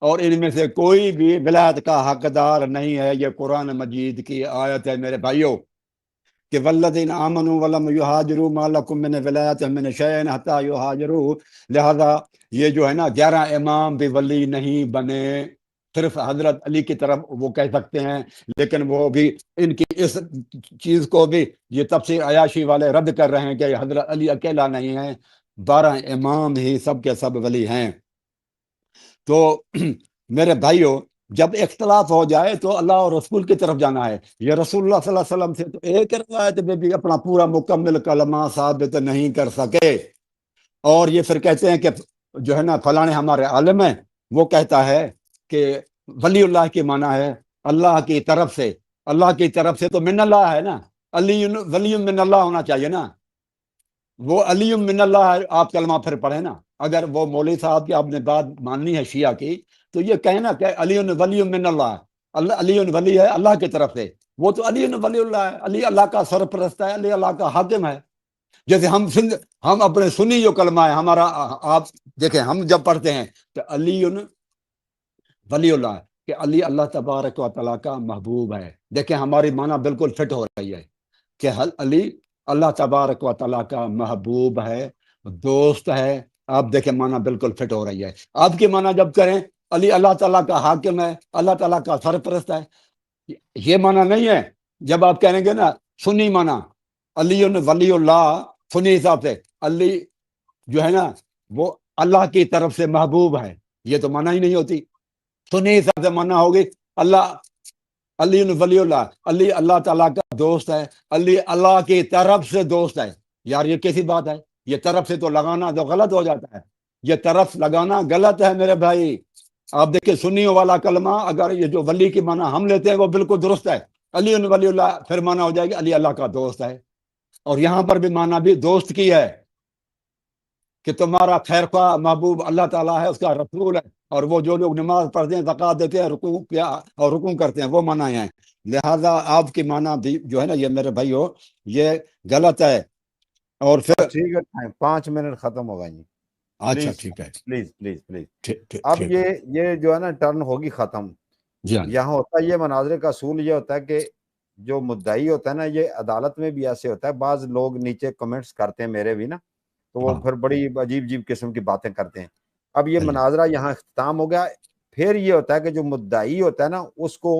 اور ان میں سے کوئی بھی ولایت کا حقدار نہیں ہے۔ یہ قرآن مجید کی آیت ہے میرے بھائیوں، کہ والذین آمنوا ولم یہاجروا ما لکم من ولایتہم من شیء حتی یہاجروا، لہذا یہ جو ہے نا 11 امام بھی ولی نہیں بنے، صرف حضرت علی کی طرف وہ کہہ سکتے ہیں، لیکن وہ بھی ان کی اس چیز کو بھی یہ تفسیر عیاشی والے رد کر رہے ہیں کہ حضرت علی اکیلا نہیں ہے، 12 امام ہی سب کے سب ولی ہیں۔ تو میرے بھائیوں، جب اختلاف ہو جائے تو اللہ اور رسول کی طرف جانا ہے۔ یہ رسول اللہ صلی اللہ علیہ وسلم سے تو ایک روایت میں بھی اپنا پورا مکمل کلمہ ثابت نہیں کر سکے، اور یہ پھر کہتے ہیں کہ جو ہے نا فلاں ہمارے عالم ہے، وہ کہتا ہے کہ ولی اللہ کی معنی ہے اللہ کی طرف سے، اللہ کی طرف سے تو من اللہ ہے نا، علی ولی من اللہ ہونا چاہیے نا، وہ علی من اللہ ہے، آپ کلمہ پھر پڑھیں نا۔ اگر وہ مولوی صاحب کی آپ نے بات ماننی ہے شیعہ کی، تو یہ کہنا کہ علی ولی من اللہ، اللہ علی ولی ہے اللہ کی طرف سے، وہ تو علی ولی اللہ ہے، علی اللہ کا سرپرست ہے، علی اللہ کا حاکم ہے۔ جیسے ہم اپنے سنی جو کلمہ ہے ہمارا، آپ دیکھیں ہم جب پڑھتے ہیں کہ علی ولی اللہ، کہ علی اللہ تبارک و تعالیٰ کا محبوب ہے، دیکھیں ہماری معنی بالکل فٹ ہو رہی ہے کہ علی اللہ تبارک و تعالیٰ کا محبوب ہے، دوست ہے۔ آپ دیکھیں معنی بالکل فٹ ہو رہی ہے۔ آپ کی معنی جب کریں علی اللہ تعالیٰ کا حاکم ہے، اللہ تعالیٰ کا سرپرست ہے، یہ معنی نہیں ہے۔ جب آپ کہیں گے نا سنی معنی علی ولی اللہ، سنی حساب سے علی جو ہے نا وہ اللہ کی طرف سے محبوب ہے، یہ تو معنی ہی نہیں ہوتی۔ سنی حساب سے معنی ہوگی اللہ علی ولی اللہ، علی اللہ تعالیٰ کا دوست ہے، علی اللہ کی طرف سے دوست ہے۔ یار یہ کیسی بات ہے؟ یہ طرف سے تو لگانا تو غلط ہو جاتا ہے، یہ طرف لگانا غلط ہے میرے بھائی۔ آپ دیکھیں سنیوں والا کلمہ اگر یہ جو ولی کی معنی ہم لیتے ہیں وہ بالکل درست ہے، علی ولی اللہ، پھر معنی ہو جائے گی علی اللہ کا دوست ہے، اور یہاں پر بھی معنی بھی دوست کی ہے کہ تمہارا خیر خواہ محبوب اللہ تعالیٰ ہے، اس کا رسول ہے، اور وہ جو لوگ نماز پڑھتے ہیں، زکوٰۃ دیتے ہیں، رکوع کیا اور رکوع کرتے ہیں، وہ معنی ہیں۔ لہذا آپ کی معنی بھی جو ہے نا یہ میرے بھائیو یہ غلط ہے۔ اور پھر ٹھیک ہے 5 منٹ ختم ہو گئے جی، اچھا ٹھیک ہے، پلیز پلیز پلیز۔ ٹھیک اب یہ جو ہے نا ٹرن ہوگی ختم، جی ہاں، یہاں ہوتا ہے یہ مناظرے کا اصول یہ ہوتا ہے کہ جو مدعی ہوتا ہے نا، یہ عدالت میں بھی ایسے ہوتا ہے، بعض لوگ نیچے کمنٹس کرتے ہیں میرے بھی نا، تو وہ پھر بڑی عجیب عجیب قسم کی باتیں کرتے ہیں۔ اب یہ مناظرہ یہاں اختتام ہو گیا، پھر یہ ہوتا ہے کہ جو مدعی ہوتا ہے نا اس کو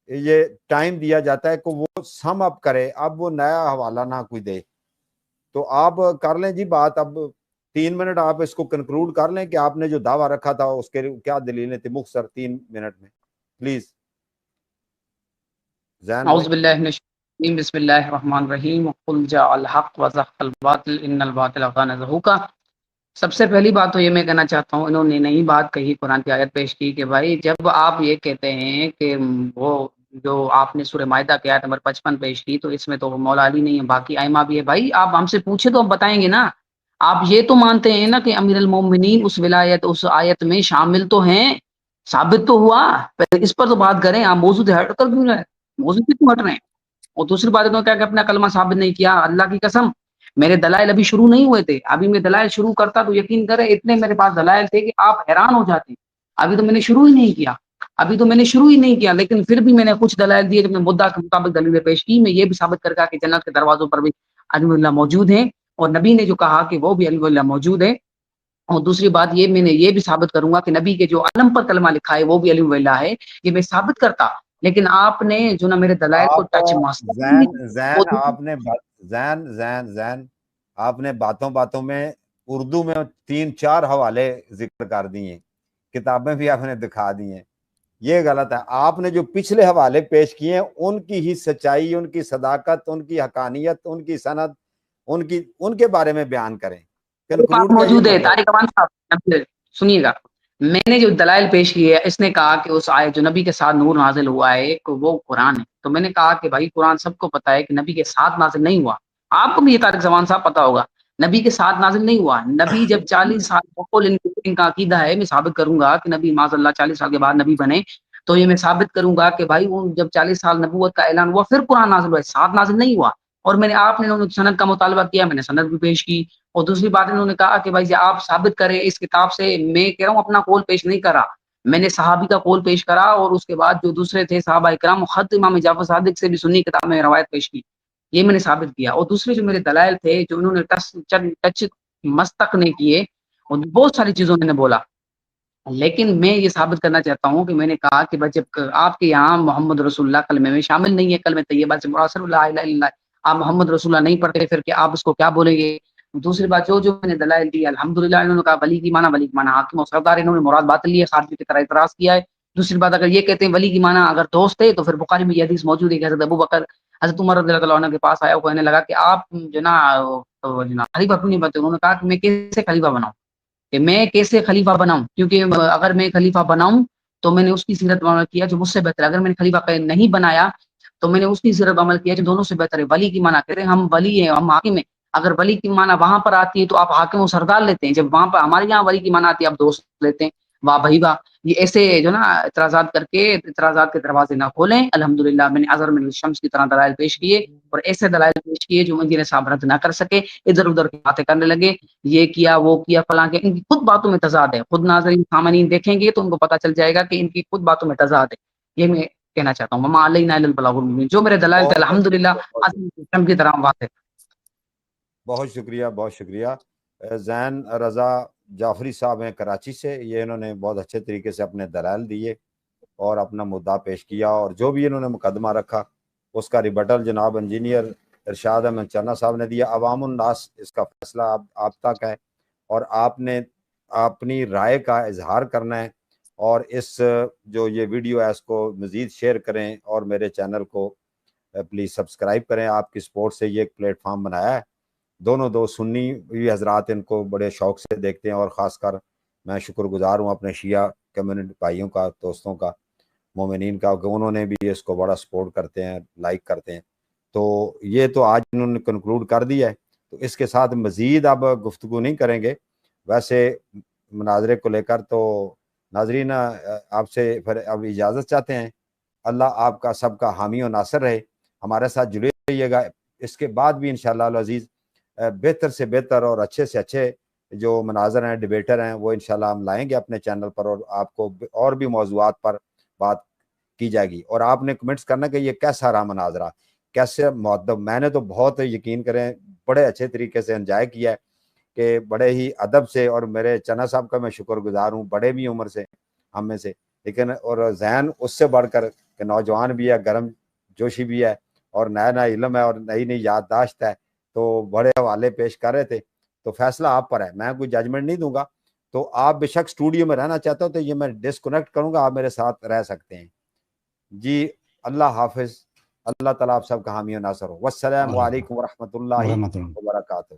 یہ ٹائم دیا جاتا ہے کہ وہ سم اپ کرے، اب وہ نیا حوالہ نہ کوئی دے، تو آپ کر لیں جی بات۔ اب 3 منٹ آپ اس کو کنکلوڈ کر لیں کہ آپ نے جو دعویٰ رکھا تھا اس کے کیا دلیلیں تھی، مختصر 3 منٹ میں پلیز۔ اعوذ باللہ من الشیطان، بسم اللہ الرحمن الرحیم، قل جاء الحق وزهق الباطل ان الباطل كان زهوقا۔ سب سے پہلی بات تو یہ میں کہنا چاہتا ہوں، انہوں نے نئی بات کہی، قرآن کی آیت پیش کی کہ بھائی جب آپ یہ کہتے ہیں کہ وہ جو آپ نے سورہ مائدہ کی آیت نمبر 55 پیش کی تو اس میں تو مولا علی نہیں ہے، باقی ائمہ بھی ہے، بھائی آپ ہم سے پوچھے تو ہم بتائیں گے نا۔ آپ یہ تو مانتے ہیں نا کہ امیر المومنین اس ولایت اس آیت میں شامل تو ہیں، ثابت تو ہوا، پہلے اس پر تو بات کریں، آپ موضوع سے ہٹ کر کیوں رہے، موضوع سے کیوں ہٹ رہے ہیں؟ اور دوسری بات انہوں نے کہا کہ اپنا کلمہ ثابت نہیں کیا، اللہ کی قسم میرے دلائل ابھی شروع نہیں ہوئے تھے، ابھی میں دلائل شروع کرتا تو یقین کریں اتنے میرے پاس دلائل تھے کہ آپ حیران ہو جاتے، ابھی تو میں نے شروع ہی نہیں کیا، لیکن پھر بھی میں نے کچھ دلائل دیے، میں مدعا کے مطابق دلیلیں پیش کی، میں یہ بھی ثابت کر کہ جنت کے دروازوں پر بھی علی اللہ موجود ہیں، اور نبی نے جو کہا کہ وہ بھی علی اللہ موجود ہے، اور دوسری بات یہ میں نے یہ بھی ثابت کروں گا کہ نبی کے جو علم پر کلمہ لکھا ہے وہ بھی علی اللہ ہے، یہ میں ثابت کرتا، لیکن آپ نے جو نا میرے دلائل کو ٹچ آپ نے باتوں باتوں میں اردو میں 3-4 حوالے ذکر کر دیے، کتابیں بھی آپ نے دکھا دی ہیں، یہ غلط ہے۔ آپ نے جو پچھلے حوالے پیش کیے ہیں ان کی ہی سچائی، ان کی صداقت، ان کی حقانیت، ان کی سند، ان کے بارے میں بیان کریں۔ موجود ہے طارق امان صاحب، سنیے گا، میں نے جو دلائل پیش کی ہے، اس نے کہا کہ اس آیت جو نبی کے ساتھ نور نازل ہوا ہے کہ وہ قرآن ہے، تو میں نے کہا کہ بھائی قرآن سب کو پتا ہے کہ نبی کے ساتھ نازل نہیں ہوا، آپ کو بھی یہ طارق امان صاحب پتا ہوگا، نبی کے ساتھ نازل نہیں ہوا، نبی جب 40 سال ان کا عقیدہ ہے، میں ثابت کروں گا کہ نبی معاذ اللہ 40 سال کے بعد نبی بنے، تو یہ میں ثابت کروں گا کہ بھائی وہ جب 40 سال نبوت کا اعلان ہوا پھر قرآن نازل ہوا، ساتھ نازل نہیں ہوا، اور میں نے آپ نے سند کا مطالبہ کیا، میں نے سند بھی پیش کی، اور دوسری بات انہوں نے کہا کہ بھائی آپ ثابت کریں اس کتاب سے، میں کہہ رہا ہوں اپنا قول پیش نہیں کرا، میں نے صحابی کا قول پیش کرا، اور اس کے بعد جو دوسرے تھے صحابہ اکرام خط امام جعفر صادق سے بھی سنی کتاب میں روایت پیش کی، یہ میں نے ثابت کیا، اور دوسرے جو میرے دلائل تھے جو انہوں نے ٹچ مستق نے کیے، اور بہت ساری چیزوں میں نے بولا، لیکن میں یہ ثابت کرنا چاہتا ہوں کہ میں نے کہا کہ جب آپ کے یہاں محمد رسول اللہ کلمے میں شامل نہیں ہے، کلمہ طیبہ سے مراد صلی اللہ علیہ وسلم، آپ محمد رسول اللہ نہیں پڑھتے پھر کہ آپ اس کو کیا بولیں گے؟ دوسری بات جو میں نے دلائل دی الحمدللہ، انہوں نے کہا ولی کی معنی حاکم و سردار، انہوں نے مراد باطل لی ہے، خارجی کی طرح اعتراض کیا ہے۔ دوسری بات اگر یہ کہتے ہیں ولی کی معنی اگر دوست ہے تو پھر بخاری میں یہ حدیث موجود ہے کہ حضرت ابو بکر حضرت عمر رضی اللہ عنہ کے پاس آیا، وہ کہنے لگا کہ آپ جو نا خلیفہ کیوں نہیں بنتے؟ انہوں نے کہا کہ میں کیسے خلیفہ بناؤں کیونکہ اگر میں خلیفہ بناؤں تو میں نے اس کی سیرت عمل کیا جو مجھ سے بہتر ہے، اگر میں نے خلیفہ نہیں بنایا تو میں نے اس کی سیرت عمل کیا جو دونوں سے بہتر ہے۔ ولی کی معنی کہتے ہیں ہم ولی ہیں، ہم حاکم ہیں، اگر ولی کی معنی وہاں پر آتی ہے تو آپ حاکم و سردار لیتے ہیں، جب وہاں پر ہمارے یہاں ولی کی معنی آتی ہے آپ دوست لیتے ہیں، واہ بھائی واہ۔ یہ ایسے جو نا اعتراضات کر کے اعتراضات کے دروازے نہ کھولیں، الحمدللہ میں نے اظہر من الشمس کی طرح دلائل پیش کیے، اور ایسے دلائل پیش کیے جو مجھے صاحب رد نہ کر سکے، ادھر ادھر کی باتیں کرنے لگے، یہ کیا وہ کیا فلاں کیا، ان کی خود باتوں میں تضاد ہے، خود ناظرین سامعین دیکھیں گے تو ان کو پتہ چل جائے گا کہ ان کی خود باتوں میں تضاد ہے، یہ میں کہنا چاہتا ہوں۔ وما علینا الا البلاغ المبین، جو میرے دلائل تھے الحمدللہ اظہر کی طرح واضح۔ بہت شکریہ، بہت شکریہ۔ زین رضا جعفری صاحب ہیں کراچی سے، یہ انہوں نے بہت اچھے طریقے سے اپنے دلائل دیے اور اپنا مدعا پیش کیا، اور جو بھی انہوں نے مقدمہ رکھا اس کا ریبٹل جناب انجینئر ارشاد احمد چنا صاحب نے دیا۔ عوام الناس اس کا فیصلہ آپ تک ہے، اور آپ نے اپنی رائے کا اظہار کرنا ہے، اور اس جو یہ ویڈیو ہے اس کو مزید شیئر کریں، اور میرے چینل کو پلیز سبسکرائب کریں۔ آپ کی سپورٹ سے یہ ایک پلیٹ فارم بنایا ہے، دو سنی بھی حضرات ان کو بڑے شوق سے دیکھتے ہیں، اور خاص کر میں شکر گزار ہوں اپنے شیعہ کمیونٹی بھائیوں کا، دوستوں کا، مومنین کا، کہ انہوں نے بھی اس کو بڑا سپورٹ کرتے ہیں، لائک کرتے ہیں۔ تو یہ تو آج انہوں نے کنکلوڈ کر دیا ہے، تو اس کے ساتھ مزید اب گفتگو نہیں کریں گے۔ ویسے مناظرے کو لے کر تو ناظرین آپ سے پھر اب اجازت چاہتے ہیں۔ اللہ آپ کا سب کا حامی و ناصر رہے، ہمارے ساتھ جڑے رہیے گا، اس کے بعد بھی انشاءاللہ العزیز بہتر سے بہتر اور اچھے سے اچھے جو مناظر ہیں، ڈیبیٹر ہیں، وہ انشاءاللہ ہم لائیں گے اپنے چینل پر، اور آپ کو اور بھی موضوعات پر بات کی جائے گی۔ اور آپ نے کمنٹس کرنا کہ یہ کیسا رہا مناظرہ، کیسے مؤدب۔ میں نے تو بہت یقین کریں بڑے اچھے طریقے سے انجوائے کیا ہے، کہ بڑے ہی ادب سے، اور میرے چنا صاحب کا میں شکر گزار ہوں، بڑے بھی عمر سے ہم میں سے، لیکن اور ذہن اس سے بڑھ کر کہ نوجوان بھی ہے، گرم جوشی بھی ہے، اور نیا نیا علم ہے، اور نئی نئی یادداشت ہے، تو بڑے حوالے پیش کر رہے تھے۔ تو فیصلہ آپ پر ہے، میں کوئی ججمنٹ نہیں دوں گا۔ تو آپ بے شک اسٹوڈیو میں رہنا چاہتے ہو تو یہ میں ڈسکنیکٹ کروں گا، آپ میرے ساتھ رہ سکتے ہیں جی۔ اللہ حافظ، اللہ تعالیٰ آپ سب کا حامی و ناصر ہو۔ والسلام علیکم ورحمۃ اللہ وبرکاتہ۔